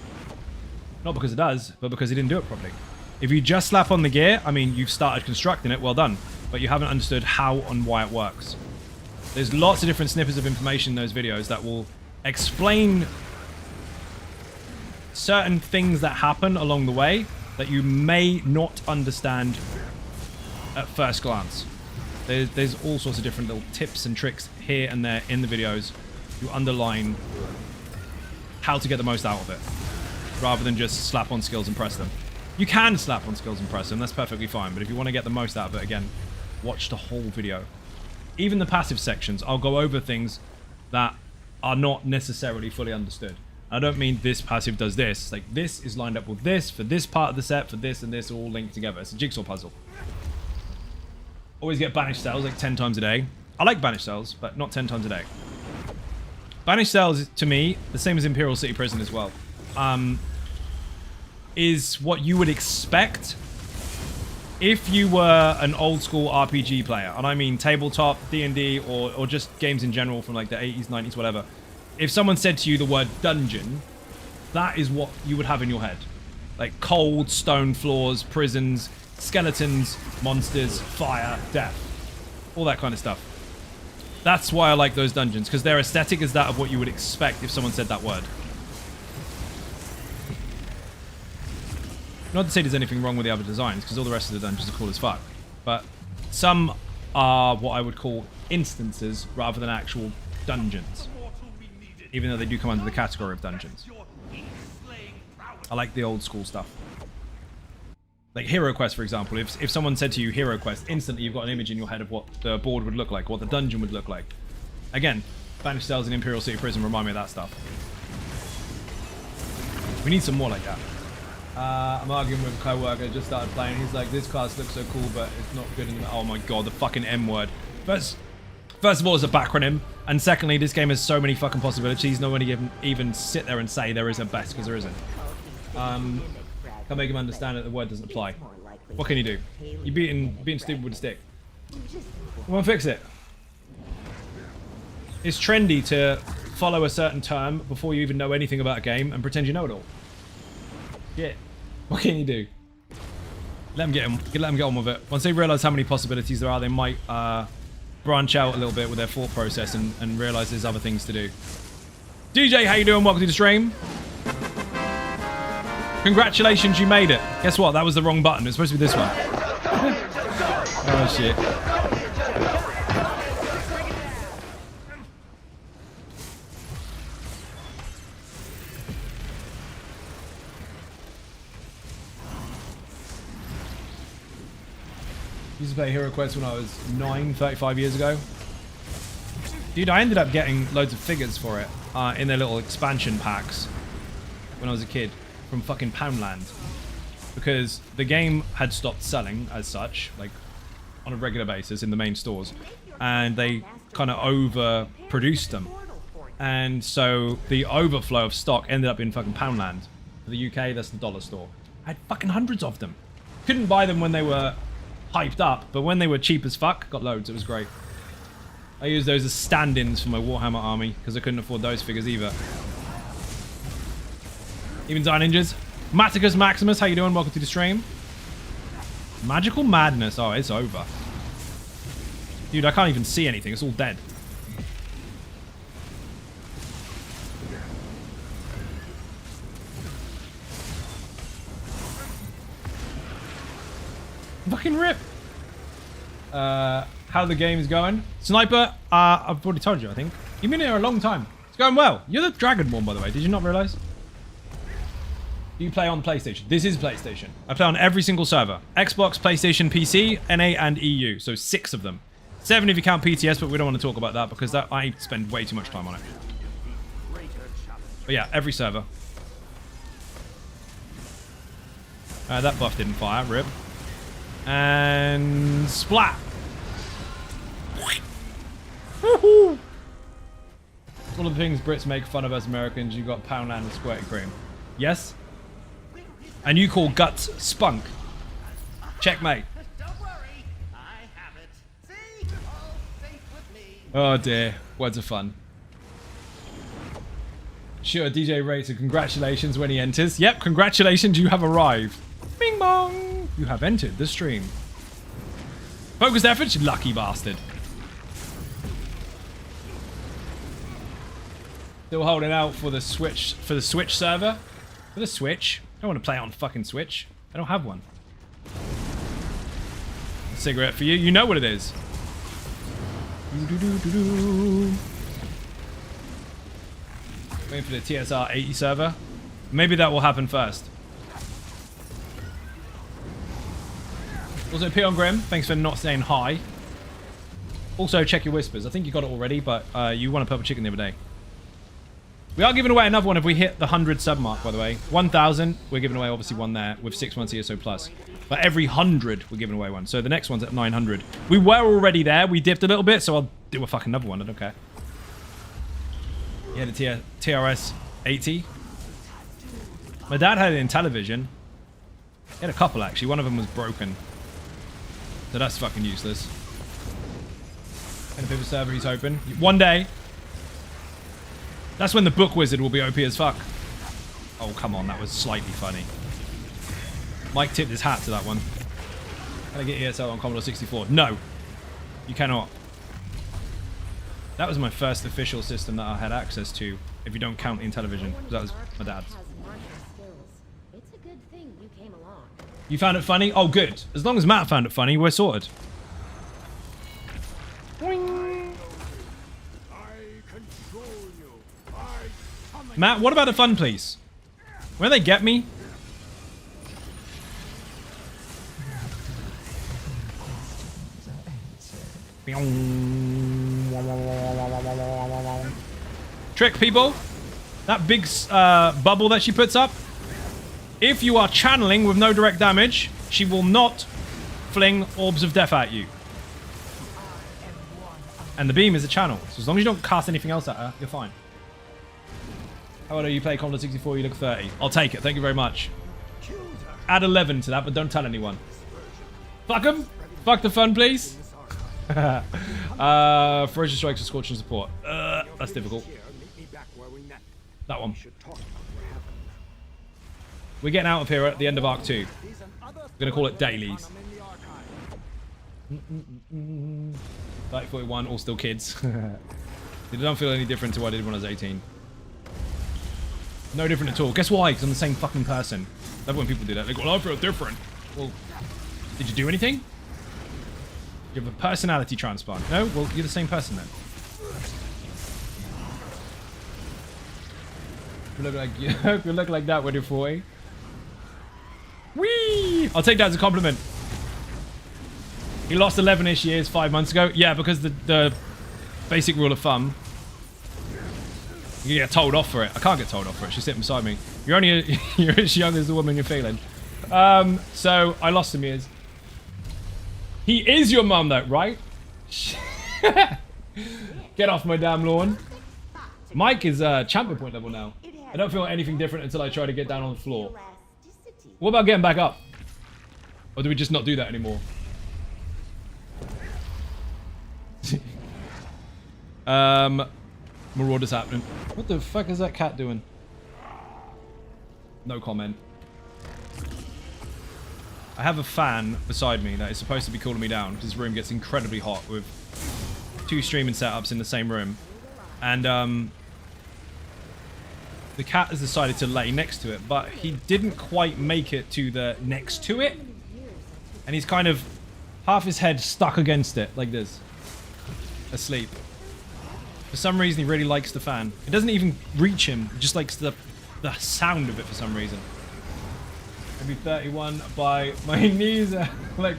Not because it does, but because they didn't do it properly. If you just slap on the gear, I mean, you've started constructing it, well done. But you haven't understood how and why it works. There's lots of different snippets of information in those videos that will explain certain things that happen along the way that you may not understand at first glance. There's all sorts of different little tips and tricks here and there in the videos to underline how to get the most out of it. rather than just slap on skills and press them. You can slap on skills and press them, that's perfectly fine, but if you want to get the most out of it, again, watch the whole video. Even the passive sections, I'll go over things that are not necessarily fully understood. I don't mean this passive does this. Like, this is lined up with this for this part of the set, for this and this, all linked together. It's a jigsaw puzzle. Always get banished cells like 10 times a day. I like banished cells, but not 10 times a day. Banished cells, to me, the same as Imperial City Prison as well, is what you would expect if you were an old school RPG player. And I mean tabletop, D&D, or just games in general from like the 80s, 90s, whatever. If someone said to you the word dungeon, that is what you would have in your head. Like cold stone floors, prisons, skeletons, monsters, fire, death. All that kind of stuff. That's why I like those dungeons, because their aesthetic is that of what you would expect if someone said that word. Not to say there's anything wrong with the other designs, because all the rest of the dungeons are cool as fuck. But some are what I would call instances rather than actual dungeons. Even though they do come under the category of dungeons. I like the old school stuff. Like Hero Quest, for example. If someone said to you Hero Quest, instantly you've got an image in your head of what the board would look like, what the dungeon would look like. Again, Banished Cells and Imperial City Prison remind me of that stuff. We need some more like that. I'm arguing with a co-worker, just started playing. He's like, this class looks so cool, but it's not good in the... Oh my god, the fucking M word. First of all, it's a backronym. And secondly, this game has so many fucking possibilities. Nobody even sit there and say there is a best, because there isn't. Can't make him understand that the word doesn't apply. What can you do? You're being stupid with a stick. Come on, fix it. It's trendy to follow a certain term before you even know anything about a game and pretend you know it all. Yeah. What can you do? Let them get on with it. Once they realize how many possibilities there are, they might branch out a little bit with their thought process and realize there's other things to do. DJ, how you doing? Welcome to the stream. Congratulations, you made it. Guess what? That was the wrong button. It's supposed to be this one. Oh, shit. Used to play Hero Quest when I was 35 years ago. Dude, I ended up getting loads of figures for it in their little expansion packs when I was a kid. From fucking Poundland, because the game had stopped selling as such, like on a regular basis in the main stores, and they kind of overproduced them, and so the overflow of stock ended up in fucking Poundland. For the UK, that's the dollar store. I had fucking hundreds of them. Couldn't buy them when they were hyped up, but when they were cheap as fuck, got loads. It was great. I used those as stand-ins for my Warhammer army because I couldn't afford those figures either. Even Die Ninjas. Maticus Maximus, how you doing? Welcome to the stream. Magical Madness. Oh, it's over. Dude, I can't even see anything. It's all dead. Fucking rip. How the game is going. Sniper, I've already told you, I think. You've been here a long time. It's going well. You're the Dragonborn, by the way. Did you not realize? You play on PlayStation. This is PlayStation. I play on every single server. Xbox, PlayStation, PC, NA, and EU. So 6 of them. 7 if you count PTS, but we don't want to talk about that because I spend way too much time on it. But yeah, every server. That buff didn't fire. Rip. And... splat! Woohoo! One of the things Brits make fun of us Americans, you got Poundland and Squirty Cream. Yes? And you call guts spunk. Checkmate. Don't worry, I have it. See? All safe with me. Oh dear. Words of fun. Sure, DJ rates a congratulations when he enters. Yep, congratulations, you have arrived. Bing bong! You have entered the stream. Focused effort, you lucky bastard. Still holding out for the Switch server. For the Switch. I don't want to play it on fucking Switch. I don't have one. A cigarette for you. You know what it is. Waiting for the TSR 80 server. Maybe that will happen first. Also, P on Grim, thanks for not saying hi. Also, check your whispers. I think you got it already, but you won a purple chicken the other day. We are giving away another one if we hit the 100 sub mark, by the way. 1,000, we're giving away obviously one there with 6 months ESO plus. But every 100, we're giving away one. So the next one's at 900. We were already there. We dipped a little bit, so I'll do a fucking another one. I don't care. Yeah, the TRS 80. My dad had it in television. He had a couple, actually. One of them was broken. So that's fucking useless. And a bit of a server he's hoping. One day. That's when the book wizard will be OP as fuck. Oh, come on. That was slightly funny. Mike tipped his hat to that one. Can I get ESL on Commodore 64? No. You cannot. That was my first official system that I had access to, if you don't count in television. That was my dad's. It's a good thing you came along. You found it funny? Oh, good. As long as Matt found it funny, we're sorted. Matt, what about the fun, please? Where they get me? Trick, people. That big bubble that she puts up. If you are channeling with no direct damage, she will not fling orbs of death at you. And the beam is a channel. So as long as you don't cast anything else at her, you're fine. How old are you? Play Commodore 64, you look 30. I'll take it. Thank you very much. Add 11 to that, but don't tell anyone. Fuck them. Fuck the fun, please. Ferocious Strikes for Scorching Support. That's difficult. That one. We're getting out of here at the end of Arc 2. We're going to call it dailies. 3041, all still kids. They don't feel any different to what I did when I was 18. No different at all. Guess why? Because I'm the same fucking person. Love when people do that. They go, well, I feel different. Well, did you do anything? You have a personality transplant. No? Well, you're the same person then. You look like you look like that when you're 40. Whee! I'll take that as a compliment. He lost 11-ish years 5 months ago. Yeah, because the basic rule of thumb, you get told off for it. I can't get told off for it. She's sitting beside me. You're only you're as young as the woman you're feeling. So I lost some years. He is your mum, though, right? Get off my damn lawn. Mike is champion point level now. I don't feel anything different until I try to get down on the floor. What about getting back up? Or do we just not do that anymore? Marauder's happening. What the fuck is that cat doing? No comment. I have a fan beside me that is supposed to be cooling me down because this room gets incredibly hot with 2 streaming setups in the same room. And the cat has decided to lay next to it, but he didn't quite make it to the next to it. And he's kind of half his head stuck against it like this, asleep. For some reason, he really likes the fan. It doesn't even reach him. He just likes the sound of it for some reason. Maybe 31 by my knees are like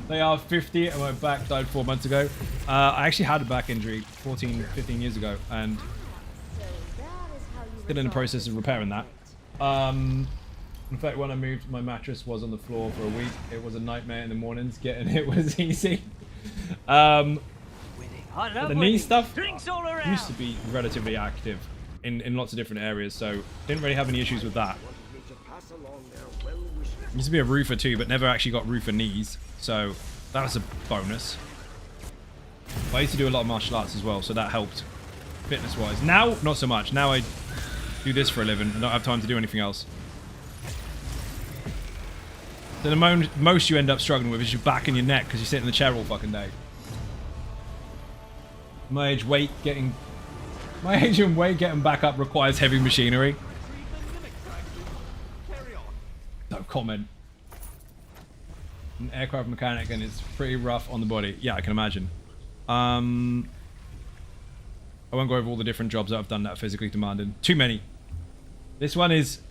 they are 50 and my back died 4 months ago. I actually had a back injury 14, 15 years ago and still in the process of repairing that. In fact, when I moved, my mattress was on the floor for a week. It was a nightmare in the mornings. Getting it was easy. The knee stuff used to be relatively active in lots of different areas, so didn't really have any issues with that. Used to be a roofer too, but never actually got roofer knees, so that was a bonus. But I used to do a lot of martial arts as well, so that helped fitness-wise. Now, not so much. Now I do this for a living and don't have time to do anything else. So the most you end up struggling with is your back and your neck because you sit in the chair all fucking day. My age and weight getting back up requires heavy machinery. No comment. An aircraft mechanic and it's pretty rough on the body. Yeah, I can imagine. I won't go over all the different jobs that I've done that are physically demanding. Too many. This one is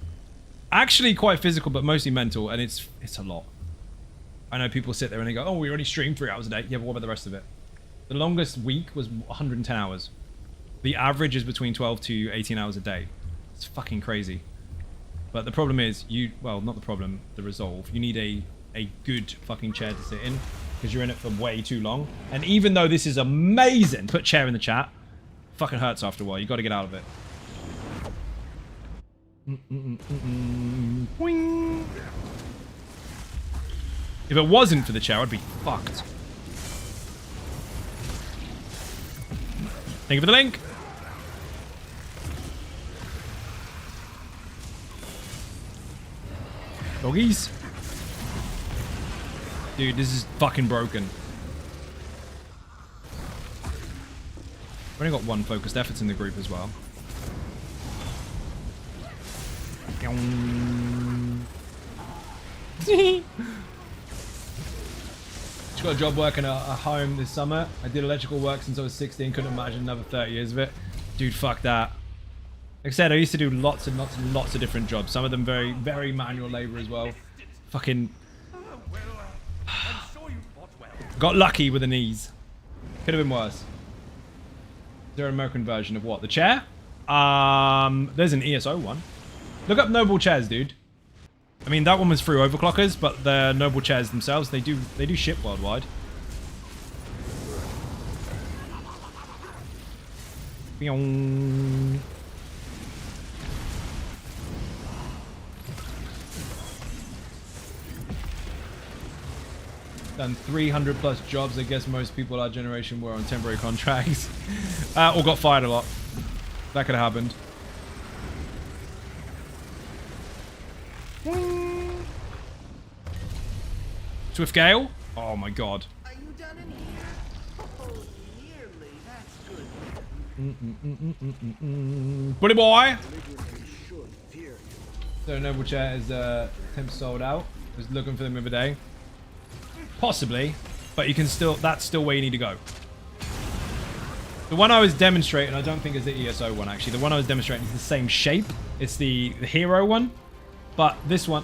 Actually quite physical, but mostly mental, and it's a lot. I know people sit there and they go, oh, we only stream 3 hours a day. Yeah, but what about the rest of it? The longest week was 110 hours. The average is between 12 to 18 hours a day. It's fucking crazy. But the problem is, well, not the problem, the resolve. You need a good fucking chair to sit in, because you're in it for way too long. And even though this is amazing, put chair in the chat, fucking hurts after a while. You got to get out of it. Boing. If it wasn't for the chair, I'd be fucked. Thank you for the link. Doggies. Dude, this is fucking broken. We've only got 1 focused efforts in the group as well. Just got a job working at a home this summer. I did electrical work since I was 16. Couldn't imagine another 30 years of it. Dude, fuck that. Like I said, I used to do lots and lots and lots of different jobs. Some of them very, very manual labor as well. Fucking... Got lucky with the knees. Could have been worse. Is there an American version of what? The chair? There's an ESO one. Look up noble chairs, dude. I mean, that one was through overclockers, but the noble chairs themselves, they do ship worldwide. Beong. Done 300 plus jobs. I guess most people our generation were on temporary contracts. Or got fired a lot. That could have happened. Swift Gale? Oh my god. Are you done in here? Oh, nearly. That's good. Bully boy! So Noble Chair is temp sold out. Was looking for them the other day. Possibly, but you can still, that's still where you need to go. The one I was demonstrating, I don't think is the ESO one actually. The one I was demonstrating is the same shape. It's the hero one. But this one,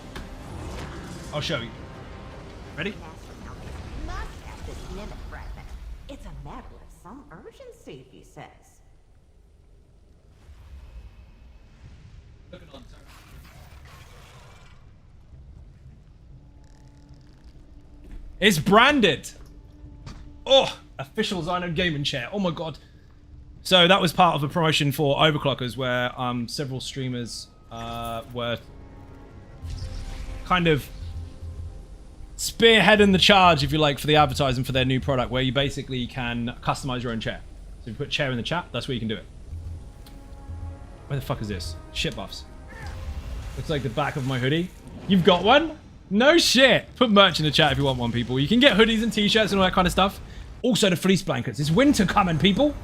I'll show you. Ready? Must have this minute fragment. It's a matter of some urgency, he says. It's branded. Oh, official Zyno gaming chair. Oh my god. So that was part of a promotion for Overclockers where several streamers were kind of spearheading the charge, if you like, for the advertising for their new product, where you basically can customize your own chair. So if you put chair in the chat, that's where you can do it. Where the fuck is this? Shit buffs. Looks like the back of my hoodie. You've got one? No shit. Put merch in the chat if you want one, people. You can get hoodies and t-shirts and all that kind of stuff. Also the fleece blankets. It's winter coming, people.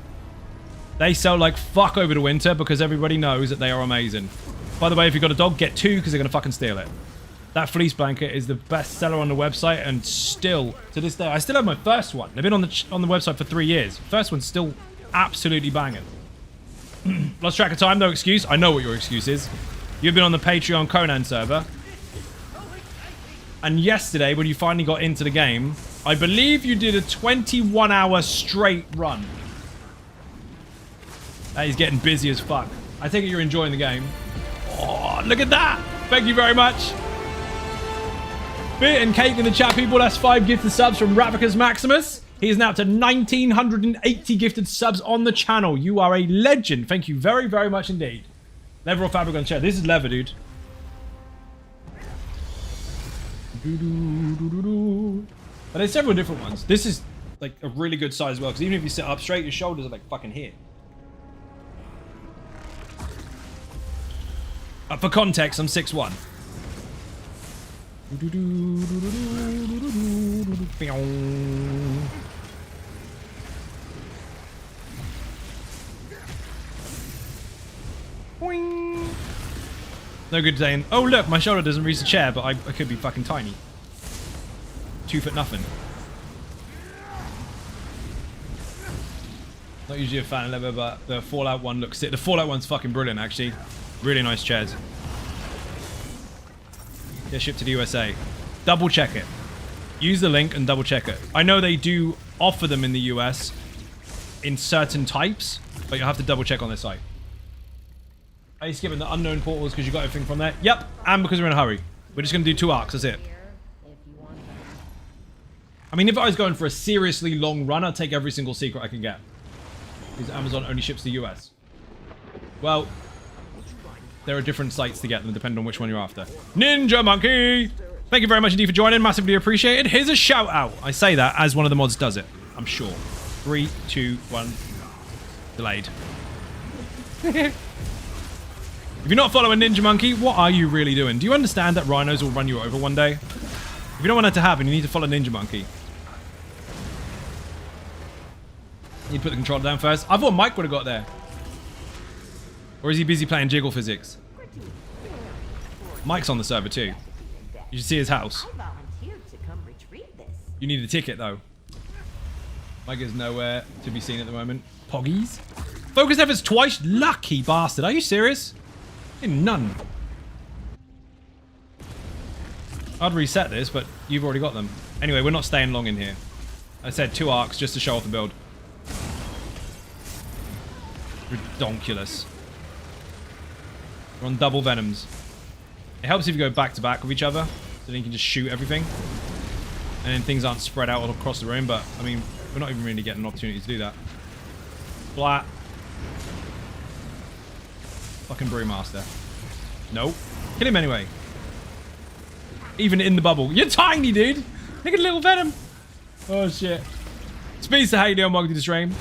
They sell like fuck over the winter because everybody knows that they are amazing. By the way, if you've got a dog, get 2 because they're going to fucking steal it. That fleece blanket is the best seller on the website, and still, to this day, I still have my first one. They've been on the website for 3 years. First one's still absolutely banging. Lost track of time, no excuse. I know what your excuse is. You've been on the Patreon Conan server. And yesterday, when you finally got into the game, I believe you did a 21-hour straight run. That is getting busy as fuck. I take it you're enjoying the game. Oh, look at that! Thank you very much. Bit and cake in the chat, people. That's 5 gifted subs from Ravicus Maximus. He is now to 1,980 gifted subs on the channel. You are a legend. Thank you very, very much indeed. Leather or fabric on the chair? This is leather, dude. But there's several different ones. This is like a really good size as well, because even if you sit up straight, your shoulders are like fucking here. For context, I'm 6'1". Boing. No good saying, oh look, my shoulder doesn't reach the chair, but I could be fucking tiny. 2 foot nothing. Not usually a fan of leather, but the Fallout one looks sick. The Fallout one's fucking brilliant, actually. Really nice chairs. Get shipped to the USA. Double check it. Use the link and double check it. I know they do offer them in the US in certain types, but you'll have to double check on their site. Are you skipping the unknown portals because you got everything from there? Yep, and because we're in a hurry. We're just going to do 2 arcs, that's it. I mean, if I was going for a seriously long run, I'd take every single secret I can get. Because Amazon only ships to the US. Well, there are different sites to get them depending on which one you're after. Ninja Monkey! Thank you very much indeed for joining. Massively appreciated. Here's a shout out. I say that as one of the mods does it. I'm sure. 3, 2, 1. Delayed. If you're not following Ninja Monkey, what are you really doing? Do you understand that rhinos will run you over one day? If you don't want that to happen, you need to follow Ninja Monkey. You need to put the controller down first. I thought Mike would have got there. Or is he busy playing Jiggle Physics? Mike's on the server too. You should see his house. I volunteered to come retrieve this. You need a ticket though. Mike is nowhere to be seen at the moment. Poggies? Focus efforts twice? Lucky bastard. Are you serious? None. I'd reset this, but you've already got them. Anyway, we're not staying long in here. I said 2 arcs just to show off the build. Redonkulous. We're on double venoms. It helps if you go back to back with each other, so then you can just shoot everything. And then things aren't spread out all across the room, but, I mean, we're not even really getting an opportunity to do that. Flat. Fucking Brewmaster. Nope. Kill him anyway. Even in the bubble. You're tiny, dude! Look at the little venom! Oh, shit. Speedster, how you doing? Welcome to the stream.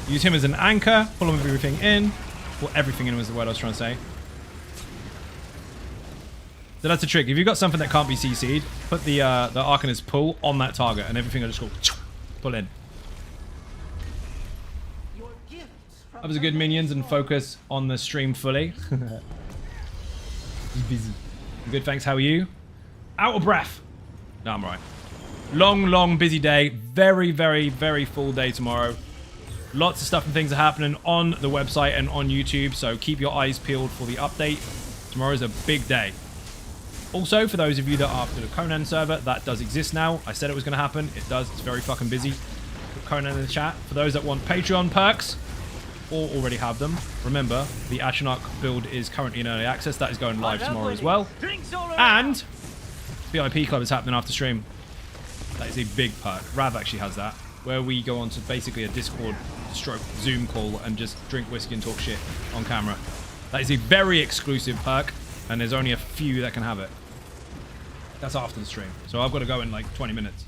Use him as an anchor. Pull everything in. Well, everything in was the word I was trying to say. So that's a trick. If you've got something that can't be CC'd, put the Arcanist pull on that target and everything will just go pull in. That was a good minions and focus on the stream fully. He's busy. Good, thanks. How are you? Out of breath. No, I'm right. Long, busy day. Very, very full day tomorrow. Lots of stuff and things are happening on the website and on YouTube, so keep your eyes peeled for the update. Tomorrow's a big day. Also, for those of you that are after the Conan server, that does exist now. I said it was going to happen. It does. It's very fucking busy. Put Conan in the chat. For those that want Patreon perks, or already have them, remember, the Ashnark build is currently in early access. That is going live tomorrow as well. And VIP Club is happening after stream. That is a big perk. Rav actually has that, where we go on to basically a Discord stroke Zoom call and just drink whiskey and talk shit on camera. That is a very exclusive perk, and there's only a few that can have it. That's after the stream, so I've got to go in like 20 minutes.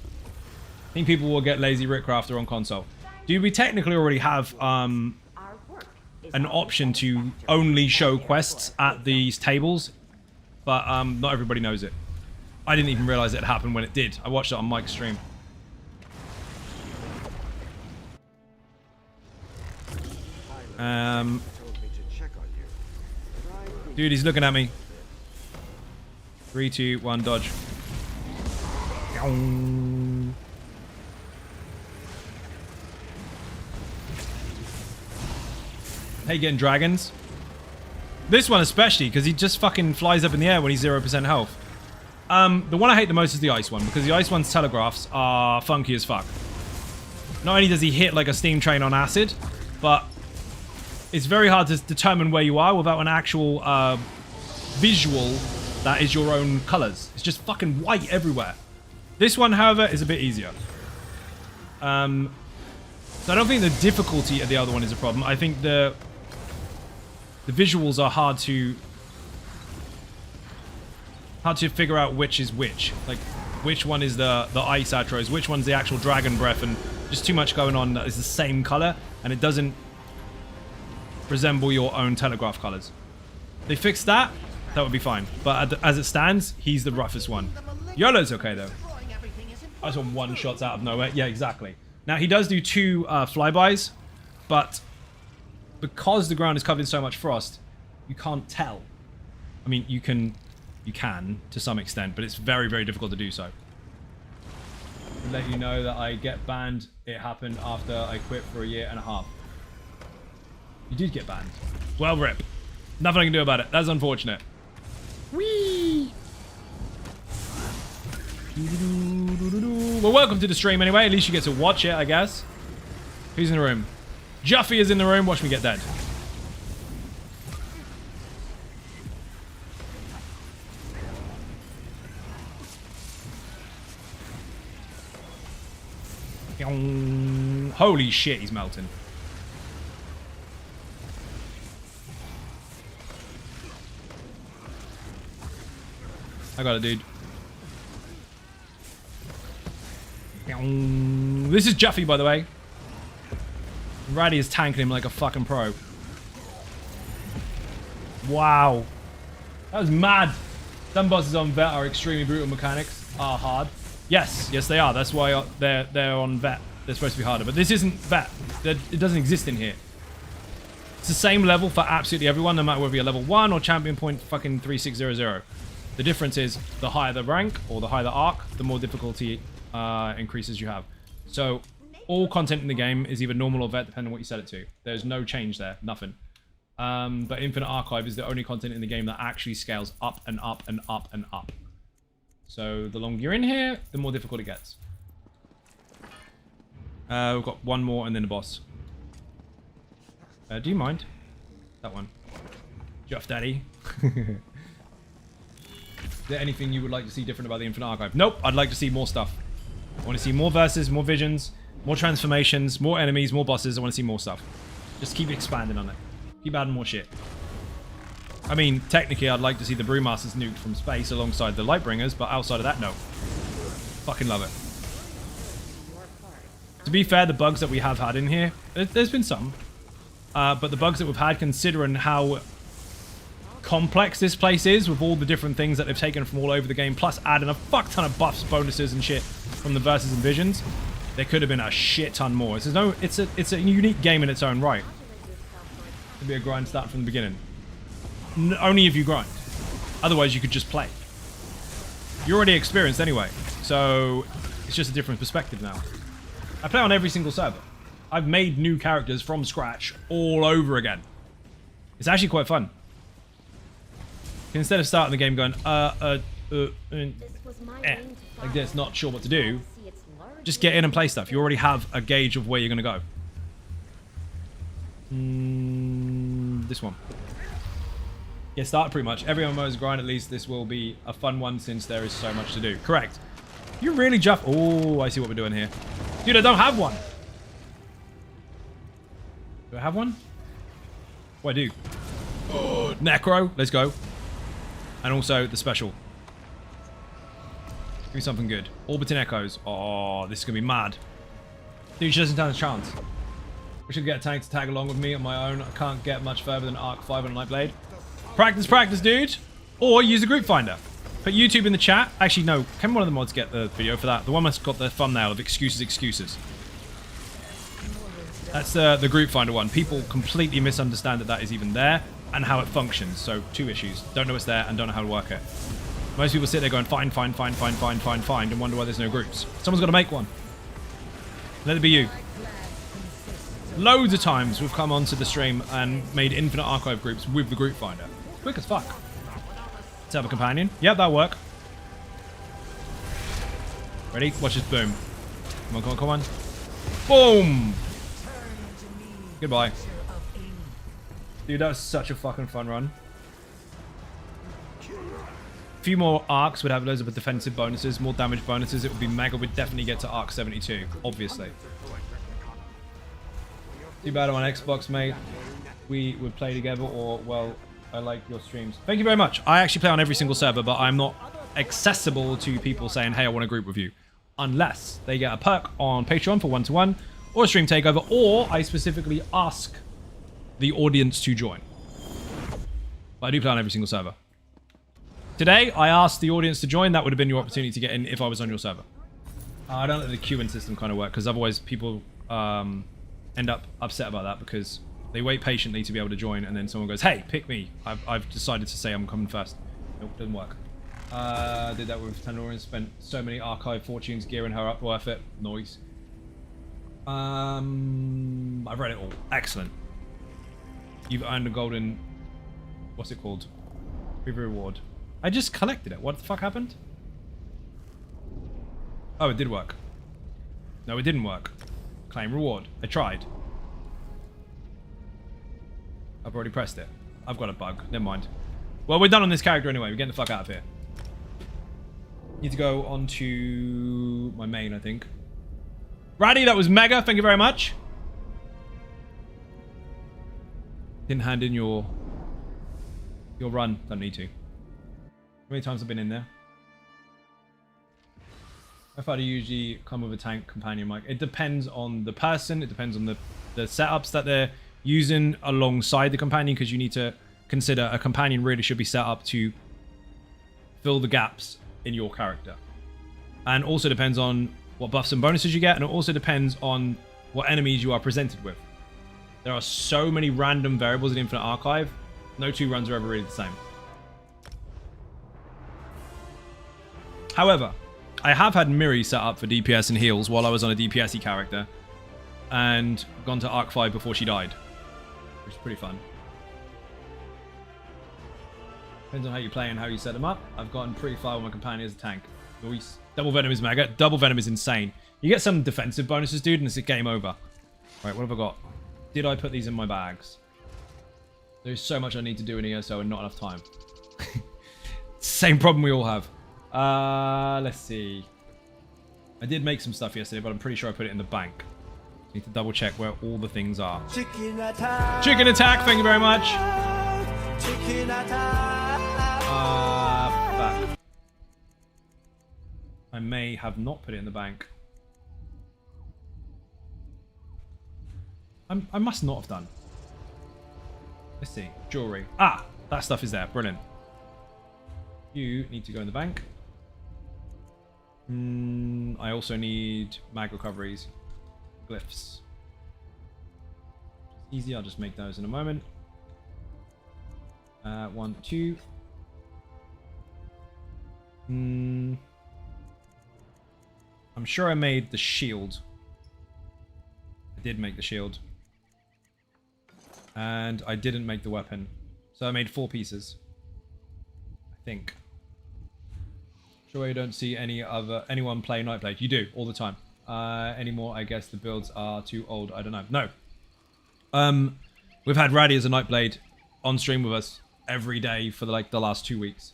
I think people will get Lazy Rickcrafter on console. Do we technically already have an option to only show quests at these tables, but not everybody knows it. I didn't even realize it happened when it did. I watched it on Mike's stream. Dude, he's looking at me. 3, 2, 1, dodge. Hey, getting dragons. This one especially, because he just fucking flies up in the air when he's 0% health. The one I hate the most is the ice one, because the ice one's telegraphs are funky as fuck. Not only does he hit like a steam train on acid, but it's very hard to determine where you are without an actual visual that is your own colors. It's just fucking white everywhere. This one, however, is a bit easier. So I don't think the difficulty of the other one is a problem. I think the visuals are hard to figure out which is which. Like, which one is the ice atros, which one's the actual dragon breath, and just too much going on that is the same color, and it doesn't resemble your own telegraph colors. They fixed that, that would be fine. But as it stands, he's the roughest one. YOLO's okay, though. I just want one shots out of nowhere. Yeah, exactly. Now, he does do 2 flybys, but because the ground is covered in so much frost, you can't tell. I mean, you can to some extent, but it's very, very difficult to do so. To let you know that I get banned, it happened after I quit for 1.5 years. You did get banned. Well, rip. Nothing I can do about it. That's unfortunate. Whee! Well, welcome to the stream anyway. At least you get to watch it, I guess. Who's in the room? Juffy is in the room. Watch me get dead. Holy shit, he's melting. I got it, dude. This is Juffy, by the way. Raddy is tanking him like a fucking pro. Wow. That was mad. Some bosses on Vet are extremely brutal mechanics. Are hard. Yes, they are. That's why they're on Vet. They're supposed to be harder. But this isn't Vet. It doesn't exist in here. It's the same level for absolutely everyone, no matter whether you're level 1 or champion point fucking 3600. The difference is the higher the rank or the higher the arc, the more difficulty increases you have. So all content in the game is either normal or Vet, depending on what you set it to. There's no change there. Nothing. But Infinite Archive is the only content in the game that actually scales up and up and up and up. So the longer you're in here, the more difficult it gets. We've got one more and then the boss. Do you mind? That one. Juff Daddy. Is there anything you would like to see different about the Infinite Archive? Nope, I'd like to see more stuff. I want to see more verses, more visions, more transformations, more enemies, more bosses. I want to see more stuff. Just keep expanding on it. Keep adding more shit. I mean, technically, I'd like to see the Brewmasters nuked from space alongside the Lightbringers, but outside of that, no. Fucking love it. To be fair, the bugs that we have had in here, there's been some. But the bugs that we've had, considering how complex this place is with all the different things that they've taken from all over the game, plus adding a fuck ton of buffs, bonuses, and shit from the verses and visions, there could have been a shit ton more. It's a unique game in its own right. It'd be a grind start from the beginning. Only if you grind. Otherwise, you could just play. You're already experienced anyway, so it's just a different perspective now. I play on every single server. I've made new characters from scratch all over again. It's actually quite fun. Instead of starting the game going, like this, not sure what to do, just get in and play stuff. You already have a gauge of where you're going to go. This one. Yeah, start pretty much. Every MMO's grind, at least this will be a fun one since there is so much to do. Correct. You really Juff. Oh, I see what we're doing here. Dude, I don't have one. Do I have one? Oh, I do. Oh, Necro. Let's go. And also the special. Give me something good. Orbiting Echoes. Oh, this is going to be mad. Dude, she doesn't stand a chance. I should get a tank to tag along with me on my own. I can't get much further than Arc 5 on Nightblade. Practice, practice, dude. Or use a group finder. Put YouTube in the chat. Actually, no. Can one of the mods get the video for that? The one that's got the thumbnail of excuses, excuses. That's the group finder one. People completely misunderstand that that is even there and how it functions. So, two issues. Don't know it's there and don't know how to work it. Most people sit there going, find, and wonder why there's no groups. Someone's got to make one. Let it be you. Loads of times we've come onto the stream and made Infinite Archive groups with the group finder. Quick as fuck. Let's have a companion. Yep, that'll work. Ready? Watch this boom. Come on, come on, come on. Boom! Goodbye. Dude, that was such a fucking fun run. A few more arcs would have loads of defensive bonuses, more damage bonuses. It would be mega. We'd definitely get to arc 72, obviously. Too bad I'm on Xbox, mate. We would play together, or, well, I like your streams. Thank you very much. I actually play on every single server, but I'm not accessible to people saying, hey, I want a group with you. Unless they get a perk on Patreon for one-to-one, or a stream takeover, or I specifically ask the audience to join. But I do play on every single server. Today, I asked the audience to join. That would have been your opportunity to get in if I was on your server. I don't let the queuing system kind of work, because otherwise people end up upset about that, because they wait patiently to be able to join, and then someone goes, hey, pick me. I've decided to say I'm coming first. Nope, doesn't work. Did that with Tandorian, spent so many archive fortunes gearing her up, worth it. Noise. I've read it all. Excellent. You've earned a golden, what's it called? Preview reward. I just collected it. What the fuck happened? Oh, it did work. No, it didn't work. Claim reward. I tried. I've already pressed it. I've got a bug. Never mind. Well, we're done on this character anyway. We're getting the fuck out of here. Need to go on to my main, I think. Raddy, that was mega. Thank you very much. Didn't hand in your run. Don't need to. How many times I've been in there? I thought I usually come with a tank companion mic. It depends on the person. It depends on the setups that they're using alongside the companion, because you need to consider a companion really should be set up to fill the gaps in your character. And also depends on what buffs and bonuses you get, and it also depends on what enemies you are presented with. There are so many random variables in Infinite Archive. No two runs are ever really the same. However, I have had Miri set up for DPS and heals while I was on a DPS-y character, and gone to Arc 5 before she died, which is pretty fun. Depends on how you play and how you set them up. I've gotten pretty far with my companion as a tank. Nice. Double Venom is mega. Double Venom is insane. You get some defensive bonuses, dude, and it's a game over. Right, what have I got? Did I put these in my bags? There's so much I need to do in ESO and not enough time. Same problem we all have. Let's see. I did make some stuff yesterday, but I'm pretty sure I put it in the bank. Need to double check where all the things are. Chicken attack. Chicken attack, thank you very much. Chicken attack. Fuck. I may have not put it in the bank. I must not have done. Let's see. Jewelry. Ah, that stuff is there. Brilliant. You need to go in the bank. I also need mag recoveries. Glyphs. Easy, I'll just make those in a moment. 1, 2. I'm sure I made the shield. I did make the shield. And I didn't make the weapon. So I made 4 pieces. I think. Sure you don't see anyone play Nightblade. You do, all the time. Anymore, I guess the builds are too old. I don't know. No. We've had Raddy as a Nightblade on stream with us every day for the last 2 weeks.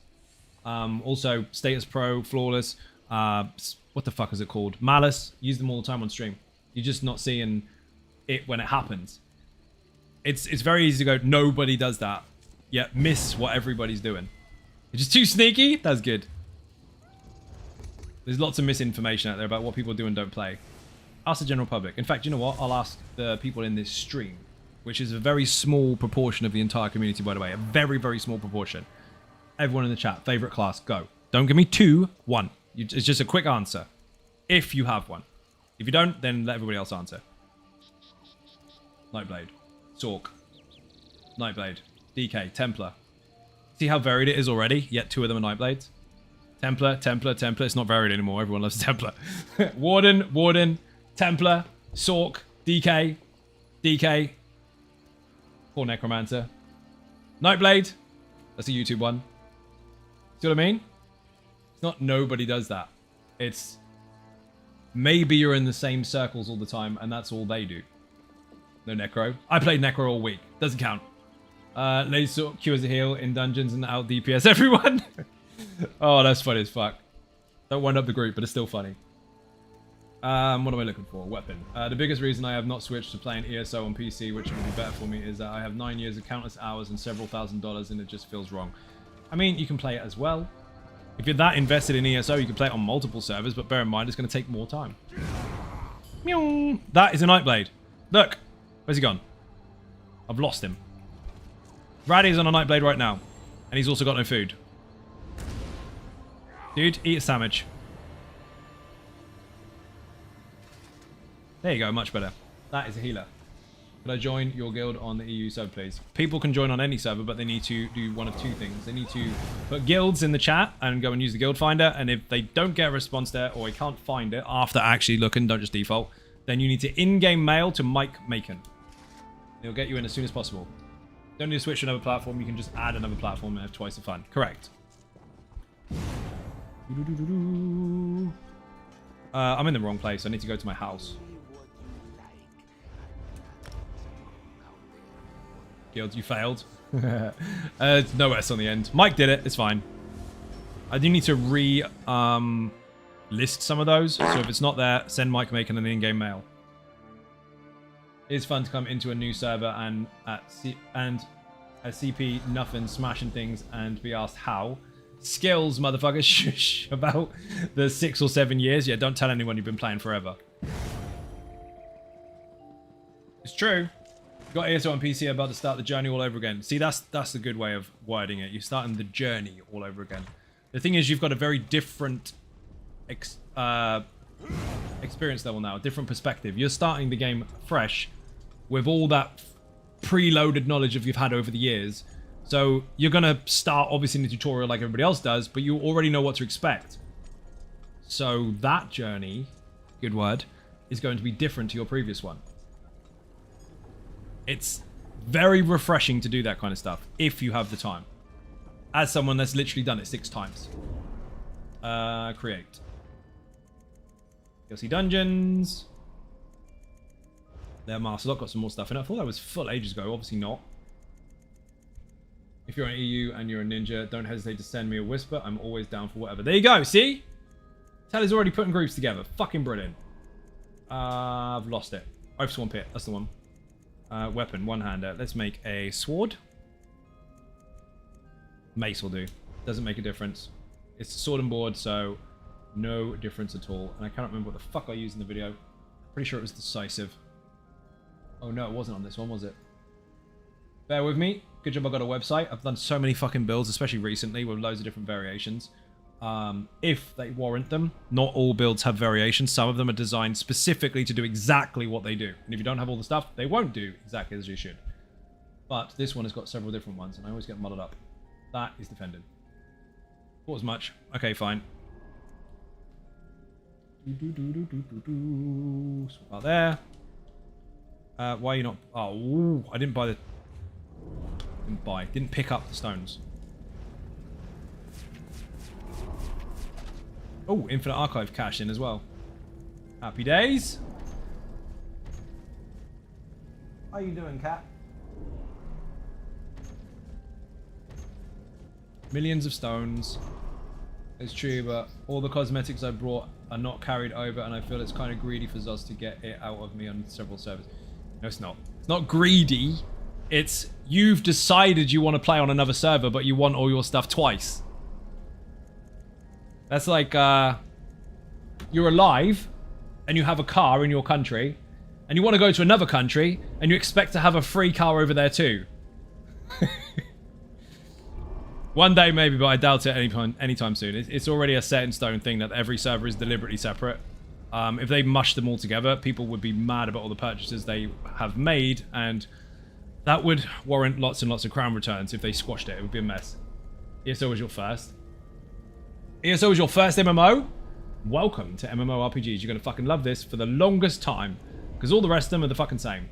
Also, Status Pro, Flawless, what the fuck is it called? Malice. Use them all the time on stream. You're just not seeing it when it happens. It's very easy to go, nobody does that, yet miss what everybody's doing. It's just too sneaky? That's good. There's lots of misinformation out there about what people do and don't play. Ask the general public. In fact, you know what? I'll ask the people in this stream, which is a very small proportion of the entire community, by the way. A very, very small proportion. Everyone in the chat, favorite class, go. Don't give me 2, 1. It's just a quick answer. If you have one. If you don't, then let everybody else answer. Nightblade. Sork. Nightblade. DK. Templar. See how varied it is already? Yet 2 of them are Nightblades. Templar. It's not varied anymore. Everyone loves Templar. Warden. Templar. Sork. DK. Poor Necromancer. Nightblade. That's a YouTube one. See what I mean? It's not nobody does that. It's maybe you're in the same circles all the time and that's all they do. No Necro. I played Necro all week. Doesn't count. Laser Q as a heal in dungeons and out DPS everyone. Oh, that's funny as fuck. Don't wind up the group, but it's still funny. What am I looking for? Weapon. The biggest reason I have not switched to playing ESO on PC, which would be better for me, is that I have 9 years of countless hours and several $1,000s and it just feels wrong. I mean, you can play it as well. If you're that invested in ESO, you can play it on multiple servers, but bear in mind, it's going to take more time. Meow. That is a Nightblade. Look. Where's he gone? I've lost him. Raddy's on a Nightblade right now. And he's also got no food. Dude, eat a sandwich. There you go, much better. That is a healer. Could I join your guild on the EU server, please? People can join on any server, but they need to do one of 2 things. They need to put guilds in the chat and go and use the guild finder. And if they don't get a response there, or they can't find it after actually looking, don't just default, then you need to in-game mail to Mike Macon. He'll get you in as soon as possible. Don't need to switch to another platform. You can just add another platform and have twice the fun. Correct. I'm in the wrong place. I need to go to my house. Guilds, you failed. No S on the end. Mike did it. It's fine. I do need to list some of those. So if it's not there, send Mike making an in-game mail. It's fun to come into a new server and at CP nothing, smashing things and be asked how. Skills, motherfucker. Shush. About the 6 or 7 years. Yeah, don't tell anyone you've been playing forever. It's true. Got ESO on PC, about to start the journey all over again. See, that's the good way of wording it. You're starting the journey all over again. The thing is, you've got a very different experience level now, a different perspective. You're starting the game fresh with all that preloaded knowledge you've had over the years. So you're going to start, obviously, in the tutorial like everybody else does, but you already know what to expect. So that journey, good word, is going to be different to your previous one. It's very refreshing to do that kind of stuff, if you have the time. As someone that's literally done it 6 times. Create. You'll see dungeons. Lair of Maarselok got some more stuff in it. I thought that was full ages ago. Obviously not. If you're an EU and you're a ninja, don't hesitate to send me a whisper. I'm always down for whatever. There you go. See? Telly's already putting groups together. Fucking brilliant. I've lost it. Oath Swarm Pit. That's the one. Weapon, one-hander. Let's make a sword. Mace will do. Doesn't make a difference. It's a sword and board, so no difference at all. And I cannot remember what the fuck I used in the video. Pretty sure it was decisive. Oh no, it wasn't on this one, was it? Bear with me. Good job I got a website. I've done so many fucking builds, especially recently, with loads of different variations. If they warrant them. Not all builds have variations. Some of them are designed specifically to do exactly what they do. And if you don't have all the stuff, they won't do exactly as you should. But this one has got several different ones, and I always get muddled up. That is defended. Thought as much. Okay, fine. Swap out there. Why are you not... Oh, ooh, I didn't buy the... Didn't pick up the stones. Oh, Infinite Archive cash in as well. Happy days. How you doing, cat? Millions of stones. It's true, but all the cosmetics I brought are not carried over, and I feel it's kind of greedy for Zos to get it out of me on several servers. No, it's not. It's not greedy. It's you've decided you want to play on another server, but you want all your stuff twice. That's like, you're alive, and you have a car in your country, and you want to go to another country, and you expect to have a free car over there too. One day maybe, but I doubt it anytime soon. It's already a set in stone thing that every server is deliberately separate. If they mush them all together, people would be mad about all the purchases they have made, and that would warrant lots and lots of crown returns if they squashed it. It would be a mess. ESO was your first. ESO was your first MMO? Welcome to MMORPGs. You're going to fucking love this for the longest time, because all the rest of them are the fucking same.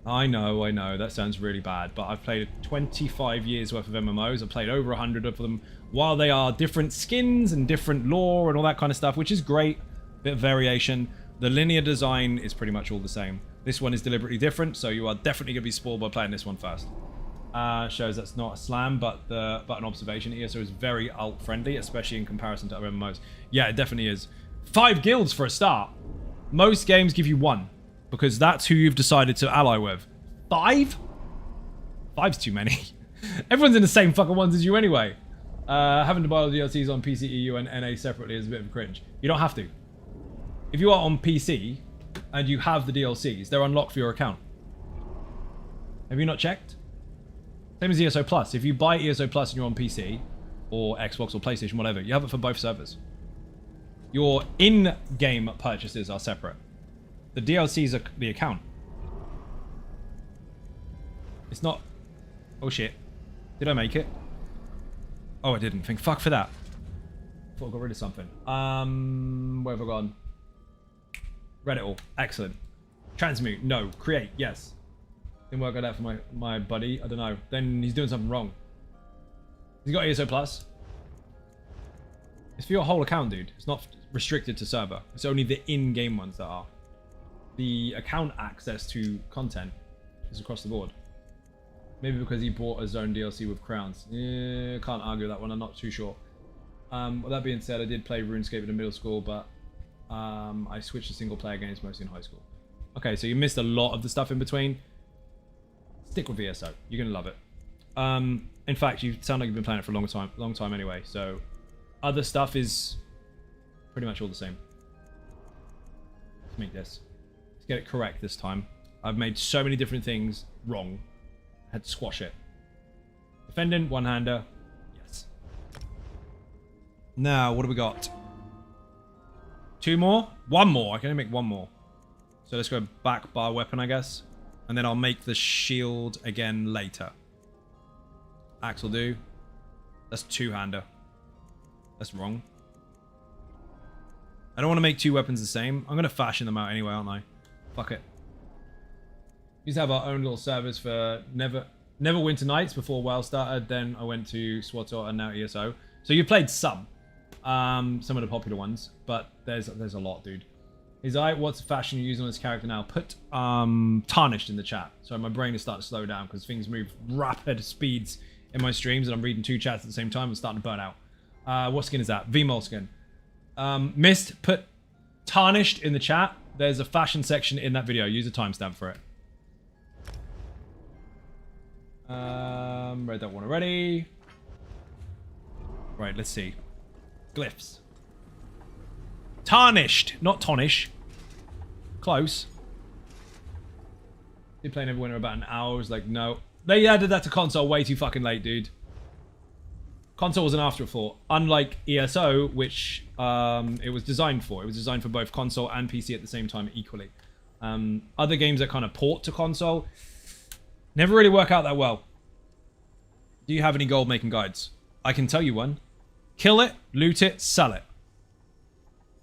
I know, that sounds really bad, but I've played 25 years worth of MMOs. I've played over 100 of them. While they are different skins and different lore and all that kind of stuff, which is great, bit of variation, the linear design is pretty much all the same. This one is deliberately different, so you are definitely going to be spoiled by playing this one first. Shows that's not a slam, but an observation. ESO is very alt-friendly, especially in comparison to other MMOs. Yeah, it definitely is. 5 guilds for a start. Most games give you 1, because that's who you've decided to ally with. 5? 5's too many. Everyone's in the same fucking ones as you anyway. Having to buy all the DLCs on PC, EU, and NA separately is a bit of a cringe. You don't have to. If you are on PC and you have the DLCs, they're unlocked for your account. Have you not checked? Same as ESO Plus. If you buy ESO Plus and you're on PC, or Xbox or PlayStation, whatever, you have it for both servers. Your in-game purchases are separate. The DLCs are the account. It's not... Oh shit. Did I make it? Oh, I didn't. Think fuck for that. Thought I got rid of something. Where have I gone? Read it all. Excellent. Transmute. No. Create. Yes. Didn't work like that for my buddy. I don't know. Then he's doing something wrong. He's got ESO Plus. It's for your whole account, dude. It's not restricted to server. It's only the in-game ones that are. The account access to content is across the board. Maybe because he bought his own DLC with crowns. Yeah, can't argue that one. I'm not too sure. With that being said, I did play RuneScape in middle school, but I switched to single-player games mostly in high school. Okay, so you missed a lot of the stuff in between. Stick with ESO. You're gonna love it. In fact, you sound like you've been playing it for a long time anyway. So, other stuff is pretty much all the same. Let's make this. Let's get it correct this time. I've made so many different things wrong. I had to squash it. Defendant, one-hander. Yes. Now, what do we got? 2 more? 1 more. I can only make 1 more. So let's go back bar weapon, I guess. And then I'll make the shield again later. Axe will do. That's 2-hander. That's wrong. I don't want to make 2 weapons the same. I'm going to fashion them out anyway, aren't I? Fuck it. We used to have our own little servers for Neverwinter Nights before WoW started. Then I went to SWTOR and now ESO. So you played some of the popular ones, but there's a lot, dude. Is what's the fashion you use on this character now? Put tarnished in the chat. So my brain is starting to slow down because things move rapid speeds in my streams and I'm reading 2 chats at the same time. I'm starting to burn out. What skin is that? V-Mole skin. Mist, put tarnished in the chat. There's a fashion section in that video. Use a timestamp for it. Read that one already. Right, let's see. Glyphs. Tarnished, not Tonish. Close. Did play Neverwinter about an hour. I was like, no. They added that to console way too fucking late, dude. Console was an afterthought. Unlike ESO, which it was designed for. It was designed for both console and PC at the same time equally. Other games that kind of port to console never really work out that well. Do you have any gold making guides? I can tell you one. Kill it, loot it, sell it.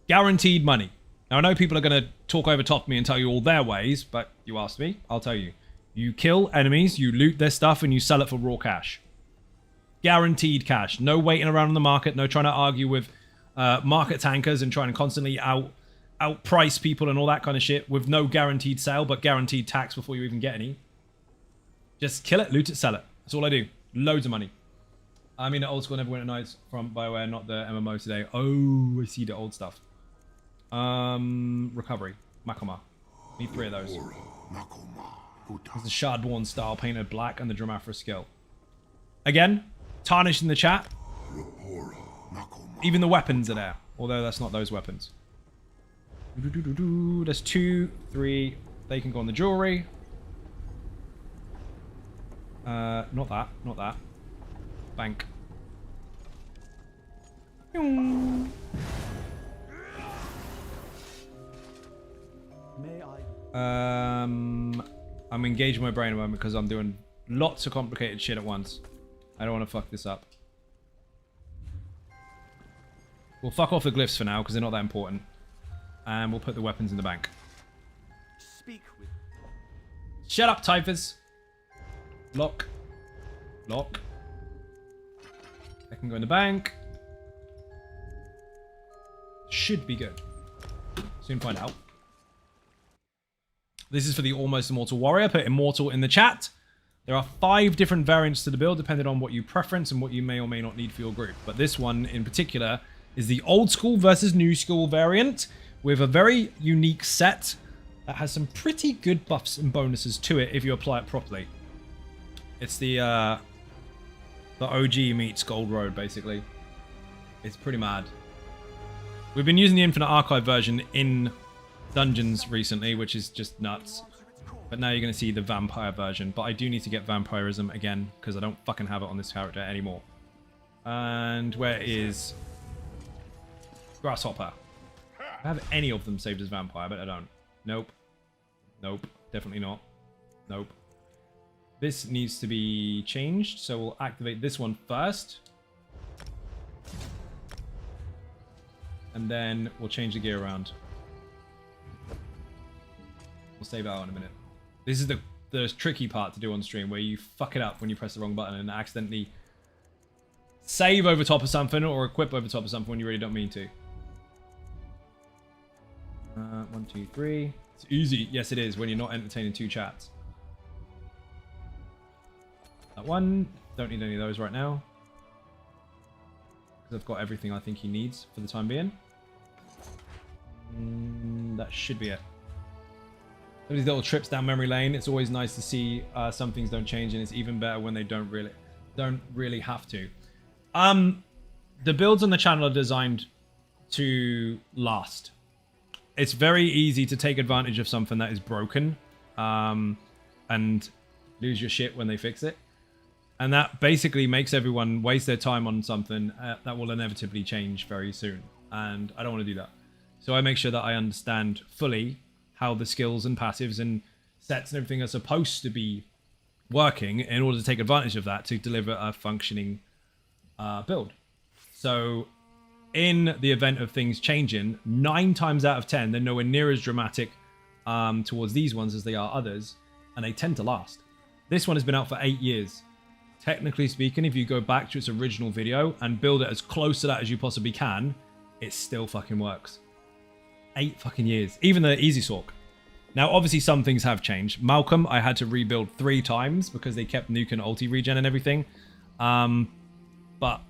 Guaranteed money. Now, I know people are going to talk over top of me and tell you all their ways, but you asked me, I'll tell you. You kill enemies, you loot their stuff, and you sell it for raw cash. Guaranteed cash. No waiting around in the market, no trying to argue with market tankers and trying to constantly outprice people and all that kind of shit with no guaranteed sale, but guaranteed tax before you even get any. Just kill it, loot it, sell it. That's all I do. Loads of money. I mean, the old school Neverwinter Nights from BioWare, not the MMO today. Oh, I see the old stuff. Recovery. Makoma. Need 3 of those. There's the Shardborn style painted black and the Dramathra skill. Again, tarnished in the chat. Even the weapons are there. Although that's not those weapons. There's 2, 3. They can go on the jewelry. Not that. Not that. Bank. I'm engaging my brain at the moment because I'm doing lots of complicated shit at once. I don't want to fuck this up. We'll fuck off the glyphs for now because they're not that important. And we'll put the weapons in the bank. Speak with. Shut up, typers. Lock. Lock. I can go in the bank. Should be good. Soon find out. This is for the Almost Immortal Warrior. Put Immortal in the chat. There are 5 different variants to the build depending on what you preference and what you may or may not need for your group. But this one in particular is the old school versus new school variant with a very unique set that has some pretty good buffs and bonuses to it if you apply it properly. It's the OG meets Gold Road, basically. It's pretty mad. We've been using the Infinite Archive version in dungeons recently, which is just nuts. But now you're going to see the vampire version. But I do need to get vampirism again, because I don't fucking have it on this character anymore. And where is Grasshopper? I have any of them saved as vampire, but I don't. Nope. Nope. Definitely not. Nope. This needs to be changed, so we'll activate this one first. And then we'll change the gear around. We'll save out in a minute. This is the tricky part to do on stream, where you fuck it up when you press the wrong button and accidentally save over top of something or equip over top of something when you really don't mean to. 1, 2, 3. It's easy. Yes, it is when you're not entertaining 2 chats. That one. Don't need any of those right now. Because I've got everything I think he needs for the time being. That should be it. These little trips down memory lane. It's always nice to see some things don't change, and it's even better when they don't really have to. The builds on the channel are designed to last. It's very easy to take advantage of something that is broken and lose your shit when they fix it. And that basically makes everyone waste their time on something that will inevitably change very soon. And I don't want to do that. So I make sure that I understand fully how the skills and passives and sets and everything are supposed to be working in order to take advantage of that to deliver a functioning build. So in the event of things changing, 9 times out of 10, they're nowhere near as dramatic towards these ones as they are others, and they tend to last. This one has been out for 8 years. Technically speaking, if you go back to its original video and build it as close to that as you possibly can, it still fucking works. 8 fucking years. Even the Easy Sork. Now, obviously, some things have changed. Malcolm, I had to rebuild 3 times because they kept nuking ulti regen and everything. But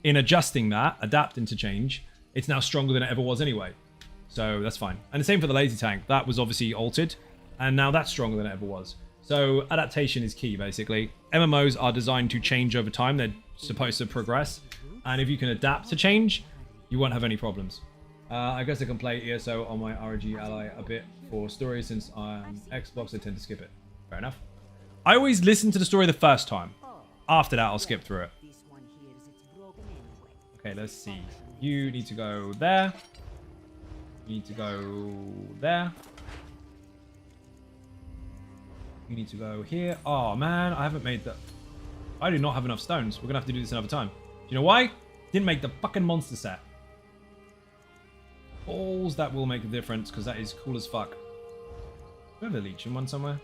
in adjusting that, adapting to change, it's now stronger than it ever was anyway. So that's fine. And the same for the lazy tank. That was obviously altered, and now that's stronger than it ever was. So adaptation is key, basically. MMOs are designed to change over time. They're supposed to progress. And if you can adapt to change, you won't have any problems. I guess I can play ESO on my ROG Ally a bit for story. Since I'm Xbox, I tend to skip it. Fair enough. I always listen to the story the first time. After that, I'll skip through it. Okay, let's see. You need to go there. You need to go there. You need to go here. Oh, man, I haven't made that. I do not have enough stones. We're going to have to do this another time. Do you know why? Didn't make the fucking monster set. Balls, that will make a difference because that is cool as fuck. Do we have a leeching one somewhere?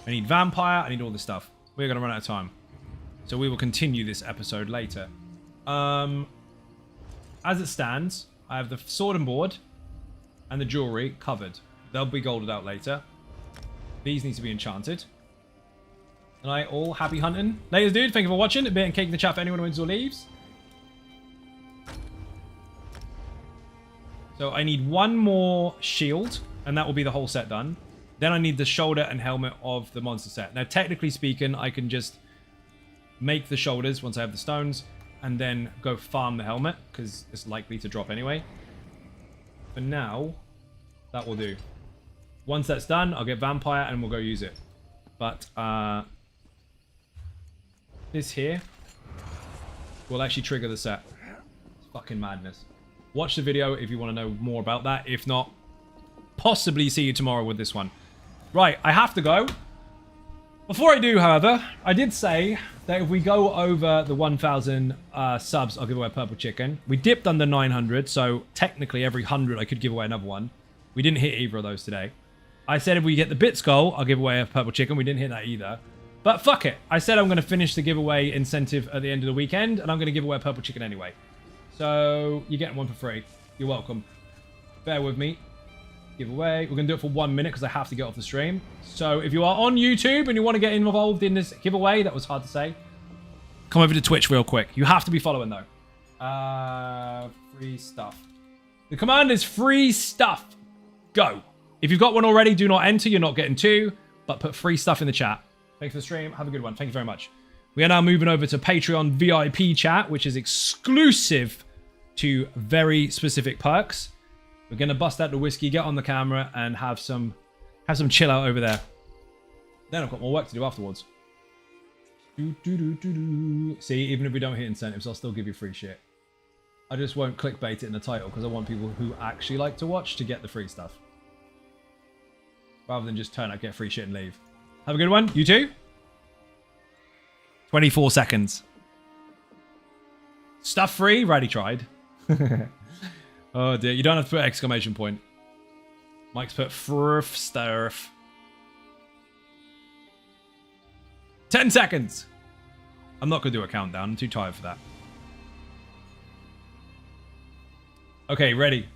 I need vampire. I need all this stuff. We're going to run out of time. So we will continue this episode later. As it stands, I have the sword and board and the jewelry covered. They'll be golded out later. These need to be enchanted. And I all happy hunting. Ladies, dude, thank you for watching. A bit and cake in the chat for anyone who wins or leaves. So I need 1 more shield, and that will be the whole set done. Then I need the shoulder and helmet of the monster set. Now, technically speaking, I can just make the shoulders once I have the stones, and then go farm the helmet, because it's likely to drop anyway. For now, that will do. Once that's done, I'll get vampire, and we'll go use it. But, this here will actually trigger the set. It's fucking madness. Watch the video if you want to know more about that. If not, possibly see you tomorrow with this one. Right, I have to go. Before I do, however, I did say that if we go over the 1,000 subs, I'll give away a purple chicken. We dipped under 900, so technically every 100 I could give away another one. We didn't hit either of those today. I said if we get the bit skull, I'll give away a purple chicken. We didn't hit that either. But fuck it. I said I'm going to finish the giveaway incentive at the end of the weekend, and I'm going to give away a purple chicken anyway. So you're getting one for free. You're welcome. Bear with me. Giveaway. We're going to do it for 1 minute because I have to get off the stream. So if you are on YouTube and you want to get involved in this giveaway, that was hard to say, come over to Twitch real quick. You have to be following though. Free stuff. The command is free stuff. Go. If you've got one already, do not enter. You're not getting 2, but put free stuff in the chat. Thanks for the stream. Have a good one. Thank you very much. We are now moving over to Patreon VIP chat, which is exclusive to very specific perks. We're going to bust out the whiskey, get on the camera, and have some chill out over there. Then I've got more work to do afterwards. See, even if we don't hit incentives, I'll still give you free shit. I just won't clickbait it in the title because I want people who actually like to watch to get the free stuff. Rather than just turn up, get free shit, and leave. Have a good one. You too? 24 seconds. Stuff free? Righty tried. Oh dear. You don't have to put exclamation point. Mike's put frf stuff. 10 seconds. I'm not going to do a countdown. I'm too tired for that. Okay, ready.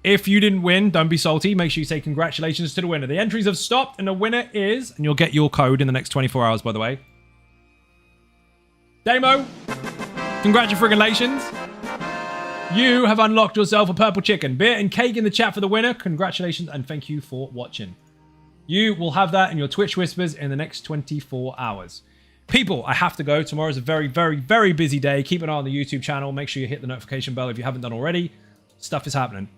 If you didn't win, don't be salty. Make sure you say congratulations to the winner. The entries have stopped, and the winner is... And you'll get your code in the next 24 hours, by the way. Damo, congratulations. You have unlocked yourself a purple chicken. Beer and cake in the chat for the winner. Congratulations, and thank you for watching. You will have that in your Twitch Whispers in the next 24 hours. People, I have to go. Tomorrow's a very, very, very busy day. Keep an eye on the YouTube channel. Make sure you hit the notification bell if you haven't done already. Stuff is happening.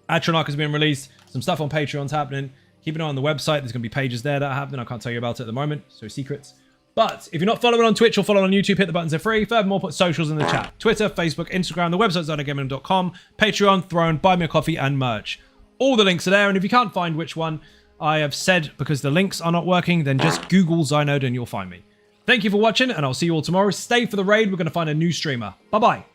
Atronach has been released. Some stuff on Patreon's happening. Keep an eye on the website. There's going to be pages there that are happening. I can't tell you about it at the moment. So secrets. But if you're not following on Twitch or following on YouTube, hit the buttons, they're free. Furthermore, put socials in the chat. Twitter, Facebook, Instagram, the website's ZynoGaming.com, Patreon, Throne, Buy Me a Coffee, and merch. All the links are there. And if you can't find which one I have said because the links are not working, then just Google Zynode and you'll find me. Thank you for watching, and I'll see you all tomorrow. Stay for the raid. We're going to find a new streamer. Bye-bye.